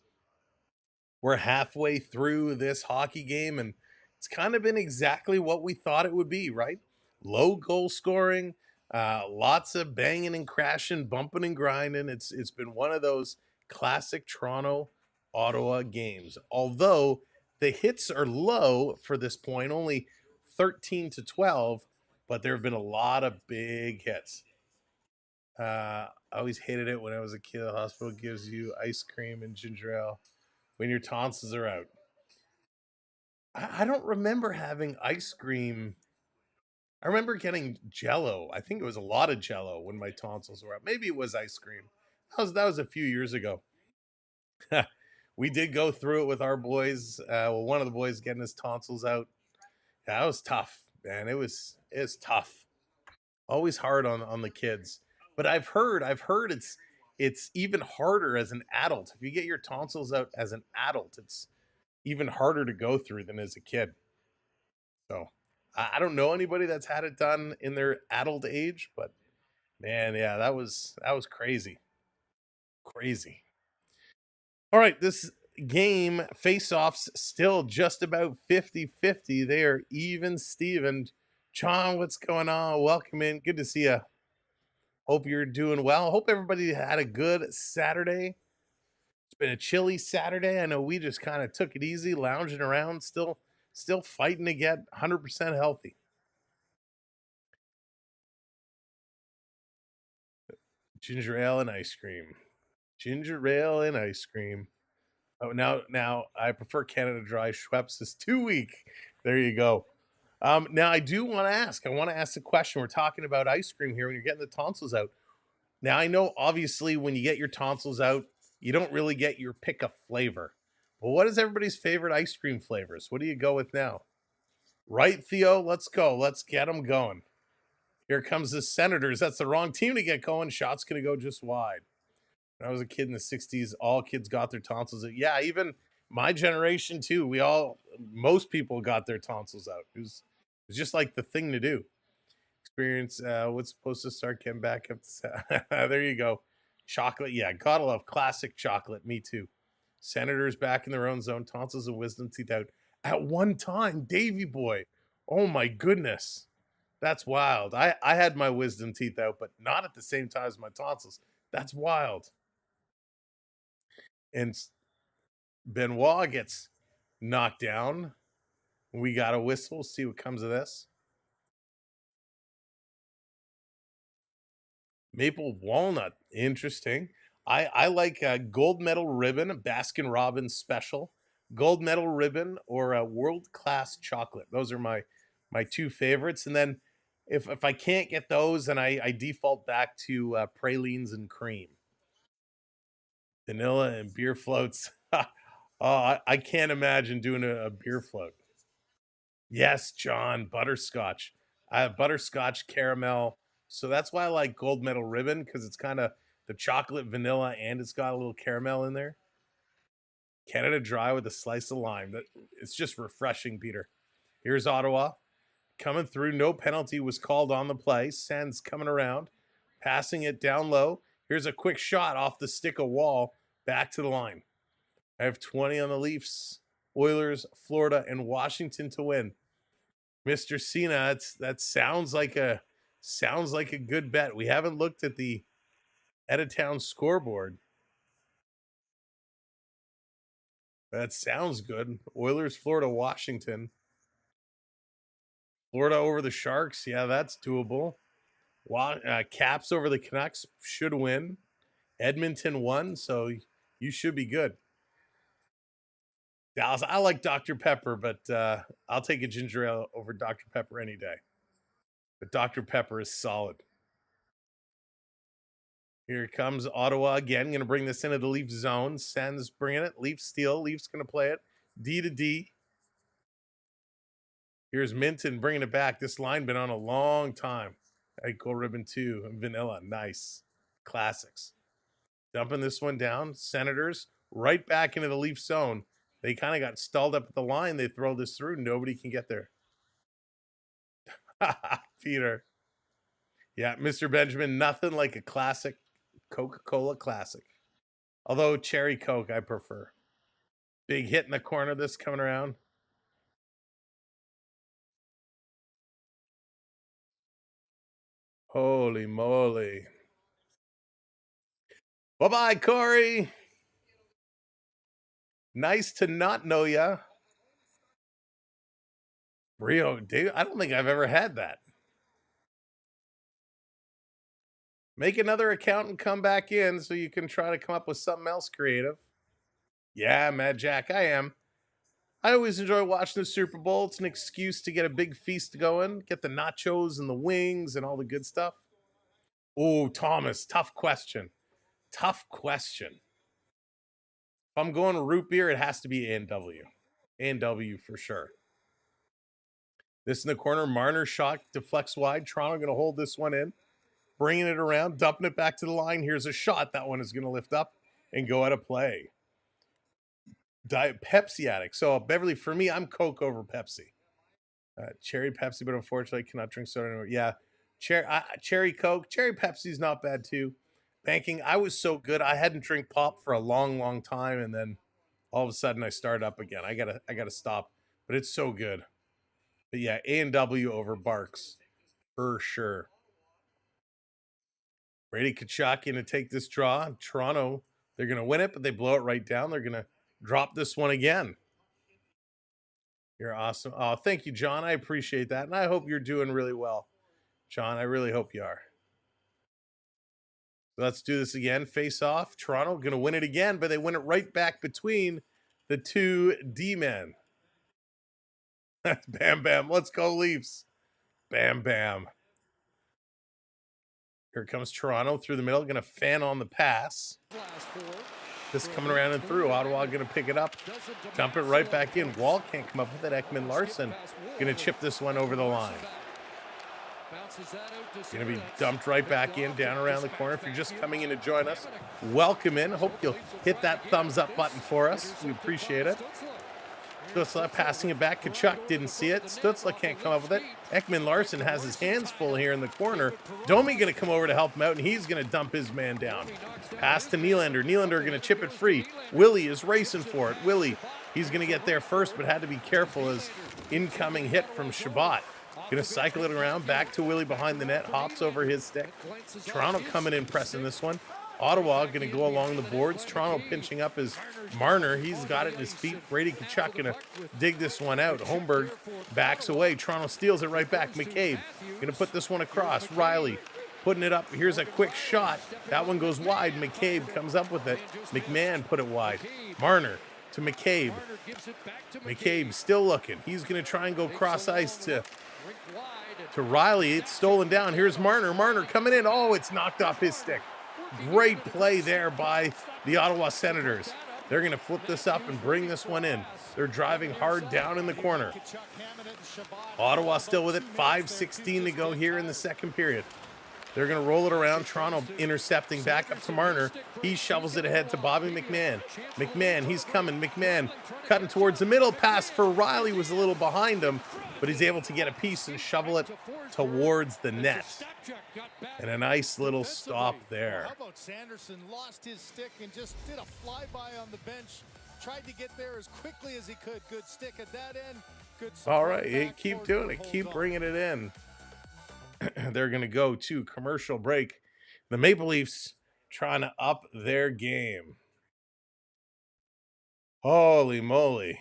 We're halfway through this hockey game, and it's kind of been exactly what we thought it would be, right? Low goal scoring. Lots of banging and crashing, bumping and grinding. It's been one of those classic Toronto, Ottawa games. Although the hits are low for this point, only 13-12, but there have been a lot of big hits. I always hated it when I was a kid. The hospital gives you ice cream and ginger ale when your tonsils are out. I don't remember having ice cream. I remember getting Jell-O. I think it was a lot of Jell-O when my tonsils were up. Maybe it was ice cream. That was a few years ago. We did go through it with our boys. One of the boys getting his tonsils out. Yeah, that was tough, man. It was tough. Always hard on the kids. But I've heard it's even harder as an adult. If you get your tonsils out as an adult, it's even harder to go through than as a kid. So I don't know anybody that's had it done in their adult age, but man, yeah, that was crazy. Crazy. All right, this game face-offs still just about 50-50. They are even Steven. John, what's going on? Welcome in. Good to see you. Hope you're doing well. Hope everybody had a good Saturday. It's been a chilly Saturday. I know we just kind of took it easy, lounging around, still fighting to get 100% healthy. Ginger ale and ice cream. Ginger ale and ice cream. Oh, now I prefer Canada Dry. Schweppes is 2 week. There you go. Now I do want to ask. I want to ask the question. We're talking about ice cream here when you're getting the tonsils out. Now I know obviously when you get your tonsils out, you don't really get your pick of flavor. But what is everybody's favorite ice cream flavors? What do you go with now? Right, Theo? Let's go. Let's get them going. Here comes the Senators. That's the wrong team to get going. Shot's going to go just wide. When I was a kid in the 60s, all kids got their tonsils out. Yeah, even my generation too. Most people got their tonsils out. It was just like the thing to do. Experience what's supposed to start getting back up. There you go. Chocolate. Yeah, gotta love classic chocolate. Me too. Senators back in their own zone. Tonsils and wisdom teeth out. At one time, Davy boy. Oh my goodness. That's wild. I had my wisdom teeth out, but not at the same time as my tonsils. That's wild. And Benoit gets knocked down. We got a whistle. See what comes of this. Maple walnut. Interesting. I like a gold medal ribbon, a Baskin Robbins special, gold medal ribbon, or a world-class chocolate. Those are my my two favorites. And then if I can't get those, then I default back to pralines and cream. Vanilla and beer floats. Oh, I can't imagine doing a beer float. Yes, John, butterscotch. I have butterscotch caramel. So that's why I like gold medal ribbon, because it's kind of the chocolate vanilla and it's got a little caramel in there. Canada Dry with a slice of lime. It's just refreshing, Peter. Here's Ottawa coming through. No penalty was called on the play. Sens coming around, passing it down low. Here's a quick shot off the stick of wall, back to the line. I have 20 on the Leafs, Oilers, Florida, and Washington to win. Mr. Cena, that sounds like a good bet. We haven't looked at the out-of-town scoreboard. That sounds good. Oilers, Florida, Washington. Florida over the Sharks. Yeah, that's doable. Caps over the Canucks should win. Edmonton won, so you should be good. Dallas, I like Dr. Pepper, but I'll take a ginger ale over Dr. Pepper any day. But Dr. Pepper is solid. Here comes Ottawa again. Going to bring this into the Leaf zone. Sens bringing it. Leaf steal. Leafs going to play it. D to D. Here's Minton bringing it back. This line been on a long time. Gold ribbon 2. Vanilla. Nice. Classics. Dumping this one down. Senators right back into the Leaf zone. They kind of got stalled up at the line. They throw this through. Nobody can get there. Peter. Yeah, Mr. Benjamin, nothing like a classic Coca-Cola classic. Although cherry Coke, I prefer. Big hit in the corner, this coming around. Holy moly. Bye-bye, Corey. Nice to not know ya. Rio, Dave, I don't think I've ever had that. Make another account and come back in so you can try to come up with something else creative. Yeah, Mad Jack, I am. I always enjoy watching the Super Bowl. It's an excuse to get a big feast going, get the nachos and the wings and all the good stuff. Oh, Thomas, tough question. Tough question. If I'm going to root beer, it has to be A&W. A&W for sure. This in the corner, Marner shot deflects wide. Toronto going to hold this one in. Bringing it around, dumping it back to the line. Here's a shot. That one is going to lift up and go out of play. Diet Pepsi addict. So, Beverly, for me, I'm Coke over Pepsi. Cherry Pepsi, but unfortunately, I cannot drink soda anymore. Yeah, cherry Coke. Cherry Pepsi's not bad, too. Banking, I was so good. I hadn't drank pop for a long, long time, and then all of a sudden I started up again. I gotta stop, but it's so good. But yeah, A&W over Barks for sure. Brady Tkachuk going to take this draw. Toronto, they're going to win it, but they blow it right down. They're going to drop this one again. You're awesome. Oh, thank you, John. I appreciate that. And I hope you're doing really well. John, I really hope you are. So let's do this again. Face off. Toronto going to win it again, but they win it right back between the two D-men. Bam, bam. Let's go, Leafs. Bam, bam. Here comes Toronto through the middle. Going to fan on the pass. This coming around and through. Ottawa going to pick it up. Dump it right back in. Wall can't come up with it. Ekman Larson going to chip this one over the line. Going to be dumped right back in, down around the corner. If you're just coming in to join us, welcome in. Hope you'll hit that thumbs up button for us. We appreciate it. Stutzla passing it back. Tkachuk didn't see it. Stutzla can't come up with it. Ekman Larson has his hands full here in the corner. Domi going to come over to help him out, and he's going to dump his man down. Pass to Nylander. Nylander going to chip it free. Willie is racing for it. Willie, he's going to get there first, but had to be careful as incoming hit from Shabbat. Going to cycle it around. Back to Willie behind the net. Hops over his stick. Toronto coming in pressing this one. Ottawa going to go along the boards. Toronto pinching up his Marner. He's got it in his feet. Brady Tkachuk going to dig this one out. Holmberg backs away. Toronto steals it right back. McCabe going to put this one across. Riley putting it up. Here's a quick shot. That one goes wide. McCabe comes up with it. McMahon put it wide. Marner to McCabe. McCabe still looking. He's going to try and go cross ice to to Riley. It's stolen down. Here's Marner. Marner coming in. Oh, it's knocked off his stick. Great play there by the Ottawa Senators. They're going to flip this up and bring this one in. They're driving hard down in the corner. Ottawa still with it. 5:16 to go here in the second period. They're going to roll it around. Toronto intercepting back up to Marner. He shovels it ahead to Bobby McMahon. McMahon, he's coming. McMahon cutting towards the middle. Pass for Riley was a little behind him, but he's able to get a piece and shovel it towards the net. And a nice little stop there. How about Sanderson lost his stick and just did a flyby on the bench. Tried to get there as quickly as he could. Good stick at that end. Good. All right, keep doing it. Keep bringing it in. They're going to go to commercial break. The Maple Leafs trying to up their game. Holy moly.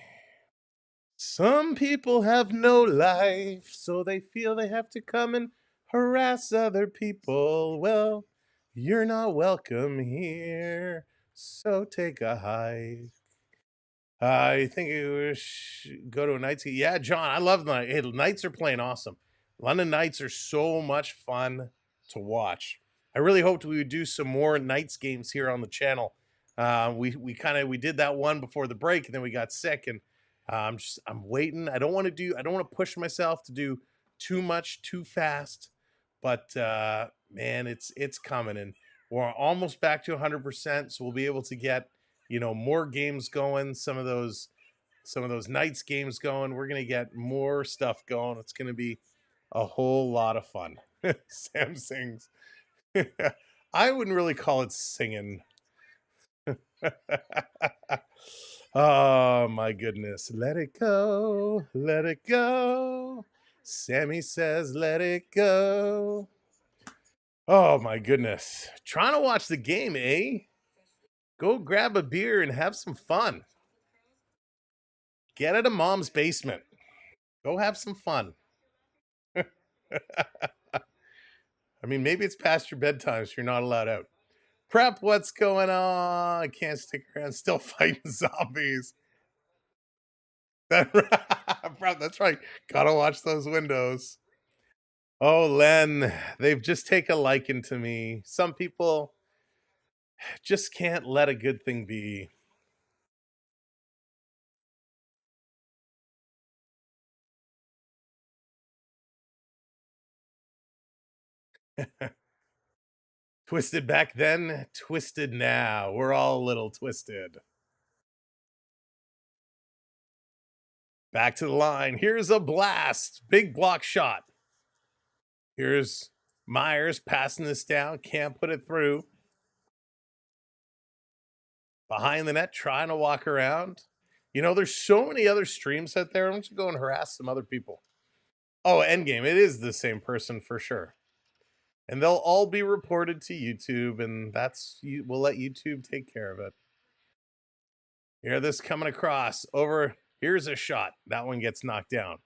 Some people have no life, so they feel they have to come and harass other people. Well, you're not welcome here, so take a hike. I think we should go to a Knights game. Yeah, John, I love the Knights. Hey, the Knights are playing awesome. London Knights are so much fun to watch. I really hoped we would do some more Knights games here on the channel. We did that one before the break, and then we got sick, and I'm waiting. I don't want to push myself to do too much too fast, but man, it's coming, and we're almost back to 100%. So we'll be able to get more games going. Some of those Knights games going. We're gonna get more stuff going. It's gonna be a whole lot of fun. Sam sings. I wouldn't really call it singing. Oh my goodness. Let it go. Let it go. Sammy says, let it go. Oh my goodness. Trying to watch the game, eh? Go grab a beer and have some fun. Get out of mom's basement. Go have some fun. I mean, maybe it's past your bedtime, so you're not allowed out. Prep, what's going on? I can't stick around. Still fighting zombies. Prep, that's right. Gotta watch those windows. Oh, Len, they've just taken a liking to me. Some people just can't let a good thing be. Twisted back then, twisted now. We're all a little twisted. Back to the line. Here's a blast. Big block shot. Here's Myers passing this down. Can't put it through. Behind the net, trying to walk around. There's so many other streams out there. Why don't you go and harass some other people? Oh, Endgame. It is the same person for sure. And they'll all be reported to YouTube, and we'll let YouTube take care of it. Hear this coming across over. Here's a shot. That one gets knocked down.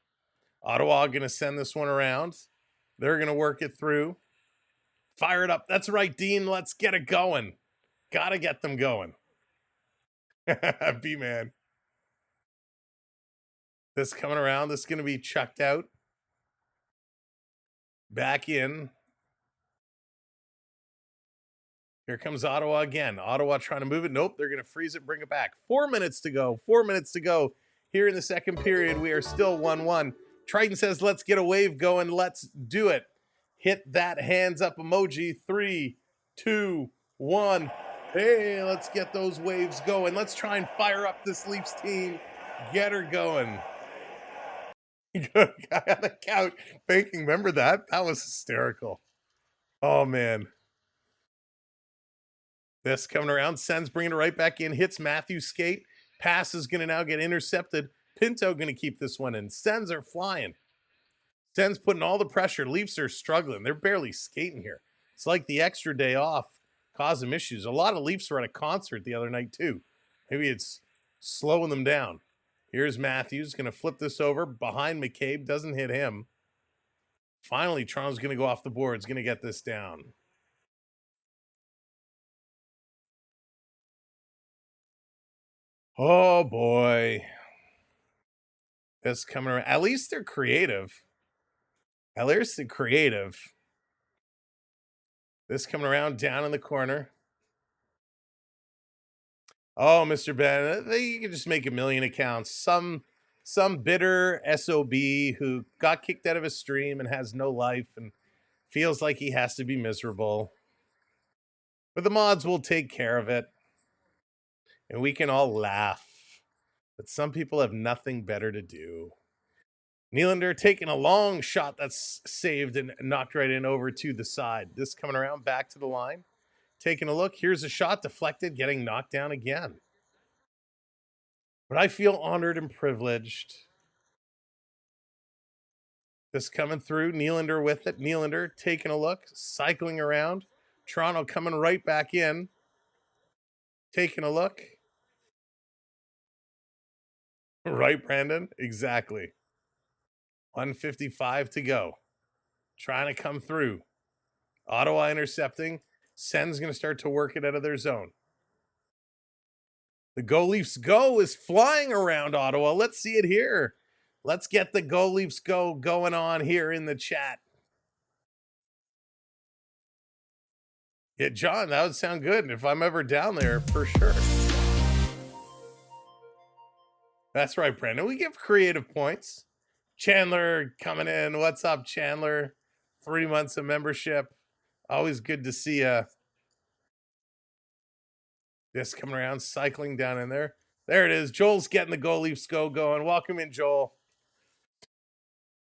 Ottawa going to send this one around. They're going to work it through. Fire it up. That's right, Dean. Let's get it going. Got to get them going. B-man. This coming around. This is going to be chucked out. Back in. Here comes Ottawa again. Ottawa trying to move it. Nope, they're going to freeze it, bring it back. 4 minutes to go. 4 minutes to go. Here in the second period, we are still 1-1. Triton says, let's get a wave going. Let's do it. Hit that hands up emoji. 3, 2, 1. Hey, let's get those waves going. Let's try and fire up this Leafs team. Get her going. Guy on the couch thinking, remember that? That was hysterical. Oh, man. This coming around. Sens bringing it right back in. Hits Matthew's skate. Pass is going to now get intercepted. Pinto going to keep this one in. Sens are flying. Sens putting all the pressure. Leafs are struggling. They're barely skating here. It's like the extra day off caused them issues. A lot of Leafs were at a concert the other night too. Maybe it's slowing them down. Here's Matthews. Going to flip this over. Behind McCabe. Doesn't hit him. Finally, Toronto's going to go off the boards. Going to get this down. Oh, boy. This coming around. At least they're creative. Now there's the creative. This coming around down in the corner. Oh, Mr. Ben, you can just make a million accounts. Some bitter SOB who got kicked out of his stream and has no life and feels like he has to be miserable. But the mods will take care of it. And we can all laugh. But some people have nothing better to do. Nylander taking a long shot that's saved and knocked right in over to the side. This coming around back to the line. Taking a look. Here's a shot deflected, getting knocked down again. But I feel honored and privileged. This coming through. Nylander with it. Nylander taking a look. Cycling around. Toronto coming right back in. Taking a look. Right, Brandon? Exactly. 155 to go. Trying to come through. Ottawa intercepting. Sens going to start to work it out of their zone. The Go Leafs Go is flying around Ottawa. Let's see it here. Let's get the Go Leafs Go going on here in the chat. Yeah, John, that would sound good if I'm ever down there, for sure. That's right, Brandon. We give creative points. Chandler coming in. What's up, Chandler? 3 months of membership. Always good to see you. This coming around, cycling down in there. There it is. Joel's getting the Go Leafs Go going. Welcome in, Joel.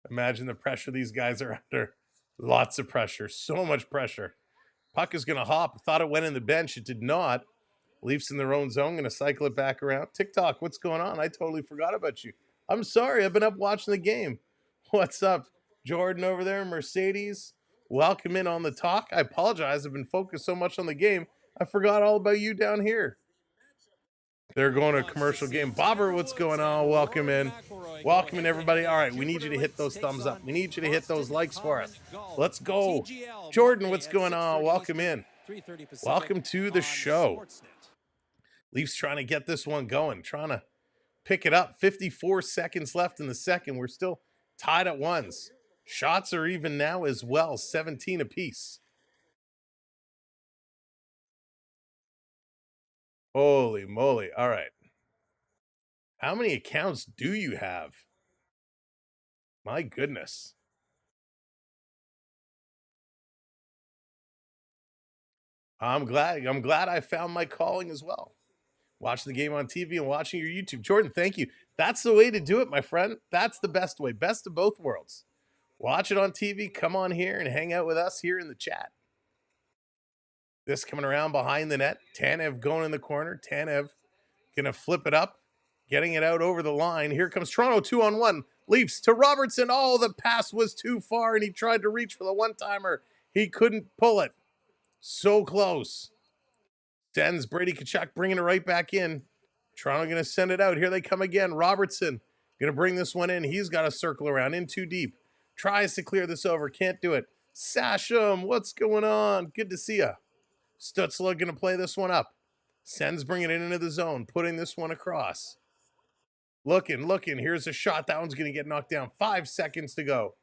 Imagine the pressure these guys are under. Lots of pressure. So much pressure. Puck is going to hop. Thought it went in the bench. It did not. Leafs in their own zone. Going to cycle it back around. TikTok, what's going on? I totally forgot about you. I'm sorry. I've been up watching the game. What's up, Jordan over there? Mercedes, welcome in on the talk. I apologize. I've been focused so much on the game. I forgot all about you down here. They're going to a commercial game. Bobber, what's going on? Welcome in. Welcome in, everybody. All right, we need you to hit those thumbs up. We need you to hit those likes for us. Let's go. Jordan, what's going on? Welcome in. Welcome to the show. Leafs trying to get this one going, trying to pick it up. 54 seconds left in the second. We're still tied at ones. Shots are even now as well, 17 apiece. Holy moly. All right. How many accounts do you have? My goodness. I'm glad I found my calling as well. Watching the game on TV and watching your YouTube. Jordan, thank you. That's the way to do it, my friend. That's the best way. Best of both worlds. Watch it on TV. Come on here and hang out with us here in the chat. This coming around behind the net. Tanev going in the corner. Tanev going to flip it up. Getting it out over the line. Here comes Toronto 2-on-1. Leafs to Robertson. Oh, the pass was too far, and he tried to reach for the one-timer. He couldn't pull it. So close. Sens Brady Tkachuk bringing it right back in. Toronto going to send it out. Here they come again. Robertson going to bring this one in. He's got to circle around in too deep. Tries to clear this over. Can't do it. Sasham, what's going on? Good to see ya. Stutzla going to play this one up. Sens bringing it into the zone. Putting this one across. Looking. Here's a shot. That one's going to get knocked down. 5 seconds to go.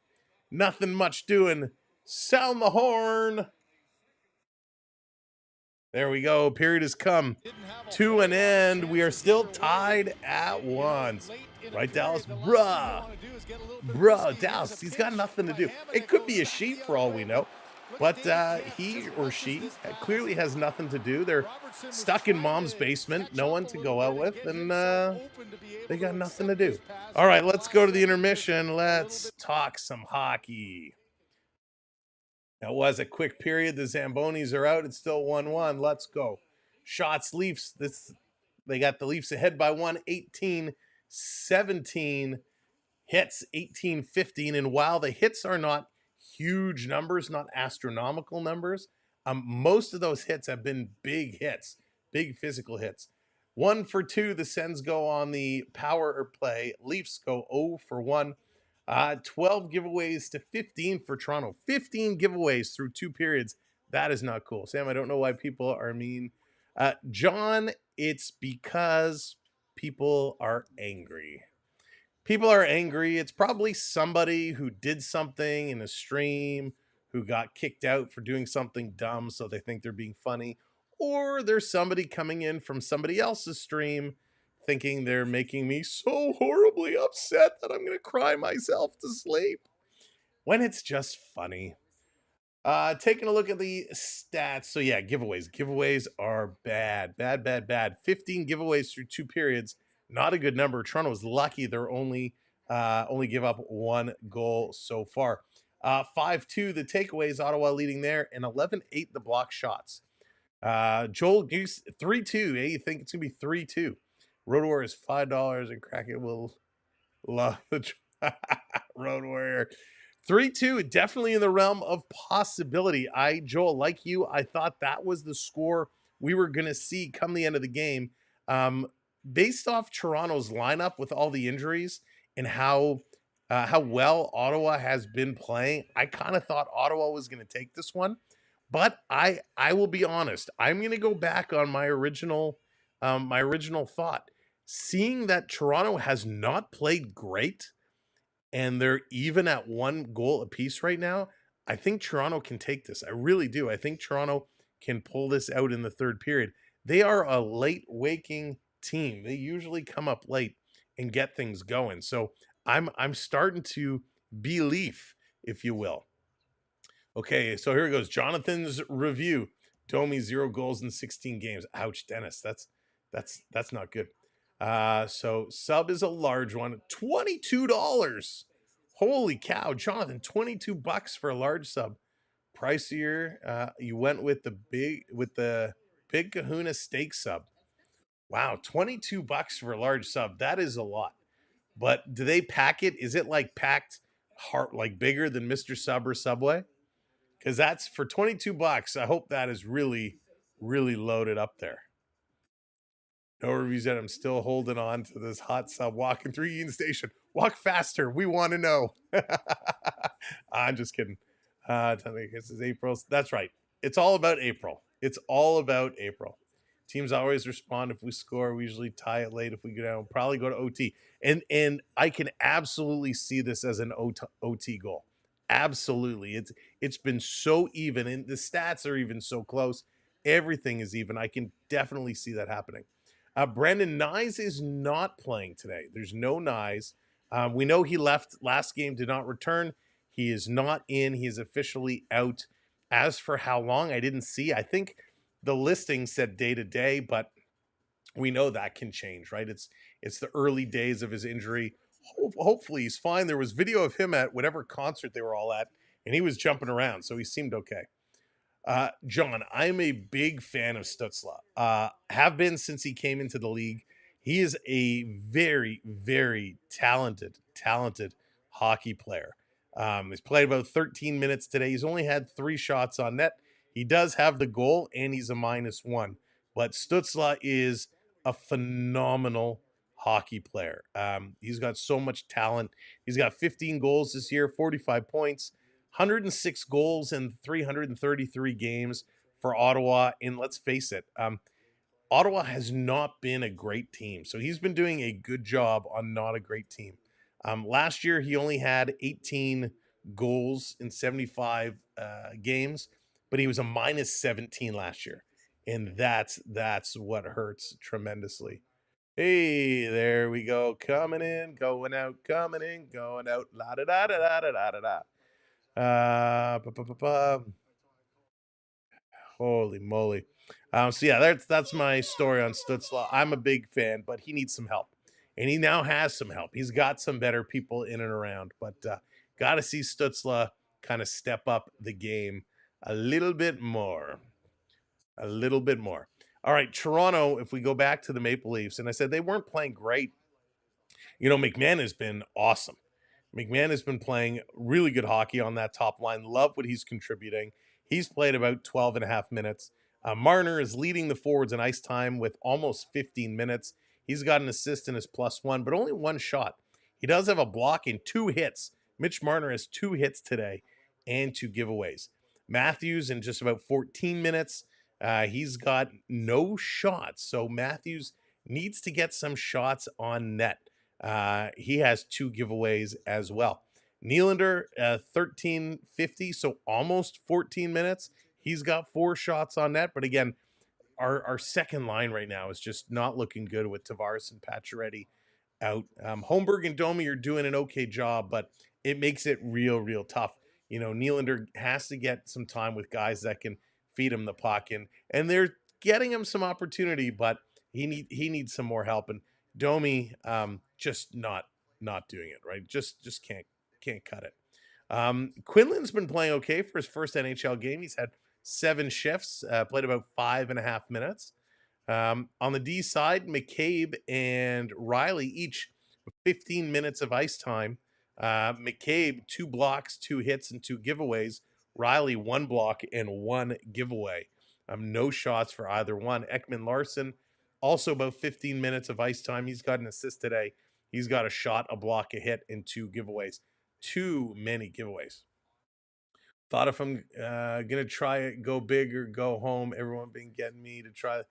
Nothing much doing. Sound the horn. There we go. Period has come to an end. We are still tied at ones. Right, Dallas? Bruh, Dallas, he's got nothing to do. It could be a sheep for all we know. But he or she clearly has nothing to do. They're stuck in mom's basement, no one to go out with, and they got nothing to do. All right, let's go to the intermission. Let's talk some hockey. That was a quick period. The Zambonis are out. It's still 1-1. Let's go. Shots, Leafs. They got the Leafs ahead by 1, 18-17. Hits, 18-15. And while the hits are not huge numbers, not astronomical numbers, most of those hits have been big hits, big physical hits. 1 for 2, the Sens go on the power play. Leafs go 0 for 1. 12 giveaways to 15 for Toronto. 15 giveaways through 2 periods. That is not cool. Sam, I don't know why people are mean. John, it's because people are angry. People are angry. It's probably somebody who did something in a stream who got kicked out for doing something dumb, so they think they're being funny. Or there's somebody coming in from somebody else's stream thinking they're making me so horribly upset that I'm going to cry myself to sleep when it's just funny. Taking a look at the stats. So yeah, giveaways. Giveaways are bad. Bad, bad, bad. 15 giveaways through 2 periods. Not a good number. Toronto was lucky they're only give up 1 goal so far. 5-2 the takeaways, Ottawa leading there, and 11-8 the block shots. Joel Goose 3-2. Hey, you think it's gonna be 3-2. Road Warrior is $5 and Kraken will love the Road Warrior. 3-2, definitely in the realm of possibility. Joel, like you, I thought that was the score we were going to see come the end of the game. Based off Toronto's lineup with all the injuries and how well Ottawa has been playing, I kind of thought Ottawa was going to take this one. But I will be honest. I'm going to go back on my original thought. Seeing that Toronto has not played great, and they're even at 1 goal apiece right now, I think Toronto can take this. I really do. I think Toronto can pull this out in the third period. They are a late waking team. They usually come up late and get things going. So I'm starting to believe, if you will. Okay, so here it goes. Jonathan's review. Domi 0 goals in 16 games. Ouch, Dennis. That's not good. So sub is a large one. $22. Holy cow, Jonathan, $22 for a large sub. Pricier. You went with the big kahuna steak sub. Wow, $22 for a large sub. That is a lot. But do they pack it? Is it like packed heart, like bigger than Mr. Sub or Subway? Because that's for $22. I hope that is really, really loaded up there. No reviews yet. I'm still holding on to this hot sub walking through Union Station. Walk faster. We want to know. I'm just kidding. Tell me, this is April. That's right. It's all about April. It's all about April. Teams always respond if we score. We usually tie it late if we go down. We'll probably go to OT. And I can absolutely see this as an OT goal. Absolutely. It's been so even, and the stats are even so close. Everything is even. I can definitely see that happening. Brandon Nyes is not playing today. There's no Nyes. We know he left last game, did not return. He is not in. He is officially out. As for how long, I didn't see. I think the listing said day to day, but we know that can change, right? It's the early days of his injury. Hopefully he's fine. There was video of him at whatever concert they were all at, and he was jumping around, so he seemed okay. John, I'm a big fan of Stützle. Have been since he came into the league. He is a very, very talented hockey player. He's played about 13 minutes today. He's only had 3 shots on net. He does have the goal, and he's a -1. But Stützle is a phenomenal hockey player. He's got so much talent. He's got 15 goals this year, 45 points. 106 goals in 333 games for Ottawa. And let's face it, Ottawa has not been a great team. So he's been doing a good job on not a great team. Last year, he only had 18 goals in 75 games, but he was a -17 last year. And that's what hurts tremendously. Hey, there we go. Coming in, going out, coming in, going out. La da da da da da da da. Holy moly. So yeah, that's my story on Stützle. I'm a big fan, but he needs some help. And he now has some help. He's got some better people in and around, but got to see Stützle kind of step up the game a little bit more. A little bit more. All right, Toronto, if we go back to the Maple Leafs, and I said they weren't playing great. You know, McMahon has been awesome. McMahon has been playing really good hockey on that top line. Love what he's contributing. He's played about 12 and a half minutes. Marner is leading the forwards in ice time with almost 15 minutes. He's got an assist in his +1, but only 1 shot. He does have a block and 2 hits. Mitch Marner has 2 hits today and 2 giveaways. Matthews in just about 14 minutes. He's got no shots. So Matthews needs to get some shots on net. He has 2 giveaways as well. Nylander, 13:50, so almost 14 minutes. He's got 4 shots on net, but again, our second line right now is just not looking good with Tavares and Pacioretty out. Holmberg and Domi are doing an okay job, but it makes it real tough. Nylander has to get some time with guys that can feed him the puck, and they're getting him some opportunity, but he needs some more help. And Domi, just not doing it right. Just can't cut it. Quinlan's been playing okay for his first NHL game. He's had 7 shifts, played about 5.5 minutes. On the D side, McCabe and Riley each 15 minutes of ice time. McCabe, 2 blocks, 2 hits, and 2 giveaways. Riley, 1 block and 1 giveaway. No shots for either one. Ekman Larson, also about 15 minutes of ice time. He's got an assist today. He's got a shot, a block, a hit, and 2 giveaways. Too many giveaways. Thought if I'm gonna try it, go big or go home. Everyone been getting me to try.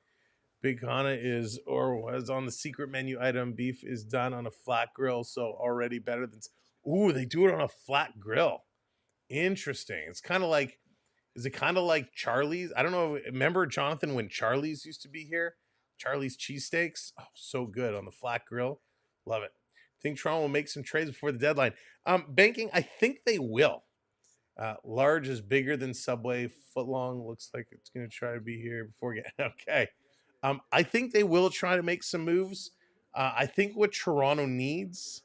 Big Hana is or was on the secret menu item. Beef is done on a flat grill, so already better than. Ooh, they do it on a flat grill. Interesting. It's kind of like. Is it kind of like Charlie's? I don't know. Remember, Jonathan, when Charlie's used to be here? Charlie's cheesesteaks. Oh, so good on the flat grill. Love it. Think Toronto will make some trades before the deadline. Banking, I think they will. Large is bigger than Subway. Footlong looks like it's going to try to be here before okay. I think they will try to make some moves. I think what Toronto needs,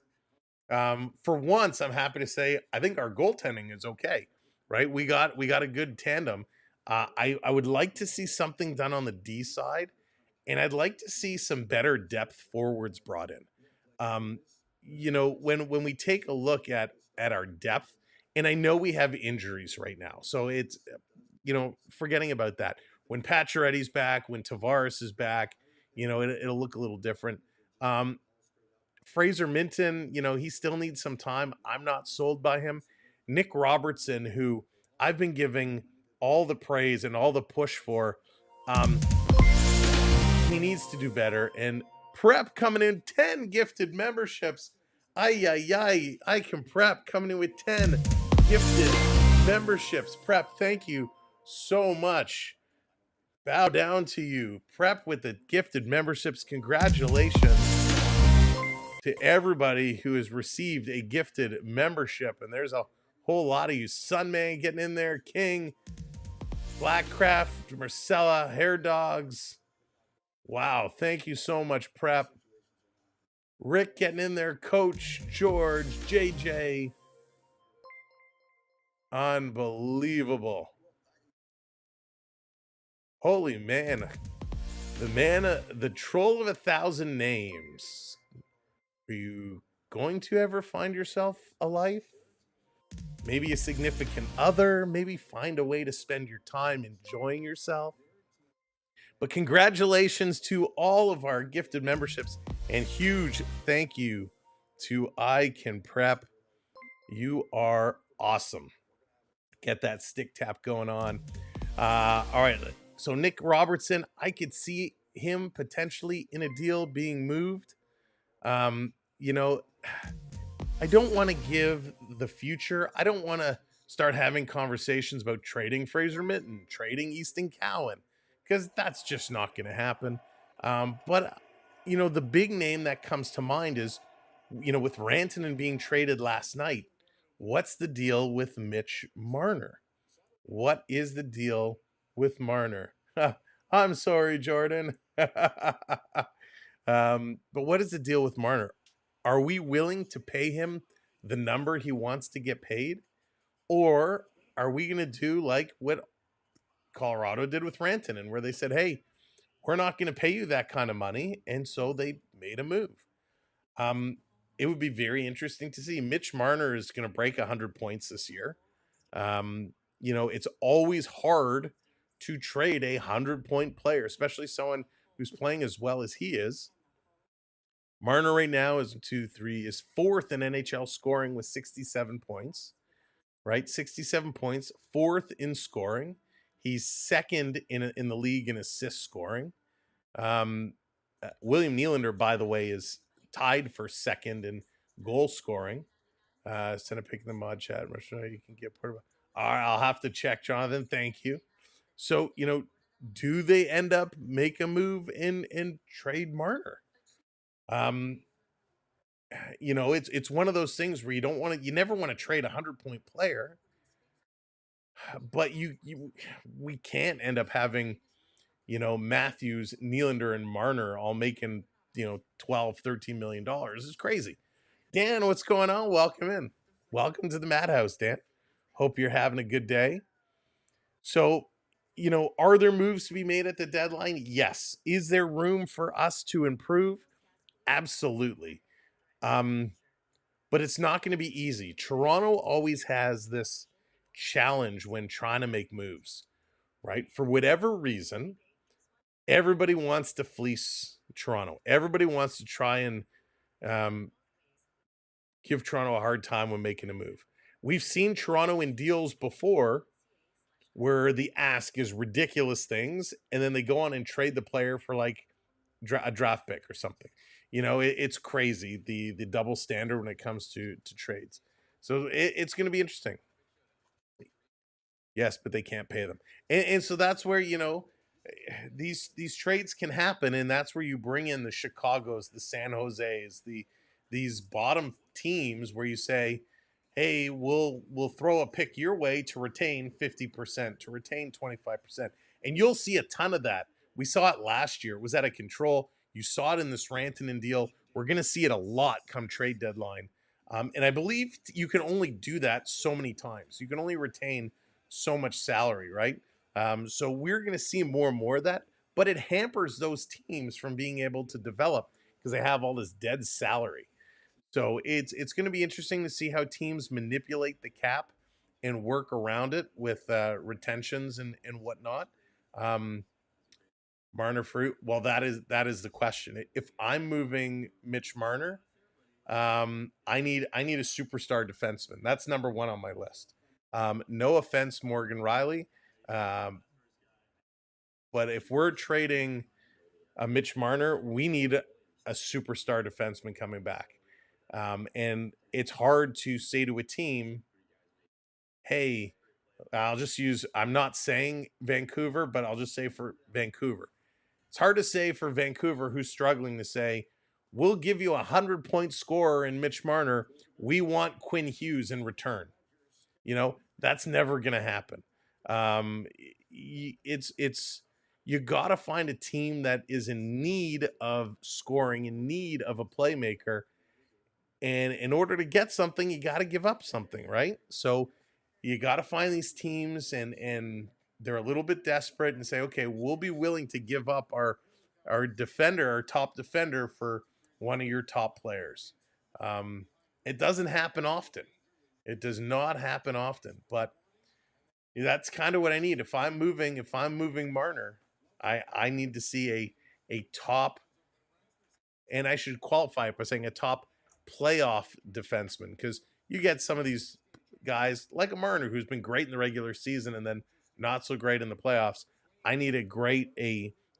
for once, I'm happy to say, I think our goaltending is okay. Right, we got a good tandem. I would like to see something done on the D side, and I'd like to see some better depth forwards brought in. When we take a look at our depth, and I know we have injuries right now, so it's forgetting about that. When Pacioretty's back, when Tavares is back, it'll look a little different. Fraser Minton, he still needs some time. I'm not sold by him. Nick Robertson, who I've been giving all the praise and all the push for, he needs to do better. And Prep coming in 10 gifted memberships. I can Prep coming in with 10 gifted memberships. Prep, thank you so much. Bow down to you. Prep with the gifted memberships. Congratulations to everybody who has received a gifted membership. And there's a whole lot of you. Sunman getting in there. King, Blackcraft, Marcella, Hair Dogs. Wow. Thank you so much, Prep. Rick getting in there. Coach, George, JJ. Unbelievable. Holy man. The troll of 1,000 names. Are you going to ever find yourself a life? Maybe a significant other? Maybe find a way to spend your time enjoying yourself? But congratulations to all of our gifted memberships, and huge thank you to I Can Prep. You are awesome. Get that stick tap going on. All right. So Nick Robertson, I could see him potentially in a deal being moved. I don't want to give the future. I don't want to start having conversations about trading Fraser Minton, trading Easton Cowan, because that's just not going to happen. But the big name that comes to mind is, with Rantanen being traded last night, what's the deal with Mitch Marner? What is the deal with Marner? I'm sorry, Jordan. But what is the deal with Marner? Are we willing to pay him the number he wants to get paid? Or are we going to do like what Colorado did with Rantanen, where they said, hey, we're not going to pay you that kind of money. And so they made a move. It would be very interesting to see. Mitch Marner is going to break 100 points this year. It's always hard to trade a 100-point player, especially someone who's playing as well as he is. Marner right now is fourth in NHL scoring with 67 points, right? 67 points, fourth in scoring. He's second in the league in assist scoring. William Nylander, by the way, is tied for second in goal scoring. Instead of picking the mod chat, you can get portable. All right, I'll have to check, Jonathan. Thank you. So, do they end up make a move in trade Marner? It's one of those things where you never want to trade a 100-point player, but we can't end up having, Matthews, Nylander, and Marner all making, 12, $13 million. It's crazy. Dan, what's going on? Welcome in. Welcome to the Madhouse, Dan. Hope you're having a good day. So, are there moves to be made at the deadline? Yes. Is there room for us to improve? Absolutely. But it's not going to be easy. Toronto always has this challenge when trying to make moves, right? For whatever reason, everybody wants to fleece Toronto. Everybody wants to try and give Toronto a hard time when making a move. We've seen Toronto in deals before where the ask is ridiculous things, and then they go on and trade the player for like a draft pick or something. It's crazy, the double standard when it comes to trades. So it's going to be interesting. Yes, but they can't pay them, and so that's where these trades can happen, and that's where you bring in the Chicagos, the San Jose's, these bottom teams where you say, hey, we'll throw a pick your way to retain 50%, to retain 25%. And you'll see a ton of that. We saw it last year. It was out of control. You saw it in this Rantanen deal. We're going to see it a lot come trade deadline. And I believe you can only do that so many times. You can only retain so much salary, right? So we're going to see more and more of that. But it hampers those teams from being able to develop because they have all this dead salary. So it's going to be interesting to see how teams manipulate the cap and work around it with retentions and whatnot. Marner fruit. Well, that is the question. If I'm moving Mitch Marner, I need a superstar defenseman. That's number one on my list. No offense, Morgan Riley, but if we're trading a Mitch Marner, we need a superstar defenseman coming back. And it's hard to say to a team, hey, I'm not saying Vancouver, but I'll just say for Vancouver. It's hard to say for Vancouver, who's struggling, to say, we'll give you 100-point scorer in Mitch Marner. We want Quinn Hughes in return. That's never going to happen. You got to find a team that is in need of scoring, in need of a playmaker. And in order to get something, you got to give up something, right? So you got to find these teams and they're a little bit desperate and say, okay, we'll be willing to give up our defender, our top defender, for one of your top players. It doesn't happen often. It does not happen often, but that's kind of what I need. If I'm moving Marner, I need to see a top, and I should qualify it by saying a top playoff defenseman, because you get some of these guys like a Marner who's been great in the regular season and then not so great in the playoffs. I need a great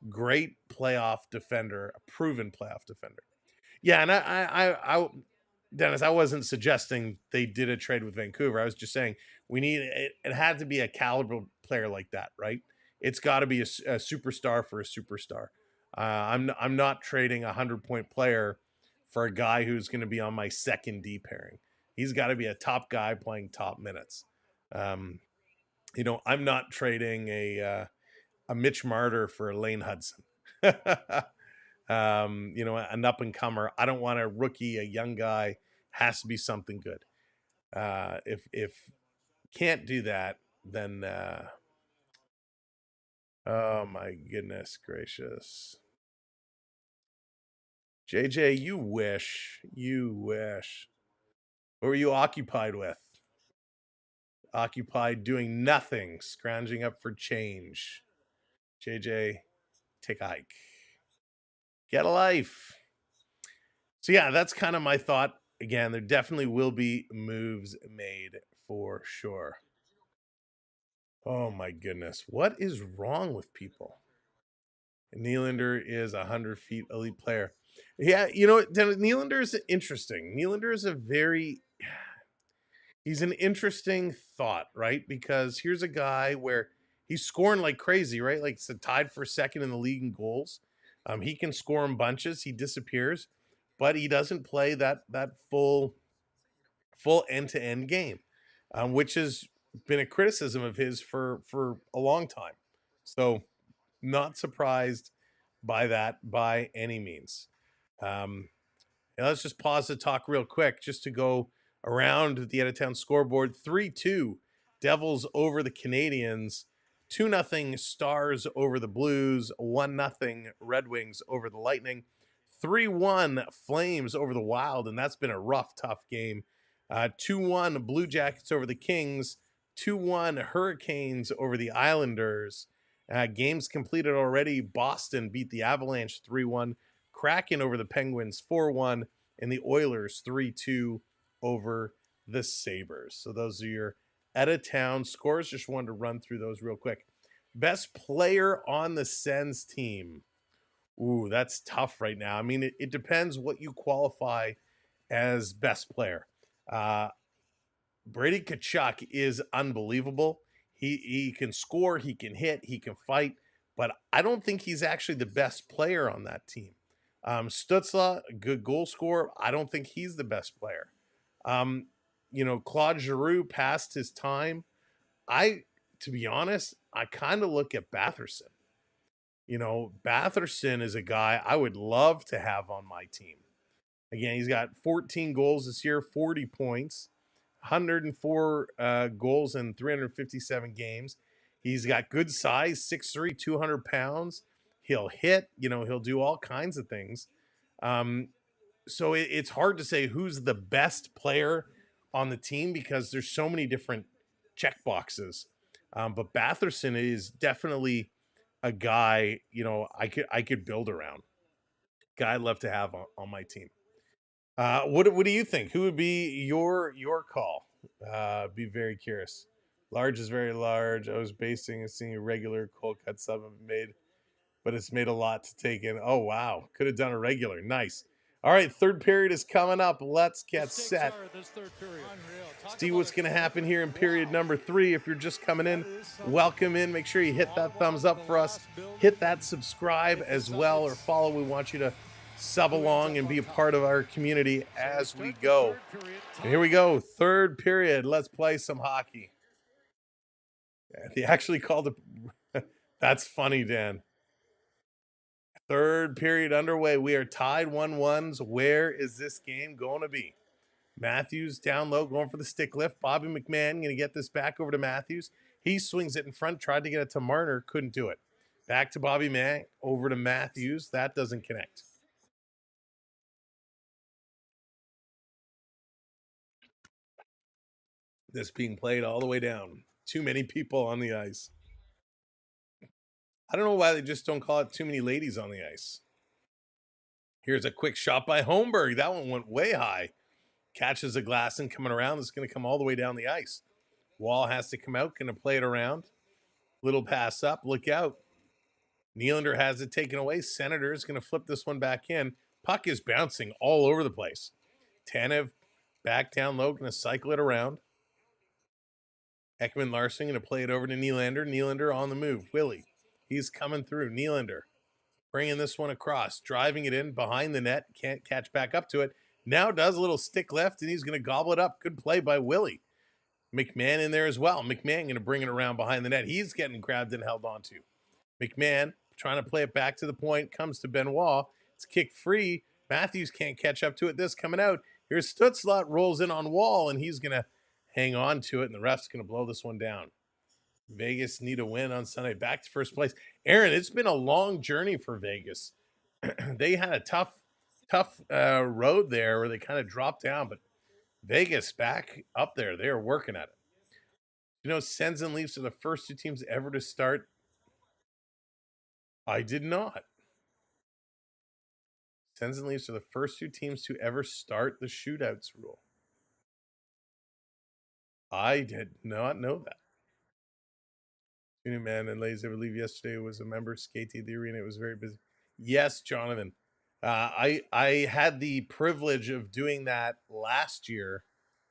playoff defender, a proven playoff defender. Yeah, and I Dennis, I wasn't suggesting they did a trade with Vancouver. I was just saying we need it had to be a caliber player like that, right? It's got to be a superstar for a superstar. I'm not trading a 100-point player for a guy who's going to be on my second D pairing. He's got to be a top guy playing top minutes. I'm not trading a Mitch Marner for a Lane Hudson. An up and comer. I don't want a rookie, a young guy. Has to be something good. If can't do that, then oh my goodness gracious. JJ, you wish. What were you occupied with? Occupied doing nothing, scrounging up for change. JJ, take a hike. Get a life. So yeah, that's kind of my thought. Again, there definitely will be moves made for sure. Oh my goodness. What is wrong with people? Nylander is a 100 feet elite player. Yeah, you know, Nylander's interesting. Nylander is he's an interesting thought, right? Because here's a guy where he's scoring like crazy, right? Like it's tied for second in the league in goals. He can score in bunches. He disappears, but he doesn't play that full end to end game, which has been a criticism of his for a long time. So not surprised by that by any means. Um, and let's just pause the talk real quick just to go around the out of town scoreboard. 3-2 Devils over the Canadians, 2-0 Stars over the Blues, 1-0 Red Wings over the Lightning, 3-1 Flames over the Wild, and that's been a rough, tough game. 2-1 Blue Jackets over the Kings, 2-1 Hurricanes over the Islanders. Games completed already. Boston beat the Avalanche 3-1. Kraken over the Penguins 4-1, and the Oilers 3-2 over the Sabres. So those are your out-of-town scores. Just wanted to run through those real quick. Best player on the Sens team. Ooh, that's tough right now. I mean, it depends what you qualify as best player. Brady Tkachuk is unbelievable. He can score, he can hit, he can fight, but I don't think he's actually the best player on that team. Stützle, good goal scorer. I don't think he's the best player. Claude Giroux passed his time. To be honest, I kind of look at Batherson. Batherson is a guy I would love to have on my team. Again, he's got 14 goals this year, 40 points, 104 goals in 357 games. He's got good size, 6'3", 200 pounds. He'll hit, he'll do all kinds of things. So it's hard to say who's the best player on the team because there's so many different check boxes. But Batherson is definitely a guy, I could build around. Guy I'd love to have on my team. What do you think? Who would be your call? Be very curious. Large is very large. I was basing and seeing a regular cold cut sub made, but it's made a lot to take in. Oh wow, could have done a regular. Nice. All right, third period is coming up. Let's get set. See what's going to happen here in period number 3. If you're just coming in, welcome in. Make sure you hit that thumbs up for us. Hit that subscribe as well or follow. We want you to sub along and be a part of our community as we go. And here we go. Third period. Let's play some hockey. They actually called it. That's funny, Dan. Third period underway. We are tied 1-1s. Where is this game going to be? Matthews down low, going for the stick lift. Bobby McMahon going to get this back over to Matthews. He swings it in front, tried to get it to Marner, couldn't do it. Back to Bobby Mann, over to Matthews. That doesn't connect. This being played all the way down. Too many people on the ice. I don't know why they just don't call it too many ladies on the ice. Here's a quick shot by Holmberg. That one went way high. Catches a glass and coming around. It's going to come all the way down the ice. Wall has to come out. Going to play it around. Little pass up. Look out. Nylander has it taken away. Senator's going to flip this one back in. Puck is bouncing all over the place. Tanev back down low. Going to cycle it around. Ekman Larson going to play it over to Nylander. Nylander on the move. Willie. He's coming through. Nylander bringing this one across. Driving it in behind the net. Can't catch back up to it. Now does a little stick left, and he's going to gobble it up. Good play by Willie. McMahon in there as well. McMahon going to bring it around behind the net. He's getting grabbed and held on to. McMahon trying to play it back to the point. Comes to Benoit. It's kicked free. Matthews can't catch up to it. This coming out. Here's Stützle. Rolls in on Wall, and he's going to hang on to it, and the ref's going to blow this one down. Vegas need a win on Sunday. Back to first place. Aaron, it's been a long journey for Vegas. They had a tough road there where they kind of dropped down, but Vegas back up there. They are working at it. Sens and Leafs are the first 2 teams ever to start. I did not. Sens and Leafs are the first 2 teams to ever start the shootouts rule. I did not know that. Man and ladies, I believe yesterday was a member skating at the arena. It was very busy. Yes, Jonathan. I had the privilege of doing that last year.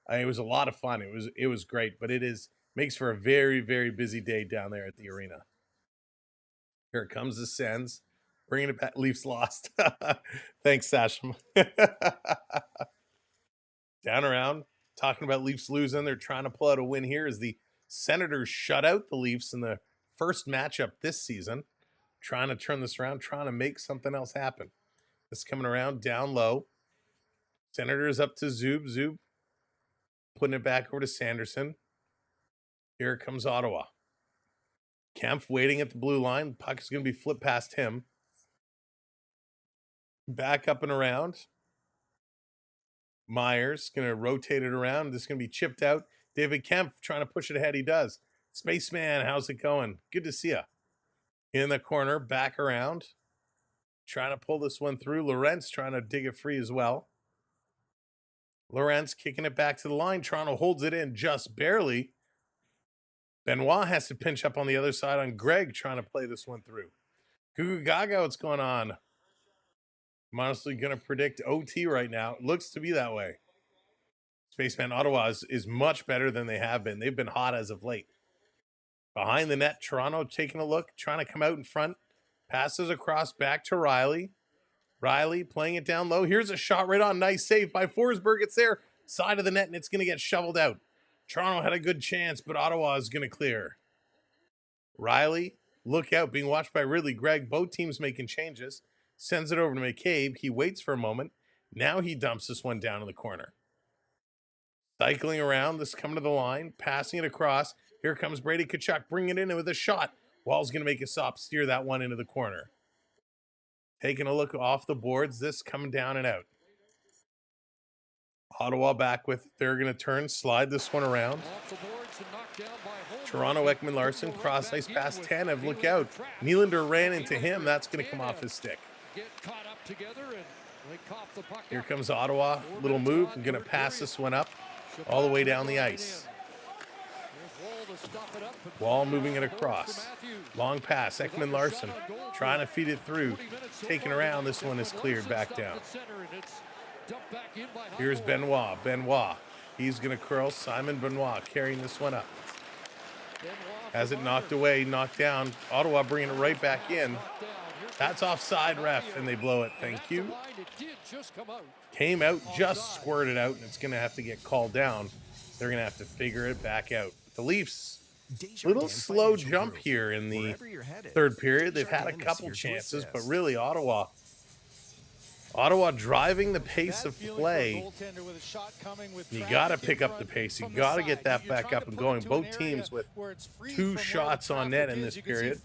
It was a lot of fun. It was great, but makes for a very, very busy day down there at the arena. Here it comes the Sens, bringing it back. Leafs lost. Thanks, Sasham. Down around, talking about Leafs losing. They're trying to pull out a win here as the Senators shut out the Leafs in the first matchup this season. Trying to turn this around, trying to make something else happen. This coming around down low. Senators up to Zub. Zub putting it back over to Sanderson. Here comes Ottawa. Kempf waiting at the blue line. Puck is going to be flipped past him. Back up and around. Myers going to rotate it around. This is going to be chipped out. David Kempf trying to push it ahead. He does. Spaceman, how's it going? Good to see you. In the corner, back around. Trying to pull this one through. Lorentz trying to dig it free as well. Lorentz kicking it back to the line. Toronto holds it in just barely. Benoit has to pinch up on the other side on Greg trying to play this one through. Goo Gaga, what's going on? I'm honestly going to predict OT right now. It looks to be that way. Spaceman Ottawa is much better than they have been. They've been hot as of late. Behind the net, Toronto taking a look, trying to come out in front. Passes across back to Riley. Riley playing it down low. Here's a shot right on. Nice save by Forsberg. It's there. Side of the net, and it's going to get shoveled out. Toronto had a good chance, but Ottawa is going to clear. Riley, look out, being watched by Ridley Gregg. Both teams making changes. Sends it over to McCabe. He waits for a moment. Now he dumps this one down in the corner. Cycling around, this coming to the line, passing it across. Here comes Brady Tkachuk, bringing it in with a shot. Wall's going to make a stop, steer that one into the corner. Taking a look off the boards, this coming down and out. Ottawa back with it. They're going to turn, slide this one around. Toronto, Ekman Larson, cross ice past Tanev. Look out. Nylander ran into him. That's going to come off his stick. Here comes Ottawa. Little move. I'm going to pass this one up all the way down the ice. Wall moving it across. Long pass. Ekman Larson trying to feed it through. Taking around. This one is cleared back down. Here's Benoit. Benoit. He's going to curl. Simon Benoit carrying this one up. Has it knocked away, knocked down. Ottawa bringing it right back in. That's offside, ref, and they blow it. Thank you. Came out, just squirted out, and it's going to have to get called down. They're going to have to figure it back out. The Leafs, little slow jump here in the third period. They've had a couple chances, but really Ottawa driving the pace of play. You got to pick up the pace. You got to get that back up and going. Both teams with 2 shots on net in this period.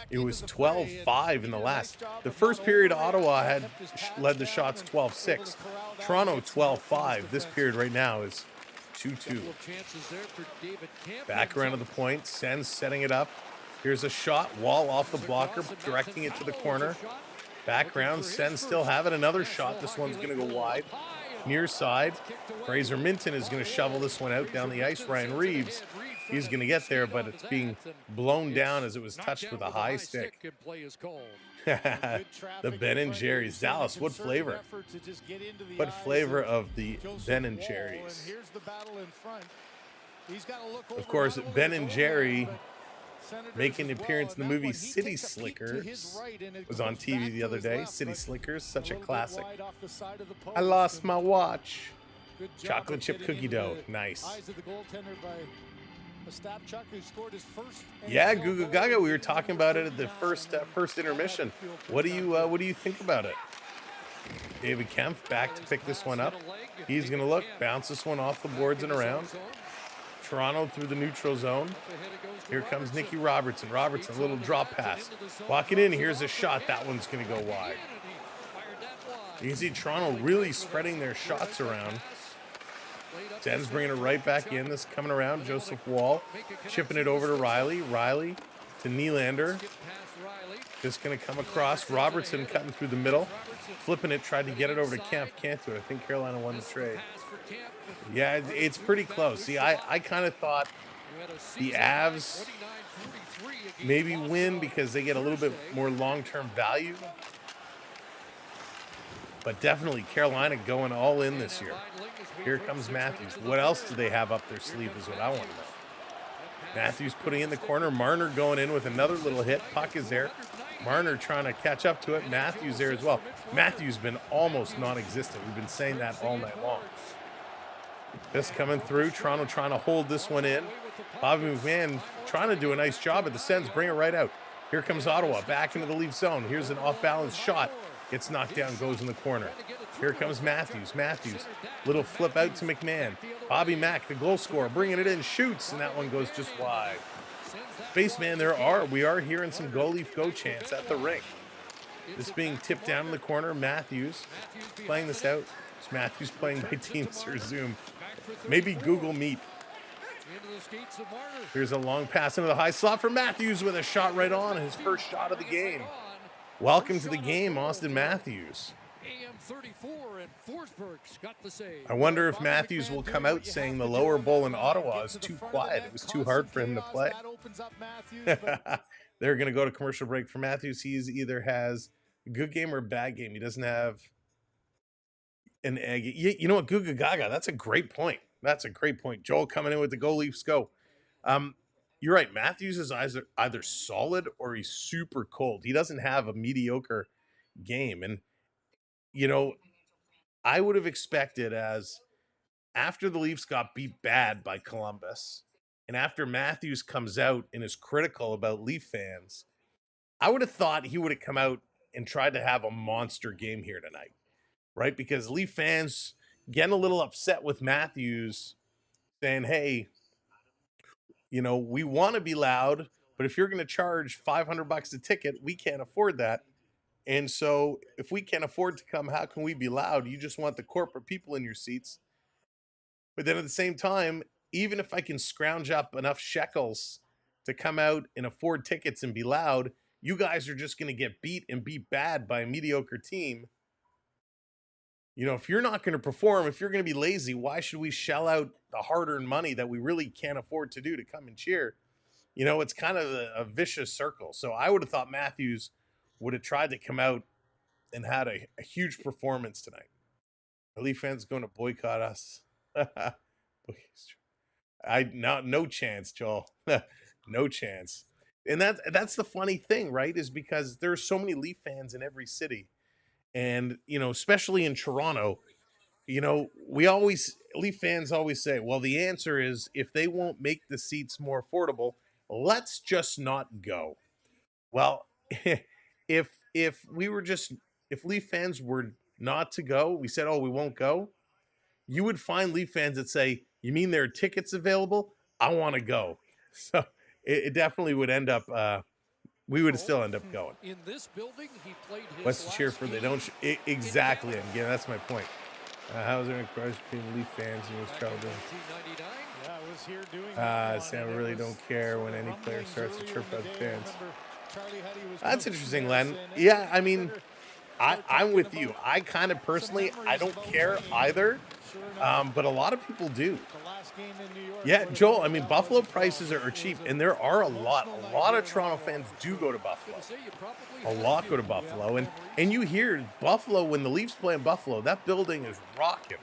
It was 12-5 in the last. The first period, Ottawa had led the shots 12-6. Toronto 12-5. This period right now is 2-2. Back around to the point. Sens setting it up. Here's a shot. Wall off the blocker, directing it to the corner. Back round, Sens still have it. Another shot. This one's going to go wide. Near side. Fraser Minton is going to shovel this one out down the ice. Ryan Reeves, he's going to get there, but it's being blown down as it was touched with a high stick. The Ben and Jerry's. Dallas, what flavor? What flavor of the Ben and Jerry's? Of course, Ben and Jerry making an appearance in the movie City Slickers. Was on TV the other day. City Slickers, such a classic. I lost my watch. Chocolate chip cookie dough. Nice. Yeah, Goo Goo Gaga. We were talking about it at the first intermission. What do you think about it? David Kempf back to pick this one up. He's gonna look, bounce this one off the boards and around. Toronto through the neutral zone. Here comes Nicky Robertson. Robertson, a little drop pass. Walking in, here's a shot. That one's going to go wide. You can see Toronto really spreading their shots around. Sens bringing it right back in. This coming around. Joseph Wall chipping it over to Riley. Riley to Nylander. This going to come across. Robertson cutting through the middle. Flipping it, tried to get it over to Kemp. Can't do it. I think Carolina won the trade. Yeah, it's pretty close. See, I kind of thought the Avs maybe win because they get a little bit more long-term value. But definitely Carolina going all in this year. Here comes Matthews. What else do they have up their sleeve is what I want to know. Matthews putting in the corner. Marner going in with another little hit. Puck is there. Marner trying to catch up to it. Matthews there as well. Matthews been almost non-existent. We've been saying that all night long. This coming through. Toronto trying to hold this one in. Bobby McMahon trying to do a nice job at the Sens. Bring it right out. Here comes Ottawa back into the Leaf zone. Here's an off-balance shot. Gets knocked down, goes in the corner. Here comes Matthews. Matthews, little flip out to McMahon. Bobby Mack, the goal scorer, bringing it in, shoots, and that one goes just wide. Spaceman, we are hearing some Go Leaf Go chants at the rink. This being tipped down in the corner. Matthews playing this out. It's Matthews playing by Teams or Zoom. Maybe Google Meet. Here's a long pass into the high slot for Matthews with a shot right on, his first shot of the game. Welcome to the game, Austin Matthews. I wonder if Matthews will come out saying the lower bowl in Ottawa is too quiet. It was too hard for him to play. They're going to go to commercial break for Matthews. He either has a good game or a bad game. He doesn't have an egg. You know what, Guga Gaga, that's a great point. That's a great point. Joel coming in with the Go Leafs Go. You're right. Matthews is either solid or he's super cold. He doesn't have a mediocre game. And, you know, I would have expected as after the Leafs got beat bad by Columbus and after Matthews comes out and is critical about Leaf fans, I would have thought he would have come out and tried to have a monster game here tonight, right? Because Leaf fans getting a little upset with Matthews saying, hey, you know, we want to be loud, but if you're going to charge $500 a ticket, we can't afford that. And so if we can't afford to come, how can we be loud? You just want the corporate people in your seats. But then at the same time, even if I can scrounge up enough shekels to come out and afford tickets and be loud, you guys are just going to get beat and beat bad by a mediocre team. You know, if you're not going to perform, if you're going to be lazy, why should we shell out the hard-earned money that we really can't afford to do to come and cheer? You know, it's kind of a vicious circle. So I would have thought Matthews would have tried to come out and had a huge performance tonight. Are Leaf fans going to boycott us? No chance, Joel. No chance. And that's the funny thing, right? Is because there are so many Leaf fans in every city. And, you know, especially in Toronto, you know, Leaf fans always say, well, the answer is if they won't make the seats more affordable, let's just not go. Well, if Leaf fans were not to go, we said, oh, we won't go. You would find Leaf fans that say, you mean there are tickets available? I want to go. So it definitely would end up, we would still end up going. In this building, he played his Let's cheer for they don't. Exactly. Again, that's my point. How's there any crush between Leaf fans and his childhood? Yeah, I was here doing Sam really don't care when any player starts to chirp out the fans. That's interesting, Len. Yeah, I mean, I'm with you. I kind of personally, I don't care either, but a lot of people do. Yeah, Joel, I mean, Buffalo prices are cheap, and there are a lot of Toronto fans do go to Buffalo. A lot go to Buffalo, and you hear Buffalo, when the Leafs play in Buffalo, that building is rocking.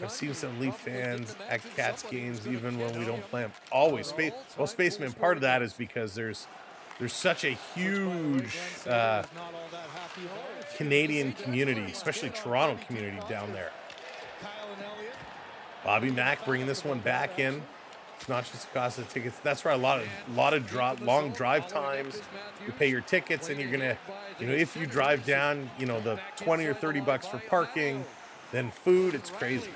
I've seen some Leaf fans at Cats games even when we don't play them. Always. Spaceman, part of that is because there's such a huge Canadian community, especially Toronto community down there. Bobby Mack bringing this one back in. It's not just the cost of the tickets. That's right. A lot of long drive times. You pay your tickets, and you're gonna, you know, if you drive down, you know, the $20 or $30 for parking, then food. It's crazy.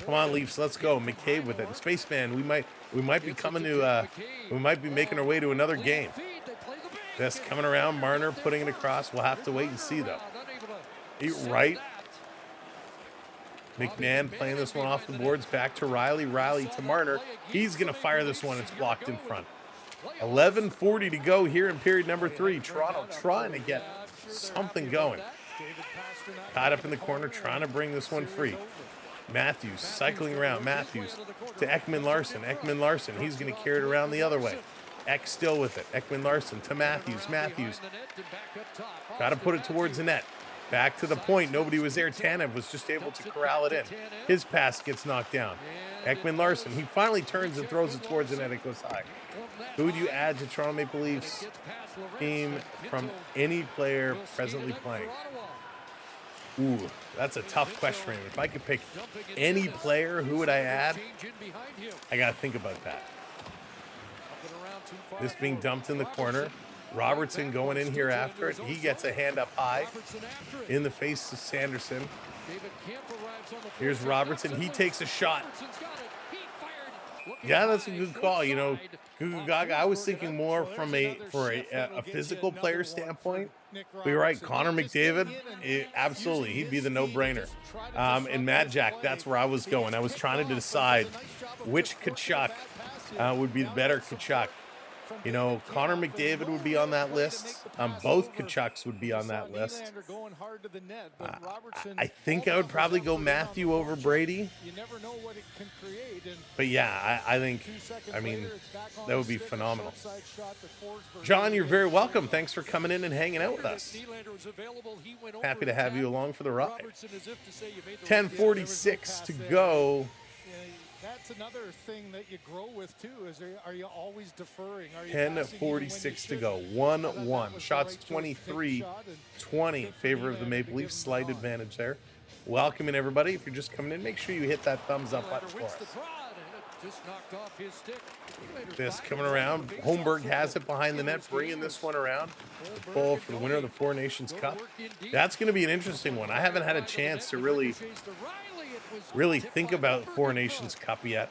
Come on, Leafs, let's go. McCabe with it. And Spaceman, we might be coming to, we might be making our way to another game. This coming around, Marner putting it across. We'll have to wait and see, though. Right. McMahon playing this one off the boards, back to Riley. Riley to Marner. He's going to fire this one. It's blocked in front. 11:40 to go here in period number 3. Toronto trying to get something going. Tied up in the corner, trying to bring this one free. Matthews cycling around. Matthews to Ekman Larson. Ekman Larson, he's going to carry it around the other way. Eck still with it. Ekman Larson to Matthews. Matthews got to put it towards the net. Back to the point. Nobody was there. Tanev was just able to corral it in. His pass gets knocked down. Ekman Larson, he finally turns and throws it towards the net. It goes high. Who would you add to Toronto Maple Leafs team from any player presently playing? Ooh, that's a tough question. If I could pick any player, who would I add? I got to think about that. This being dumped in the corner. Robertson going in here after it. He gets a hand up high in the face of Sanderson. Here's Robertson. He takes a shot. Yeah, that's a good call. You know, Gugu Gaga, I was thinking more from a physical player standpoint. But you're right, Connor McDavid, absolutely, he'd be the no-brainer. And Mad Jack, that's where I was going. I was trying to decide which Tkachuk would be the better Tkachuk. You know, Connor McDavid would be on that list. Both Tkachuks would be on that list. I think I would probably go Matthew over Brady. But yeah, I think, I mean, that would be phenomenal. John, you're very welcome. Thanks for coming in and hanging out with us. Happy to have you along for the ride. 10:46 to go. That's another thing that you grow with too. Are you always deferring? 10:46 to go. 1-1. Shots 23-20 in favor of the Maple Leafs. Slight advantage there. Welcome in, everybody. If you're just coming in, make sure you hit that thumbs up button for us. This coming around. Holmberg has it behind the net, bringing this one around. The goal for the winner of the Four Nations Cup. That's going to be an interesting one. I haven't had a chance to really think about Four Nations Cup yet.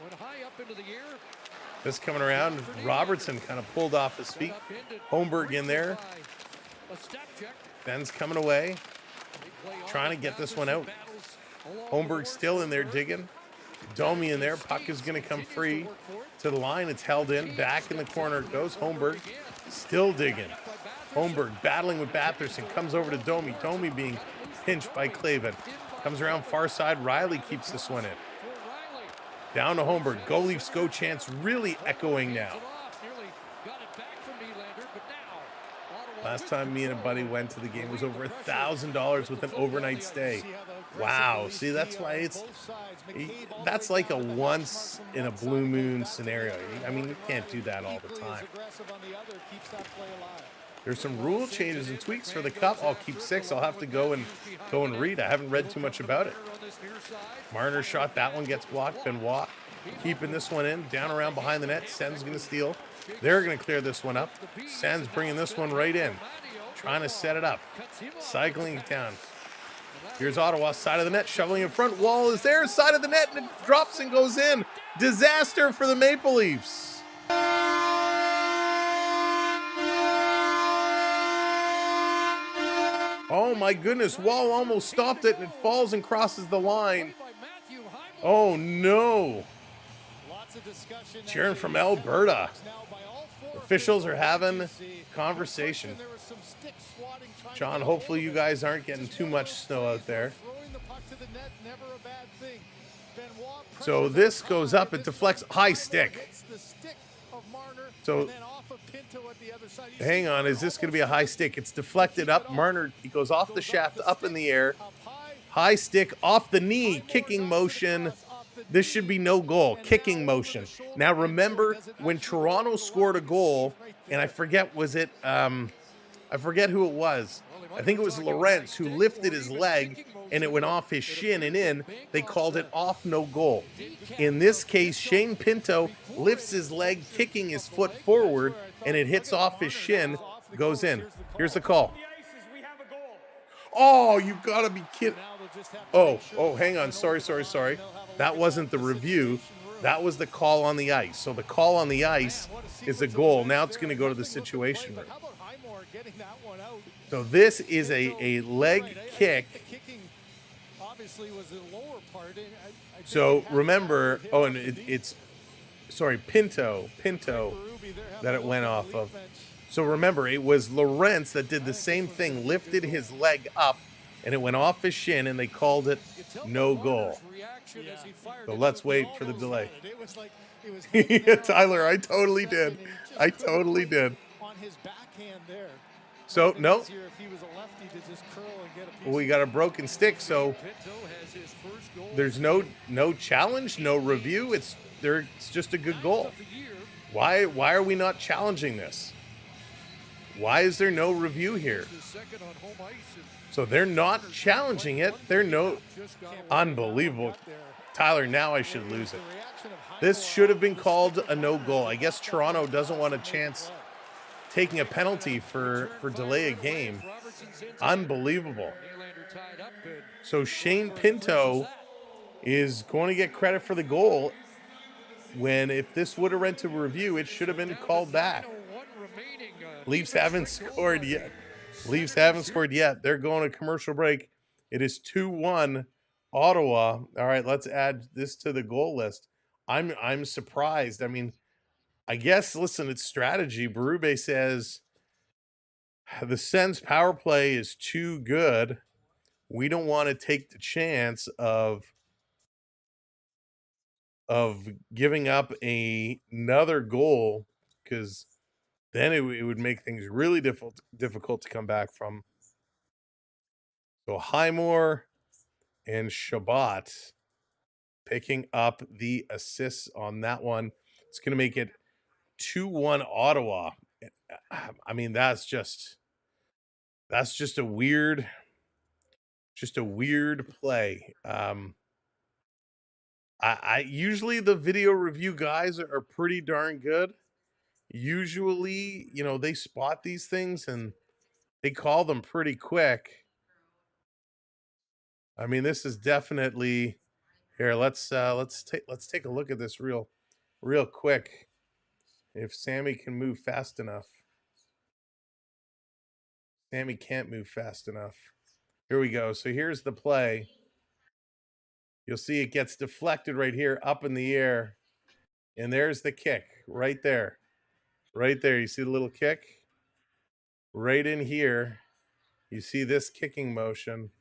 This coming around, Robertson kind of pulled off his feet. Holmberg in there. Ben's coming away, trying to get this one out. Holmberg still in there digging. Domi in there. Puck is going to come free to the line. It's held in. Back in the corner it goes. Holmberg still digging. Holmberg battling with Batherson. Comes over to Domi. Domi being pinched by Clavin. Comes around far side. Riley keeps this one in. Down to Holmberg. Go Leafs, go chance. Really echoing now. Last time me and a buddy went to the game was over $1,000 with an overnight stay. Wow. See, that's why that's like a once in a blue moon scenario. I mean, you can't do that all the time. There's some rule changes and tweaks for the Cup. I'll keep 6. I'll have to go and read. I haven't read too much about it. Marner shot. That one gets blocked. Benoit keeping this one in. Down around behind the net. Sens going to steal. They're going to clear this one up. Sens bringing this one right in. Trying to set it up. Cycling it down. Here's Ottawa, side of the net, shoveling in front. Wall is there, side of the net, and it drops and goes in. Disaster for the Maple Leafs. Oh my goodness, Wall almost stopped it, and it falls and crosses the line. Oh no. Cheering from Alberta. Officials are having conversation. John, hopefully you guys aren't getting too much snow out there. So this goes up, it deflects, high stick. So hang on, is this going to be a high stick? It's deflected up. Marner, he goes off the shaft, up in the air. High stick, off the knee, kicking motion. This should be no goal. Kicking motion. Now remember when Toronto scored a goal, and I forget, was it, I forget who it was. I think it was Lawrence who lifted his leg and it went off his shin and in. They called it off, no goal. In this case, Shane Pinto lifts his leg, kicking his foot forward, and it hits off his shin, goes in. Here's the call. Oh, you gotta be kidding. Oh, hang on. Sorry. That wasn't the review. That was the call on the ice. So the call on the ice is a goal. Now it's going to go to the situation room. So this is a leg kick. So remember, and it's Pinto that it went off of. So remember, it was Lawrence that did the same thing, lifted his leg up, and it went off his shin, and they called it no goal. So let's wait for the delay. It was like it was Yeah, Tyler, I totally did. I totally did. on his backhand there. So, no. Easier if he was a lefty to just curl and get a piece Well, we got a broken stick, so there's no challenge, no review. It's just a good goal. Why are we not challenging this? Why is there no review here? So they're not challenging it. Unbelievable. Tyler, now I should lose it. This should have been called a no goal. I guess Toronto doesn't want a chance taking a penalty for delay a game. Unbelievable. So Shane Pinto is going to get credit for the goal when if this would have went to review, it should have been called back. Leafs haven't scored yet. They're going to commercial break. It is 2-1 Ottawa. All right, let's add this to the goal list. I'm surprised. I mean, I guess, listen, it's strategy. Berube says the Sens power play is too good. We don't want to take the chance of giving up another goal because then it would make things really difficult to come back from. So Highmore and Shabbat picking up the assists on that one. It's going to make it 2-1 Ottawa. I mean, that's just a weird play. I usually the video review guys are pretty darn good. Usually, they spot these things and they call them pretty quick. I mean, this is definitely here. Let's take a look at this real quick. If Sammy can move fast enough. Sammy can't move fast enough. Here we go. So here's the play. You'll see it gets deflected right here up in the air. And there's the kick right there. Right there. You see the little kick? Right in here. You see this kicking motion.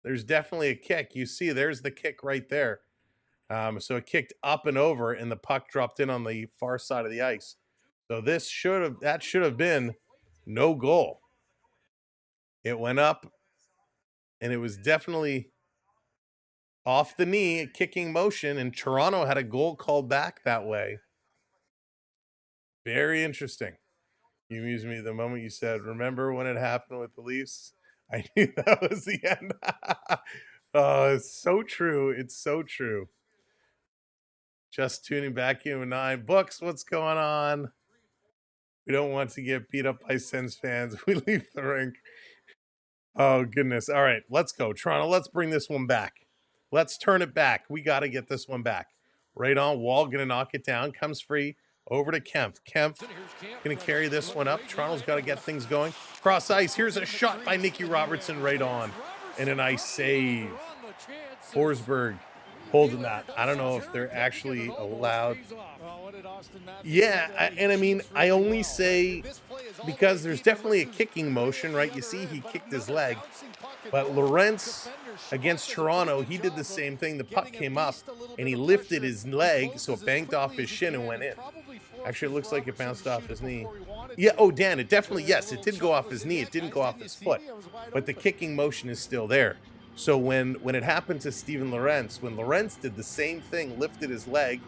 There's definitely a kick. You see there's the kick right there. So it kicked up and over and the puck dropped in on the far side of the ice. So that should have been no goal. It went up and it was definitely off the knee, a kicking motion, and Toronto had a goal called back that way. Very interesting. You amused me the moment you said, remember when it happened with the Leafs? I knew that was the end. Oh, it's so true. It's so true. Just tuning back in with 9 Books. What's going on? We don't want to get beat up by Sens fans. We leave the rink. Oh, goodness. All right, let's go. Toronto, let's bring this one back. Let's turn it back. We got to get this one back. Right on. Wall going to knock it down. Comes free. Over to Kempf. Kempf going to carry this one up. Toronto's got to get things going. Cross ice. Here's a shot by Nicky Robertson right on. And a nice save. Forsberg holding that. I don't know if they're actually allowed. Yeah, and I mean, I only say because there's definitely a kicking motion, right? You see he kicked his leg. But Lawrence against Toronto, he did the same thing. The puck came up, and he lifted his leg, so it banked off his shin and went in. Actually, it looks like it bounced off his knee. Yeah, oh, Dan, it definitely, yes, it did go off his knee. It didn't go off his foot. But the kicking motion is still there. So when it happened to Steven Lorentz, when Lorentz did the same thing, lifted his leg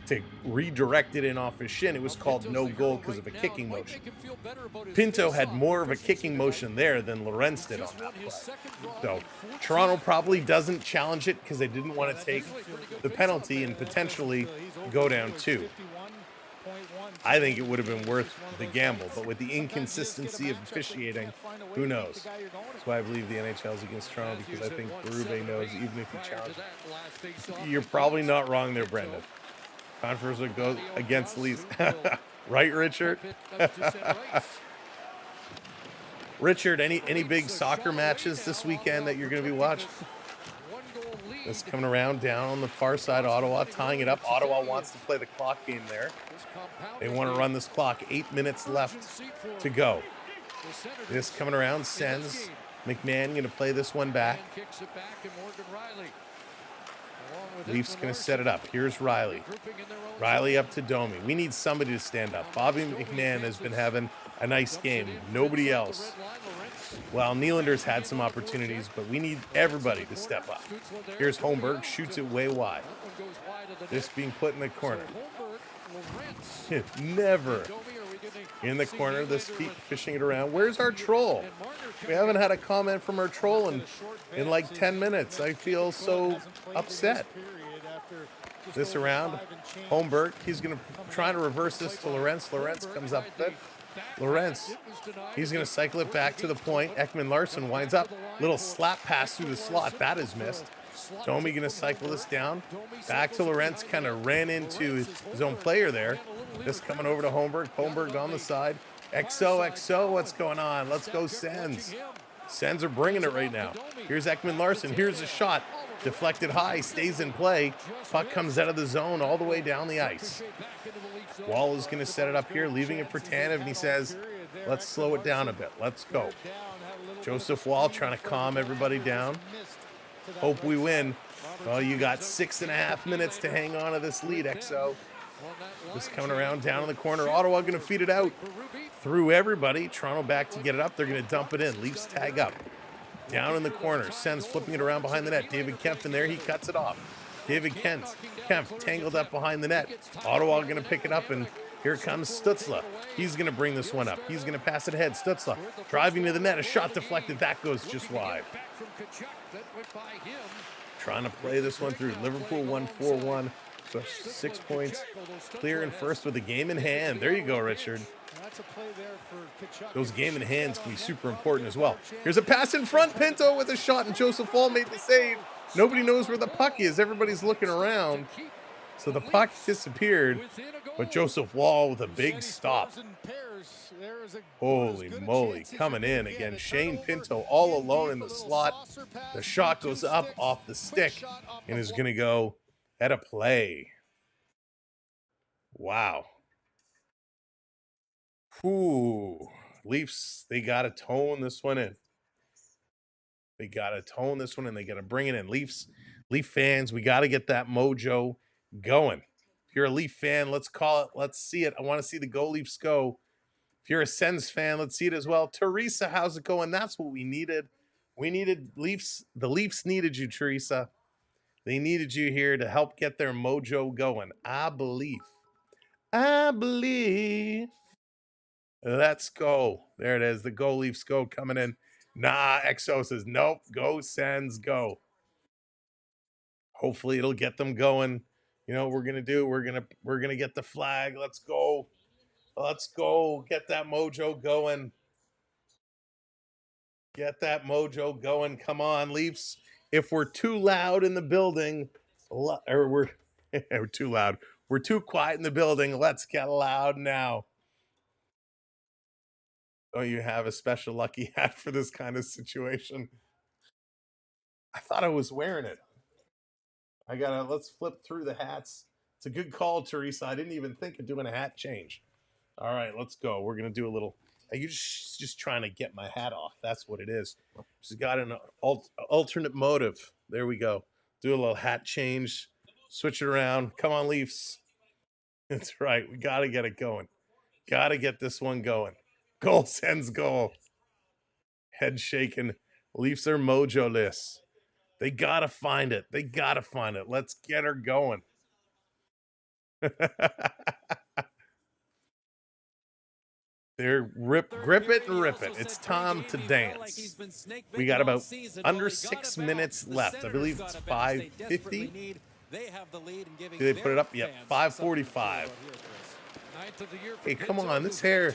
to redirect it in off his shin, it was called no goal because of a kicking motion. Pinto had more of a kicking motion there than Lorentz did on that play. So Toronto probably doesn't challenge it because they didn't want to take the penalty and potentially go down 2. I think it would have been worth the gamble, but with the inconsistency of officiating, who knows? That's why I believe the NHL is against Toronto, because I think Berube knows even if he challenges. You're probably not wrong there, Brendan. Controversy goes against Leafs. Right, Richard? Richard, any big soccer matches this weekend that you're going to be watching? This coming around down on the far side, Ottawa, tying it up. Ottawa wants to play the clock game there. They want to run this clock. 8 minutes left to go. This coming around, Sens McMahon going to play this one back. And kicks it back, and Morgan Riley. Along with Leafs Edwin going to Larson, set it up. Here's Riley. grouping in their own Riley zone. up to Domi. We need somebody to stand up. Bobby McMahon has been having a nice game. Nobody else. Well, Nylander's had some opportunities, but we need everybody to step up. Here's Holmberg. Shoots it way wide. This being put in the corner. Never in the corner. This feet fishing it around. Where's our troll? We haven't had a comment from our troll in like 10 minutes. I feel so upset. This around. Holmberg. He's going to try to reverse this to Lorentz. Lorentz comes up with it. Lorentz. He's going to cycle it back to the point. Ekman Larson winds up. Little slap pass through the slot. That is missed. Domi going to cycle this down. Back to Lorentz. Kind of ran into his own player there. This coming over to Holmberg. Holmberg on the side. XO, what's going on? Let's go Sens. Sens are bringing it right now. Here's Ekman Larson. Here's a shot. Deflected high. Stays in play. Puck comes out of the zone all the way down the ice. Wall is going to set it up here, leaving it for Tanev, and he says, let's slow it down a bit. Let's go. Joseph Wall trying to calm everybody down. Hope we win. Well, you got 6.5 minutes to hang on to this lead, XO. Just coming around down in the corner. Ottawa going to feed it out through everybody. Toronto back to get it up. They're going to dump it in. Leafs tag up. Down in the corner. Sens flipping it around behind the net. David Kempf in there. He cuts it off. David Kempf tangled up behind the net. Ottawa going to pick it up, and here comes Stützle. He's going to bring this one up. He's going to pass it ahead. Stützle driving to the net. A shot deflected. That goes just wide. Trying to play this one through. Liverpool won 4-1. So 6 points. Clear in first with a game in hand. There you go, Richard. Those game in hands can be super important as well. Here's a pass in front. Pinto with a shot, and Joseph Wall made the save. Nobody knows where the puck is. Everybody's looking around. So the puck disappeared, but Joseph Wall with a big stop. Holy moly, coming in again. Shane Pinto all alone in the slot. The shot goes up off the stick and is going to go at a play. Wow. Whew. Leafs, they got to tone this one in. They got to tone this one and they got to bring it in. Leaf fans, we got to get that mojo going. If you're a Leaf fan, let's call it. Let's see it. I want to see the Go Leafs go. If you're a Sens fan, let's see it as well. Teresa, how's it going? That's what we needed. We needed Leafs. The Leafs needed you, Teresa. They needed you here to help get their mojo going. I believe. I believe. Let's go. There it is. The Go Leafs go coming in. Nah, XO says, nope. Go Sens, go. Hopefully it'll get them going. You know what we're gonna do? We're gonna get the flag. Let's go. Let's go. Get that mojo going. Get that mojo going. Come on, Leafs. If we're too loud in the building, or we're too loud. We're too quiet in the building. Let's get loud now. Don't you have a special lucky hat for this kind of situation? I thought I was wearing it. Let's flip through the hats. It's a good call, Teresa. I didn't even think of doing a hat change. All right, let's go. We're going to do a little, you're just trying to get my hat off. That's what it is. She's got an alternate motive. There we go. Do a little hat change. Switch it around. Come on, Leafs. That's right. We got to get it going. Got to get this one going. Goal Sens goal. Head shaking. Leafs are mojo-less. They got to find it. They got to find it. Let's get her going. They're grip it and rip it. It's time to dance. We got about under 6 minutes left. I believe it's 5:50. Did they put it up? Yep, 5:45. Hey, come on. This hair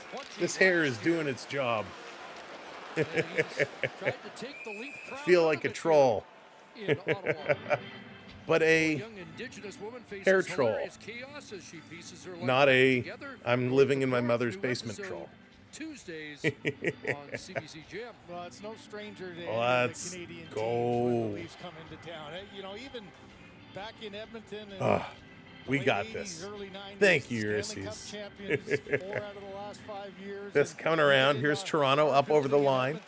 is doing its job. I feel like a troll. But a hair troll. Not a I'm living in my mother's basement troll. Tuesdays on CBC Gym. Well, it's no stranger to Let's the Canadian go. teams when the Leafs come into town. You know, even back in Edmonton and We got this. Thank you, Ulysses. This coming around. Here's Toronto up over the line.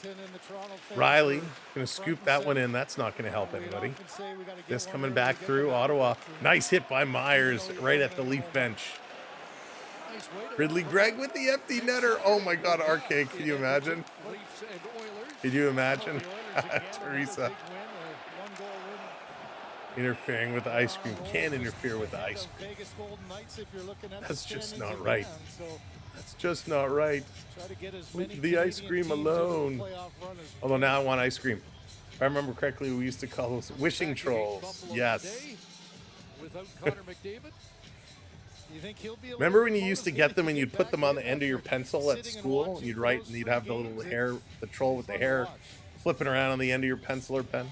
Riley going to scoop that one in. That's not going to help anybody. This coming back through. Ottawa. Nice hit by Myers right at the Leaf bench. Ridley Gregg with the empty netter. Oh my God, RK, can you imagine? Can you imagine? Teresa interfering with the ice cream. Can't interfere with the ice cream. That's just not right. That's just not right. Leave the ice cream alone. Although now I want ice cream. If I remember correctly, we used to call those wishing trolls. Yes. Remember when you used to get them and you'd put them on the end of your pencil at school? And you'd write and you'd have the little hair, the troll with the hair flipping around on the end of your pencil or pen?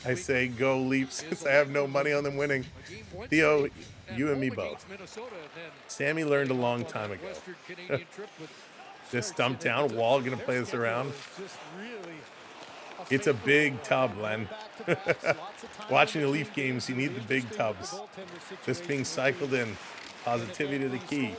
I say go Leafs since I have no money on them winning. Theo, you and me both. Sammy learned a long time ago. This dump down, Wall gonna play this around. It's a big tub, Len. Watching the Leaf games, you need the big tubs. This being cycled in. Positivity to the key.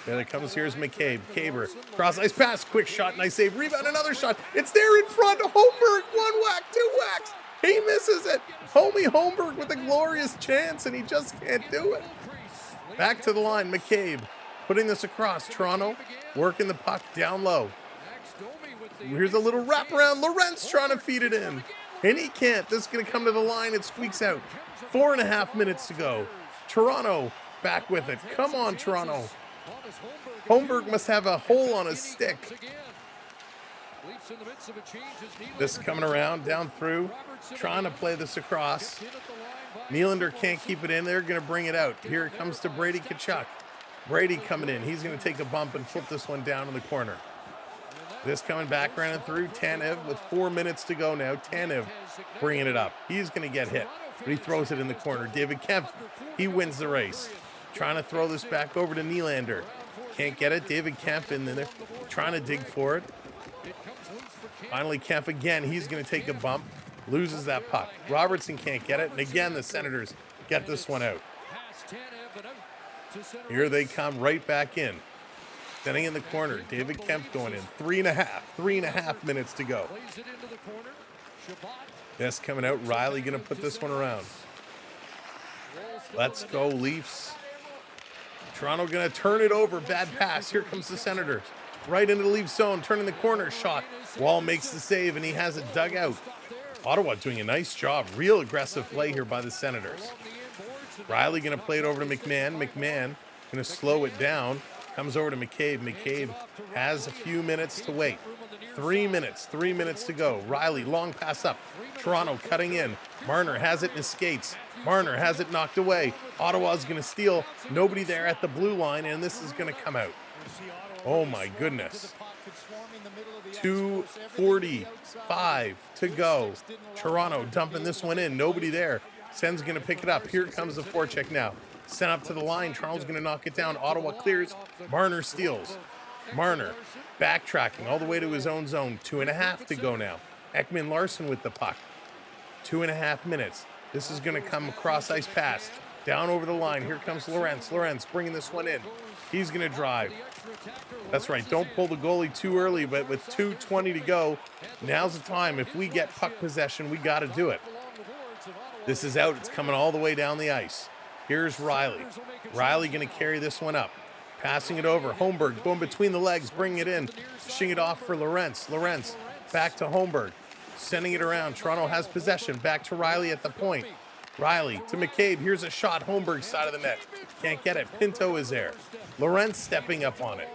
There it comes. Here's McCabe. Caber. Cross ice pass. Quick shot. Nice save. Rebound. Another shot. It's there in front. Holmberg. One whack. Two whacks. He misses it. Homie Holmberg with a glorious chance, and he just can't do it. Back to the line. McCabe putting this across. Toronto working the puck down low. Here's a little wraparound. Lorentz trying to feed it in, and he can't. This is going to come to the line. It squeaks out. 4.5 minutes to go. Toronto back with it. Come on, Toronto. Holmberg must have a hole on his stick. This is coming around, down through, trying to play this across. Nylander can't keep it in. They're going to bring it out. Here it comes to Brady Tkachuk. Brady coming in. He's going to take a bump and flip this one down in the corner. This coming back, running through. Tanev with 4 minutes to go now. Tanev bringing it up. He's going to get hit, but he throws it in the corner. David Kemp, he wins the race. Trying to throw this back over to Nylander. Can't get it. David Kemp in there, trying to dig for it. Finally, Kemp again. He's going to take a bump. Loses that puck. Robertson can't get it. And again, the Senators get this one out. Here they come right back in. Standing in the corner. David Kemp going in. 3.5 minutes to go. This coming out. Riley going to put this one around. Let's go, Leafs. Toronto going to turn it over. Bad pass. Here comes the Senators. Right into the Leaf zone. Turning the corner. Shot. Wall makes the save, and he has it dug out. Ottawa doing a nice job. Real aggressive play here by the Senators. Riley going to play it over to McMahon. McMahon going to slow it down. Comes over to McCabe. McCabe has a few minutes to wait. 3 minutes. 3 minutes to go. Riley, long pass up. Toronto cutting in. Marner has it in his skates. Marner has it knocked away. Ottawa's going to steal. Nobody there at the blue line, and this is going to come out. Oh, my goodness. 2:45 to go. Toronto dumping this one in. Nobody there. Sens going to pick it up. Here comes the forecheck now. Sent up to the line. Toronto's going to knock it down. Ottawa clears. Marner steals. Marner backtracking all the way to his own zone. 2.5 to go now. Ekman Larson with the puck. 2.5 minutes. This is going to come across ice pass. Down over the line. Here comes Lorentz. Lorentz bringing this one in. He's going to drive. That's right. Don't pull the goalie too early, but with 2:20 to go, now's the time. If we get puck possession, we got to do it. This is out. It's coming all the way down the ice. Here's Riley. Riley going to carry this one up. Passing it over. Holmberg going between the legs, bringing it in. Pushing it off for Lorentz. Lorentz back to Holmberg. Sending it around. Toronto has possession. Back to Riley at the point. Riley to McCabe. Here's a shot. Holmberg's side of the net. Can't get it. Pinto is there. Lorentz stepping up on it.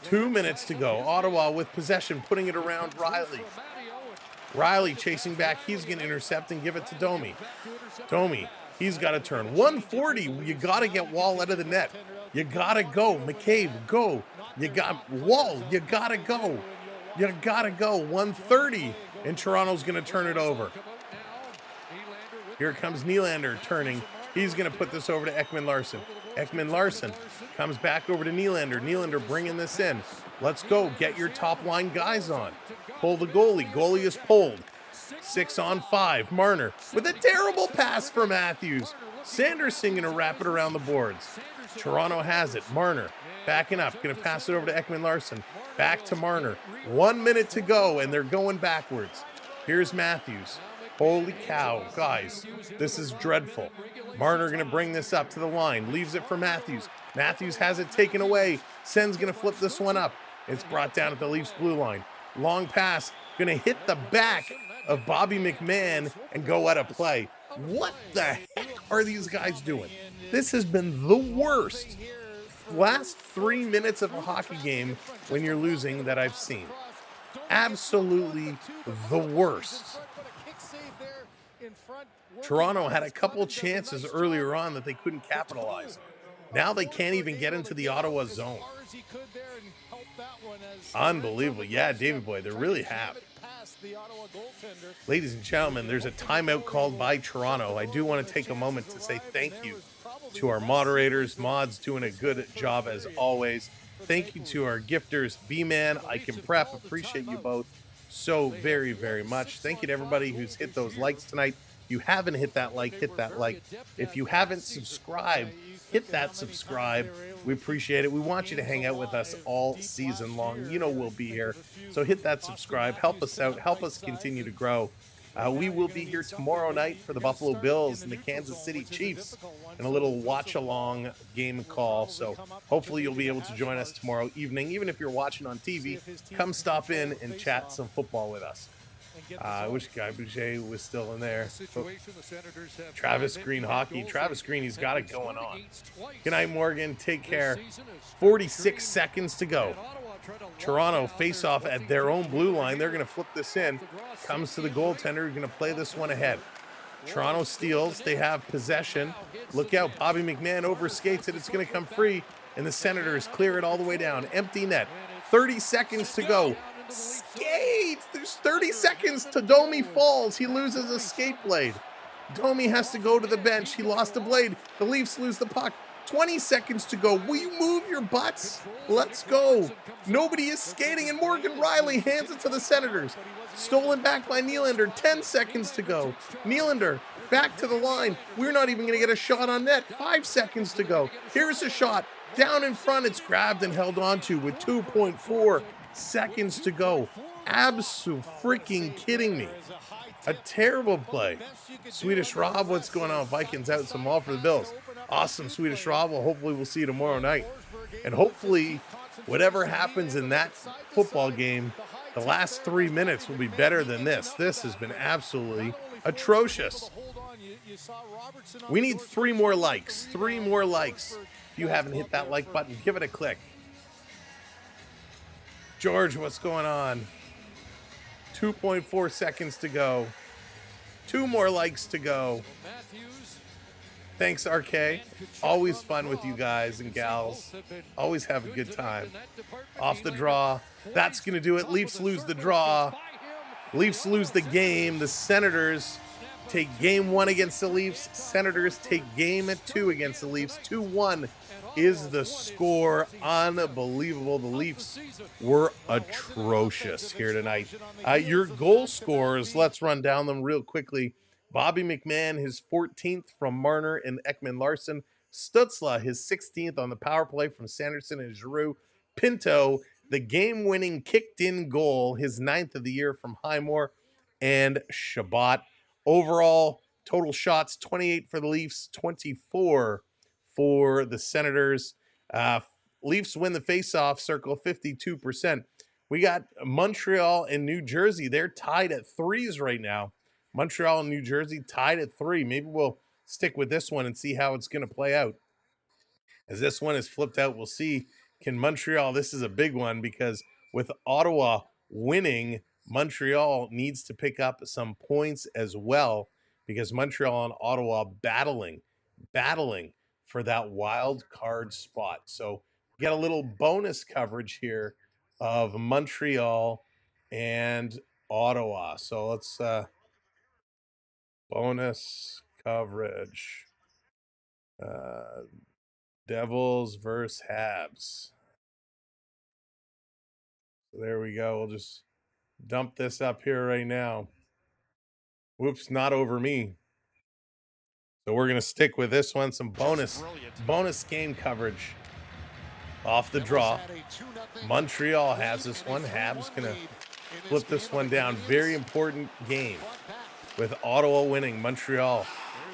2 minutes to go. Ottawa with possession, putting it around Riley. Riley chasing back. He's going to intercept and give it to Domi. Domi, he's got to turn. 140. You got to get Wall out of the net. You got to go. McCabe, go. You got Wall. You got to go. You got to go. 130. And Toronto's going to turn it over. Here comes Nylander turning. He's going to put this over to Ekman Larson. Ekman Larson comes back over to Nylander. Nylander bringing this in. Let's go. Get your top line guys on. Pull the goalie. Goalie is pulled. 6-on-5. Marner with a terrible pass for Matthews. Sanderson going to wrap it around the boards. Toronto has it. Marner backing up. Going to pass it over to Ekman Larson. Back to Marner. 1 minute to go, and they're going backwards. Here's Matthews. Holy cow, guys. This is dreadful. Marner going to bring this up to the line. Leaves it for Matthews. Matthews has it taken away. Sens going to flip this one up. It's brought down at the Leafs blue line. Long pass. Going to hit the back of Bobby McMahon and go out of play. What the heck are these guys doing? This has been the worst last 3 minutes of a hockey game when you're losing that I've seen. Absolutely the worst. Toronto had a couple chances earlier on that they couldn't capitalize on. Now they can't even get into the Ottawa zone. Unbelievable. Yeah, David Boy, they really have. Ladies and gentlemen, there's a timeout called by Toronto. I do want to take a moment to say thank you to our moderators. Mods doing a good job as always. Thank you to our gifters, B-Man, I Can Prep. Appreciate you both so very, very much. Thank you to everybody who's hit those likes tonight. If you haven't hit that like, hit that like. If you haven't subscribed, hit that subscribe. We appreciate it. We want you to hang out with us all season long. You know we'll be here. So hit that subscribe. Help us out. Help us continue to grow. We will be here tomorrow night for the Buffalo Bills and the Kansas City Chiefs and a little watch-along game call. So hopefully you'll be able to join us tomorrow evening. Even if you're watching on TV, come stop in and chat some football with us. I wish Guy Boucher was still in there. Travis Green hockey. Travis Green, he's got it going on. Good night, Morgan. Take care. 46 seconds to go. Toronto face off at their own blue line. They're going to flip this in. Comes to the goaltender. Going to play this one ahead. Toronto steals. They have possession. Look out. Bobby McMahon overskates it. It's going to come free. And the Senators clear it all the way down. Empty net. 30 seconds to go. Skate! There's 30 seconds to Domi falls. He loses a skate blade. Domi has to go to the bench. He lost a blade. The Leafs lose the puck. 20 seconds to go. Will you move your butts? Let's go. Nobody is skating, and Morgan Riley hands it to the Senators. Stolen back by Nylander. 10 seconds to go. Nylander back to the line. We're not even going to get a shot on net. 5 seconds to go. Here's a shot. Down in front. It's grabbed and held onto with 2.4 seconds to go. Freaking kidding me. A terrible play. Swedish Rob, what's going on? Vikings out some all for the Bills. Awesome, Swedish Rob. Well, hopefully we'll see you tomorrow night. And hopefully whatever happens in that football game, the last 3 minutes will be better than this. This has been absolutely atrocious. We need 3 more likes. 3 more likes. If you haven't hit that like button, give it a click. George, what's going on? 2.4 seconds to go. 2 more likes to go. Thanks, RK. Always fun with you guys and gals. Always have a good time. Off the draw. That's going to do it. Leafs lose the draw. Leafs lose the game. The Senators take game 1 against the Leafs. Senators take game 2 against the Leafs. 2-1 is the score. Unbelievable. The Leafs were atrocious here tonight. Your goal scorers, let's run down them real quickly. Bobby McMahon, his 14th from Marner and Ekman Larson. Stützle, his 16th on the power play from Sanderson and Giroux. Pinto, the game-winning kicked-in goal, his 9th of the year from Highmore. And Shabbat. Overall, total shots, 28 for the Leafs, 24 for the Senators. Leafs win the face-off circle, 52%. We got Montreal and New Jersey. They're tied at 3s right now. Montreal and New Jersey tied at 3. Maybe we'll stick with this one and see how it's going to play out. As this one is flipped out, we'll see. Can Montreal, this is a big one because with Ottawa winning, Montreal needs to pick up some points as well because Montreal and Ottawa battling for that wild card spot. So we got a little bonus coverage here of Montreal and Ottawa. So let's bonus coverage. Devils versus Habs. So there we go. We'll just dump this up here right now. Whoops, not over me. So we're going to stick with this one. Some bonus game coverage off the draw. Montreal has this one. Habs going to flip this one down. Very important game with Ottawa winning. Montreal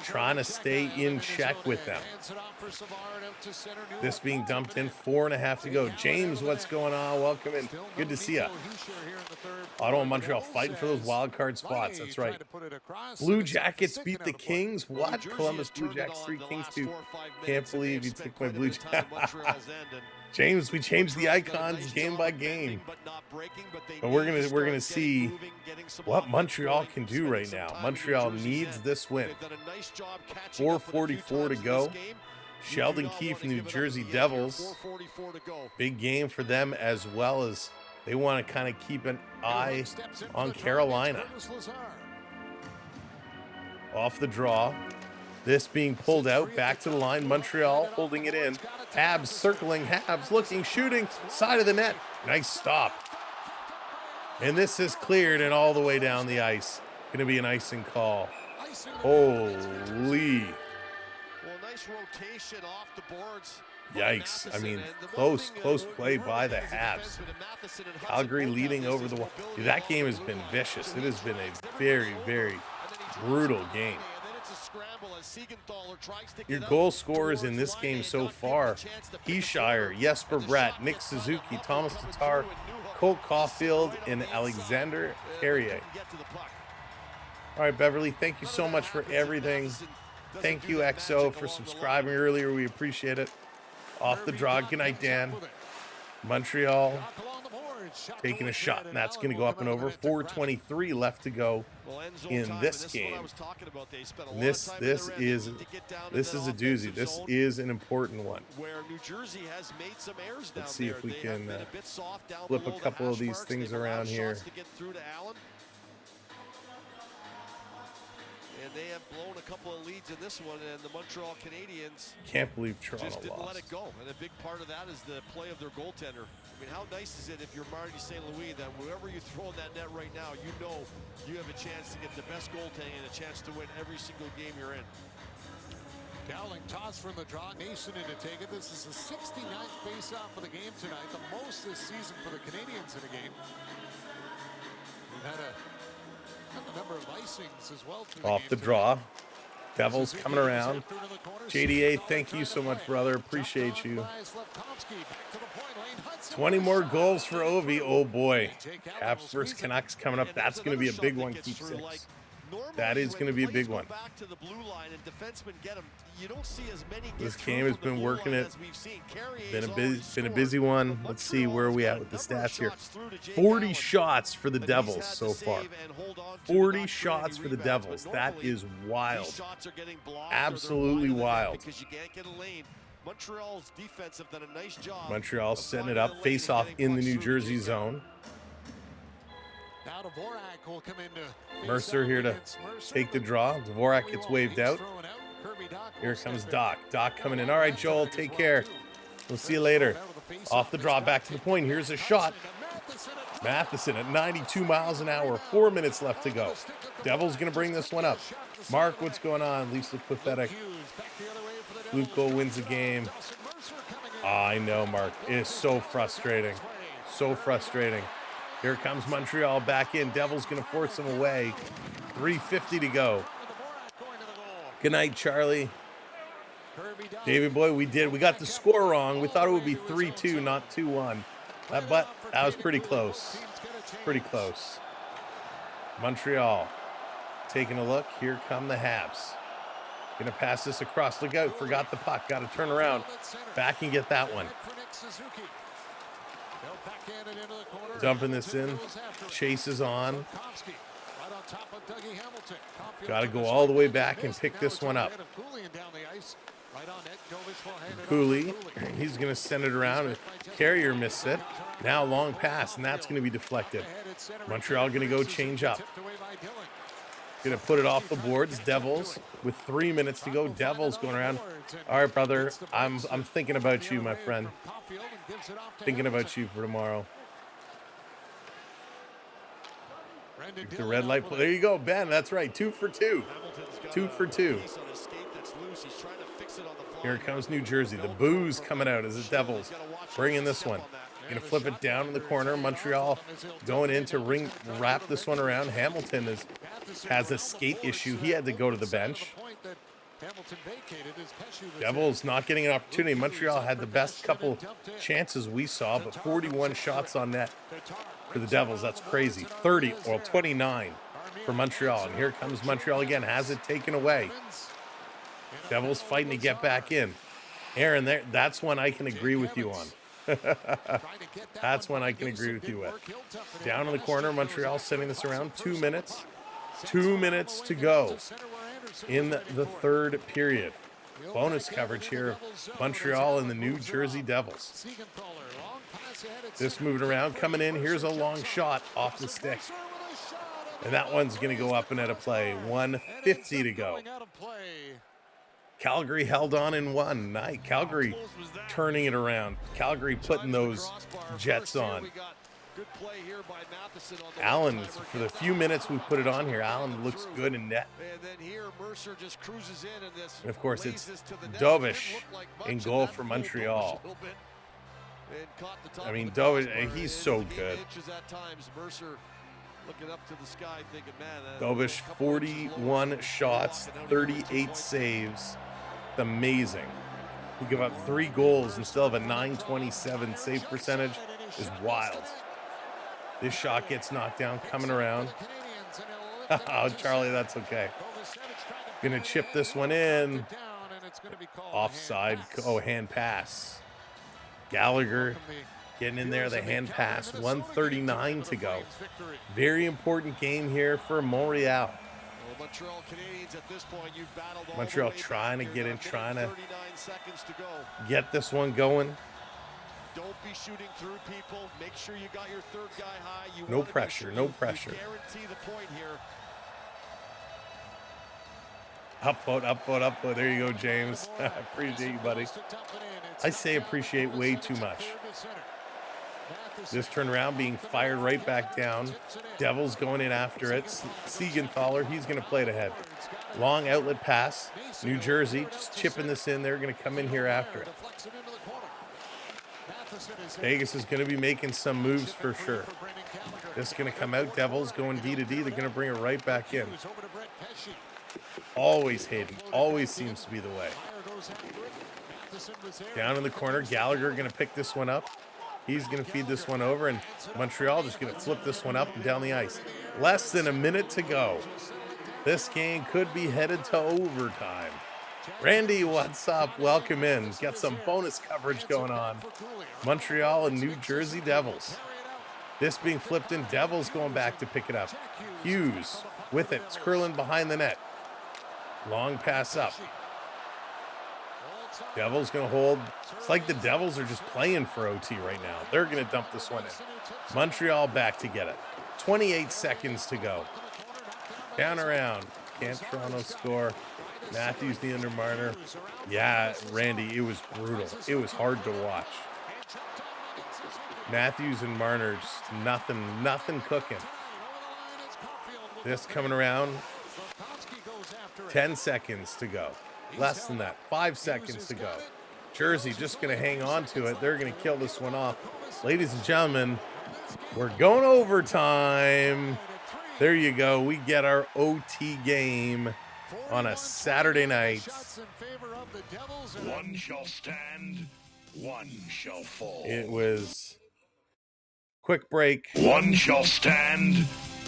trying to stay in check with them. This being dumped in, 4.5 to go. James, what's going on? Welcome in. Good to see you. Ottawa and Montreal fighting for those wild card spots. That's right. Blue Jackets beat the Kings. What? Columbus Blue Jackets 3, Kings 2. Can't believe you took my Blue Jackets. James, we changed the icons game by game. But we're gonna see what Montreal can do right now. Montreal needs this win. 4:44 to go. Sheldon Keefe, New Jersey Devils. Big game for them, as well as they want to kind of keep an eye on Carolina. Off the draw. This being pulled out, back to the line. Montreal holding it in. Habs circling, Habs looking, shooting, side of the net. Nice stop. And this is cleared and all the way down the ice. Going to be an icing call. Holy. Well, nice rotation off the boards. Yikes. I mean, close play by the Habs. Calgary leading over the wall. That game has been vicious. It has been a very, very brutal game. Your goal scorers in this game so far: Heeshire, Jesper Bratt, Nick Suzuki, Thomas Tatar, Cole Caulfield, and Alexander Carrier. All right, Beverly, thank you so much for everything. Thank you, XO, for subscribing earlier. We appreciate it. Off the draw. Good night, Dan. Montreal taking a shot, and that's going to go up and over. 4:23 left to go in this game. This is a doozy. This is an important one. Let's see if we can flip a couple of these things around here. And they have blown a couple of leads in this one, and the Montreal Canadiens can't believe Toronto just didn't lost. let it go. And a big part of that is the play of their goaltender. I mean, how nice is it if you're Marty St. Louis that wherever you throw in that net right now, you know you have a chance to get the best goaltending and a chance to win every single game you're in. Dowling toss from the draw. Nason in to take it. This is the 69th face-off of the game tonight, the most this season for the Canadiens in a game. We've had a number of icings as well. Off the draw. Devils coming around. JDA, thank you so much, brother. Appreciate you. 20 more goals for Ovi. Oh, boy. Caps versus Canucks coming up. That's going to be a big one. Keep 6. That is going to be a big one. This game has been working it. Been a busy one. Let's see where are we at with the stats here. 40 shots for the Devils so far. 40 shots for the Devils. That is wild. Absolutely wild. Montreal setting it up. Face off in the New Jersey zone. Now Dvorak will come into Mercer here to take the draw. Dvorak gets waved out. Here comes Doc. Doc coming in. All right, Joel, take care. We'll see you later. Off the draw, back to the point. Here's a shot. Matheson at 92 miles an hour. 4 minutes left to go. Devils going to bring this one up. Mark, what's going on? Leafs look pathetic. Luke Cole wins the game. I know, Mark. It is so frustrating. So frustrating. Here comes Montreal back in. Devils going to force them away. 3:50 to go. Good night, Charlie. David Boy, we got the score wrong. We thought it would be 3-2, not 2-1. But that was pretty close. Pretty close. Montreal taking a look. Here come the Habs. Going to pass this across. Look out. Forgot the puck. Got to turn around. Back and get that one. Dumping this in. Chase is on. Got to go all the way back and pick this one up. Cooley, he's going to send it around. Carrier missed it. Now long pass, and that's going to be deflected. Montreal going to go change up. Going to put it off the boards. Devils with 3 minutes to go. Devils going around. All right, brother. I'm thinking about you, my friend. Thinking about you for tomorrow. The red light. There you go, Ben. That's right. 2 for 2. 2 for 2. Here comes New Jersey. The booze coming out as the Devils bringing this one. Going to flip it down in the corner. Montreal going in to wrap this one around. Hamilton has a skate issue. He had to go to the bench. Devils not getting an opportunity. Montreal had the best couple chances we saw, but 41 shots on net for the Devils. That's crazy. 29 for Montreal. And here comes Montreal again. Has it taken away. Devils fighting to get back in. Aaron, that's one I can agree with you on. That's one I can agree with you with. Down in the corner, Montreal sending this around. 2 minutes. 2 minutes to go in the third period. Bonus coverage here. Montreal and the New Jersey Devils. This moving around, coming in. Here's a long shot off the stick. And that one's going to go up and out of play. 1:50 to go. Calgary held on in one night. Calgary turning it around. Calgary putting those Jets on. Allen, for the few minutes we've put it on here, Allen looks good in net. And of course, it's Dobish in goal for Montreal. I mean, Dobish, he's so good. Dobish, 41 shots, 38 saves. Amazing. We give up 3 goals and still have a .927 save percentage is wild. This shot gets knocked down, coming around. Oh, Charlie, that's okay. Gonna chip this one in. Offside. Oh, hand pass. Gallagher getting in there, the hand pass. 1:39 to go. Very important game here for Montreal. Montreal trying to get in, trying to get this one going. Don't be shooting through people. Make sure you got your third guy high. No pressure, no pressure. Guarantee the point here. Upvote, upvote, upvote. There you go, James. Appreciate you, buddy. I say appreciate way too much. This turnaround being fired right back down. Devils going in after it. Siegenthaler, he's going to play it ahead. Long outlet pass. New Jersey just chipping this in. They're going to come in here after it. Vegas is going to be making some moves for sure. This is going to come out. Devils going D to D. They're going to bring it right back in. Always Hayden. Always seems to be the way. Down in the corner. Gallagher going to pick this one up. He's going to feed this one over, and Montreal just going to flip this one up and down the ice. Less than a minute to go. This game could be headed to overtime. Randy, what's up? Welcome in. Got some bonus coverage going on. Montreal and New Jersey Devils. This being flipped in. Devils going back to pick it up. Hughes with it. It's curling behind the net. Long pass up. Devils going to hold. It's like the Devils are just playing for OT right now. They're going to dump this one in. Montreal back to get it. 28 seconds to go. Down around. Can't Toronto score? Matthews, the under Marner. Yeah, Randy, it was brutal. It was hard to watch. Matthews and Marner, just nothing cooking. This coming around. 10 seconds to go. Less than that. 5 seconds to go. Jersey just going to hang on to it. They're going to kill this one off. Ladies and gentlemen, we're going overtime. There you go. We get our OT game on a Saturday night. One shall stand, one shall fall. It was quick break. One shall stand,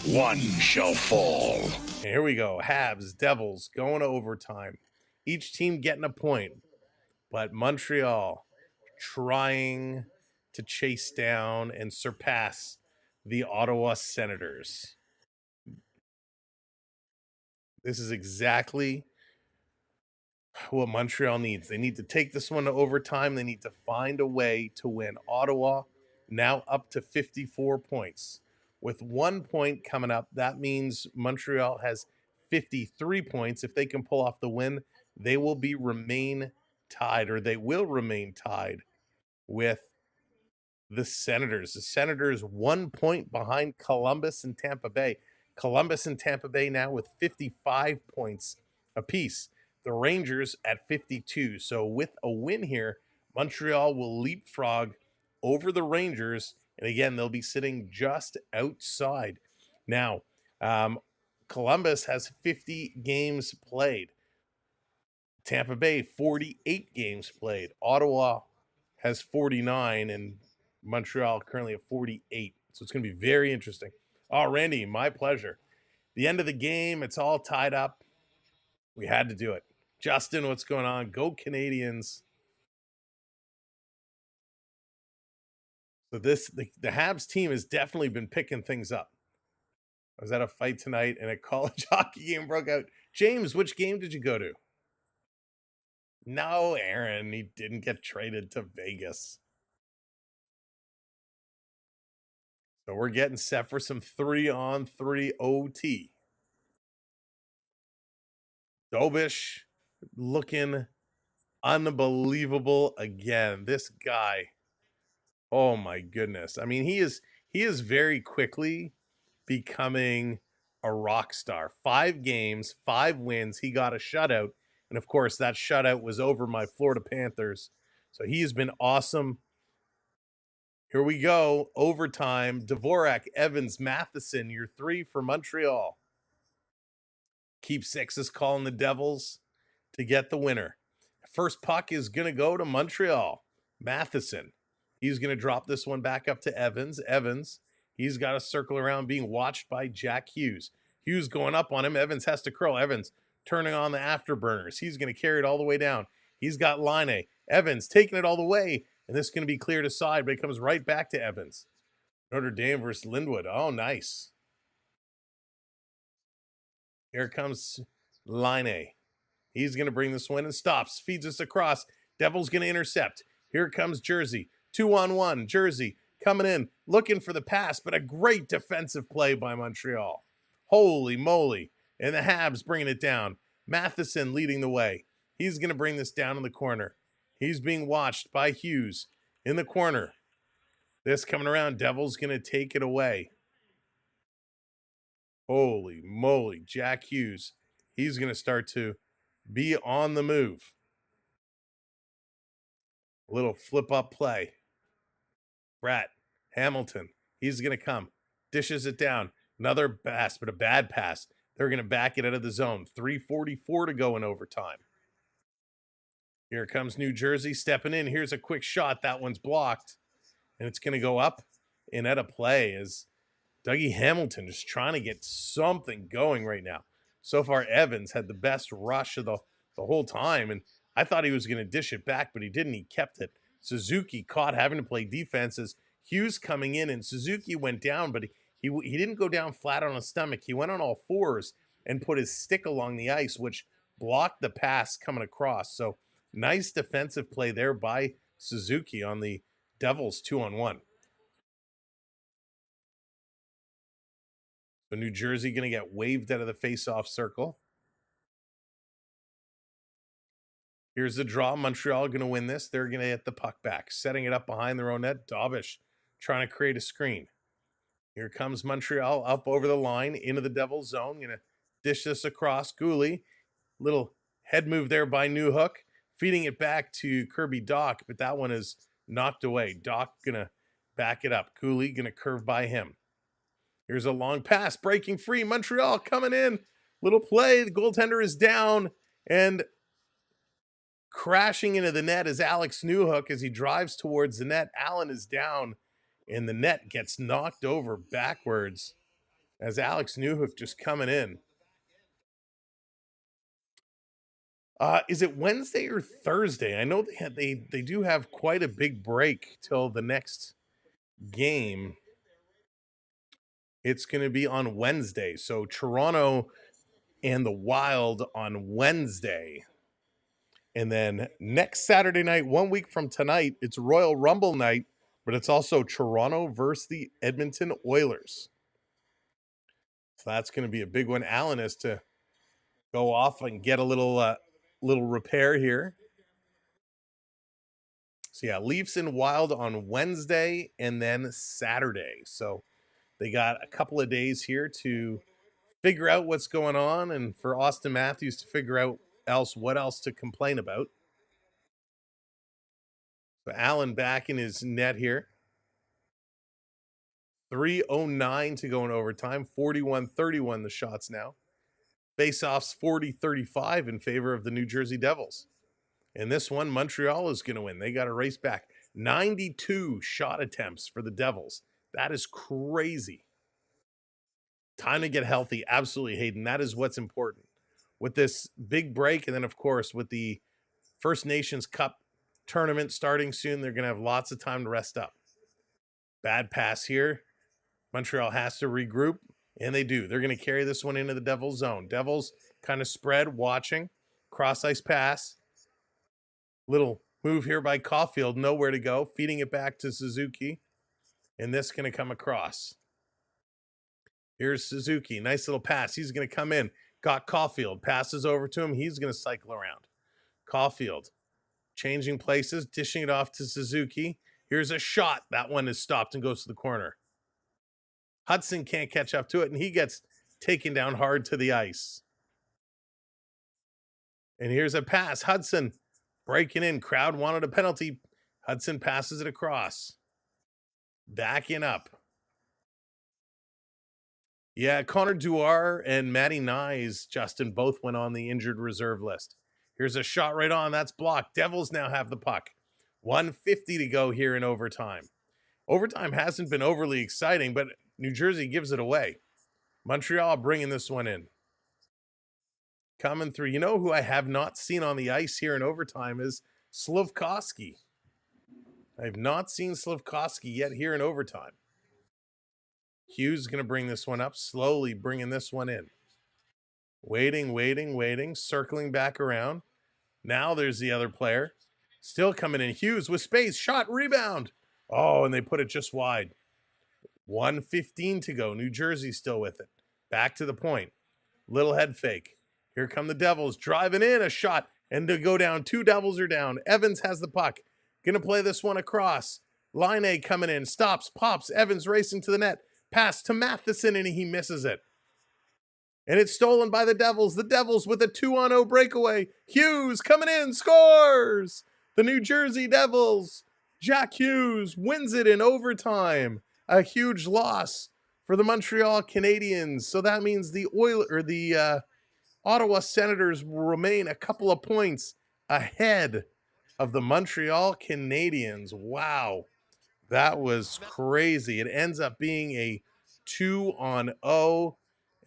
one shall fall. And here we go. Habs, Devils going to overtime. Each team getting a point. But Montreal trying to chase down and surpass the Ottawa Senators. This is exactly what Montreal needs. They need to take this one to overtime. They need to find a way to win. Ottawa now up to 54 points. With 1 point coming up, that means Montreal has 53 points. If they can pull off the win, they will remain tied with the Senators. The Senators 1 point behind Columbus and Tampa Bay. Columbus and Tampa Bay now with 55 points apiece. The Rangers at 52. So with a win here, Montreal will leapfrog over the Rangers. And again, they'll be sitting just outside. Now, Columbus has 50 games played. Tampa Bay, 48 games played. Ottawa has 49, and Montreal currently at 48. So it's going to be very interesting. Oh, Randy, my pleasure. The end of the game, it's all tied up. We had to do it. Justin, what's going on? Go Canadians. So the Habs team has definitely been picking things up. I was at a fight tonight and a college hockey game broke out. James, which game did you go to? No, Aaron, he didn't get traded to Vegas. So we're getting set for some 3-on-3 OT. Dobish looking unbelievable again. This guy, oh my goodness. I mean, he is very quickly becoming a rock star. 5 games, 5 wins. He got a shutout. And of course, that shutout was over my Florida Panthers. So he has been awesome. Here we go. Overtime. Dvorak, Evans, Matheson, your 3 for Montreal. Keep 6 is calling the Devils to get the winner. First puck is going to go to Montreal. Matheson. He's going to drop this one back up to Evans. Evans, he's got to circle around being watched by Jack Hughes. Hughes going up on him. Evans has to curl. Evans turning on the afterburners. He's going to carry it all the way down. He's got Line. Evans taking it all the way. And this is going to be cleared aside, but it comes right back to Evans. Notre Dame versus Linwood. Oh, nice. Here comes Line. He's going to bring this one and stops. Feeds us across. Devil's going to intercept. Here comes Jersey. 2-on-1. Jersey coming in, looking for the pass, but a great defensive play by Montreal. Holy moly. And the Habs bringing it down. Matheson leading the way. He's going to bring this down in the corner. He's being watched by Hughes in the corner. This coming around. Devil's going to take it away. Holy moly. Jack Hughes. He's going to start to be on the move. A little flip-up play. Bratt, Hamilton. He's going to come. Dishes it down. Another pass, but a bad pass. They're going to back it out of the zone. 3:44 to go in overtime. Here comes New Jersey stepping in. Here's a quick shot. That one's blocked. And it's going to go up and out of play as Dougie Hamilton just trying to get something going right now. So far, Evans had the best rush of the whole time, and I thought he was going to dish it back, but he didn't. He kept it. Suzuki caught having to play defenses. Hughes coming in, and Suzuki went down, but he didn't go down flat on his stomach. He went on all fours and put his stick along the ice, which blocked the pass coming across. So nice defensive play there by Suzuki on the Devils 2-on-1. So New Jersey going to get waved out of the face-off circle. Here's the draw. Montreal going to win this. They're going to get the puck back. Setting it up behind their own net. Dobish trying to create a screen. Here comes Montreal up over the line into the Devil's zone. Going to dish this across. Gooley. Little head move there by Newhook. Feeding it back to Kirby Dach, but that one is knocked away. Dach going to back it up. Gooley going to curve by him. Here's a long pass, breaking free. Montreal coming in. Little play. The goaltender is down. And crashing into the net is Alex Newhook as he drives towards the net. Allen is down, and the net gets knocked over backwards as Alex Newhook just coming in. Is it Wednesday or Thursday? I know they do have quite a big break till the next game. It's going to be on Wednesday. So Toronto and the Wild on Wednesday. And then next Saturday night, 1 week from tonight, it's Royal Rumble night, but it's also Toronto versus the Edmonton Oilers. So that's going to be a big one. Allen has to go off and get a little repair here. So yeah, Leafs and Wild on Wednesday and then Saturday. So they got a couple of days here to figure out what's going on, and for Austin Matthews to figure out what else to complain about. So Allen back in his net here. 3:09 to go in overtime. 41-31 the shots now. Faceoffs 40-35 in favor of the New Jersey Devils. And this one, Montreal is going to win. They got to race back. 92 shot attempts for the Devils. That is crazy. Time to get healthy. Absolutely, Hayden. That is what's important. With this big break, and then, of course, with the First Nations Cup tournament starting soon, they're going to have lots of time to rest up. Bad pass here. Montreal has to regroup, and they do. They're going to carry this one into the Devils zone. Devils kind of spread, watching. Cross-ice pass. Little move here by Caulfield. Nowhere to go. Feeding it back to Suzuki. And this going to come across. Here's Suzuki. Nice little pass. He's going to come in. Got Caulfield. Passes over to him. He's going to cycle around. Caulfield changing places, dishing it off to Suzuki. Here's a shot. That one is stopped and goes to the corner. Hudson can't catch up to it, and he gets taken down hard to the ice. And here's a pass. Hudson breaking in. Crowd wanted a penalty. Hudson passes it across. Backing up. Yeah, Connor Dewar and Matty Nyes, Justin, both went on the injured reserve list. Here's a shot right on. That's blocked. Devils now have the puck. 1:50 to go here in overtime. Overtime hasn't been overly exciting, but New Jersey gives it away. Montreal bringing this one in. Coming through. You know who I have not seen on the ice here in overtime is Slafkovsky. I have not seen Slafkovsky yet here in overtime. Hughes is going to bring this one up, slowly bringing this one in. Waiting, circling back around. Now there's the other player. Still coming in. Hughes with space. Shot, rebound. Oh, and they put it just wide. 1:15 to go. New Jersey still with it. Back to the point. Little head fake. Here come the Devils. Driving in. A shot. And to go down. Two Devils are down. Evans has the puck. Going to play this one across. Line coming in. Stops. Pops. Evans racing to the net. Pass to Matheson, and he misses it. And it's stolen by the Devils. The Devils with a 2-on-0 breakaway. Hughes coming in, scores! The New Jersey Devils. Jack Hughes wins it in overtime. A huge loss for the Montreal Canadiens. So that means the Ottawa Senators will remain a couple of points ahead of the Montreal Canadiens. Wow. That was crazy. It ends up being a 2-on-0,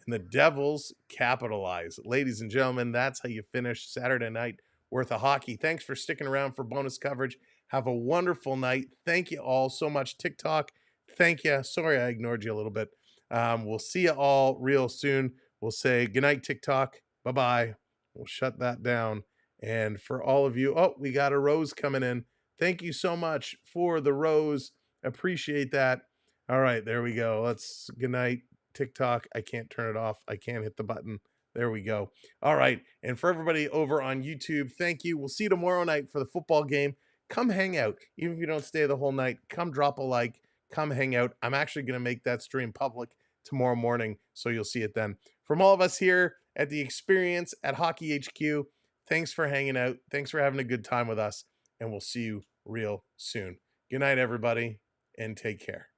and the Devils capitalize. Ladies and gentlemen, that's how you finish Saturday night worth of hockey. Thanks for sticking around for bonus coverage. Have a wonderful night. Thank you all so much. TikTok, thank you. Sorry I ignored you a little bit. We'll see you all real soon. We'll say goodnight, TikTok. Bye-bye. We'll shut that down. And for all of you, we got a rose coming in. Thank you so much for the rose. Appreciate that. All right, there we go. Let's good night, TikTok. I can't turn it off. I can't hit the button. There we go. All right. And for everybody over on YouTube, thank you. We'll see you tomorrow night for the football game. Come hang out. Even if you don't stay the whole night, come drop a like. Come hang out. I'm actually going to make that stream public tomorrow morning, so you'll see it then. From all of us here at The Experience at Hockey HQ, thanks for hanging out. Thanks for having a good time with us, and we'll see you real soon. Good night, everybody, and take care.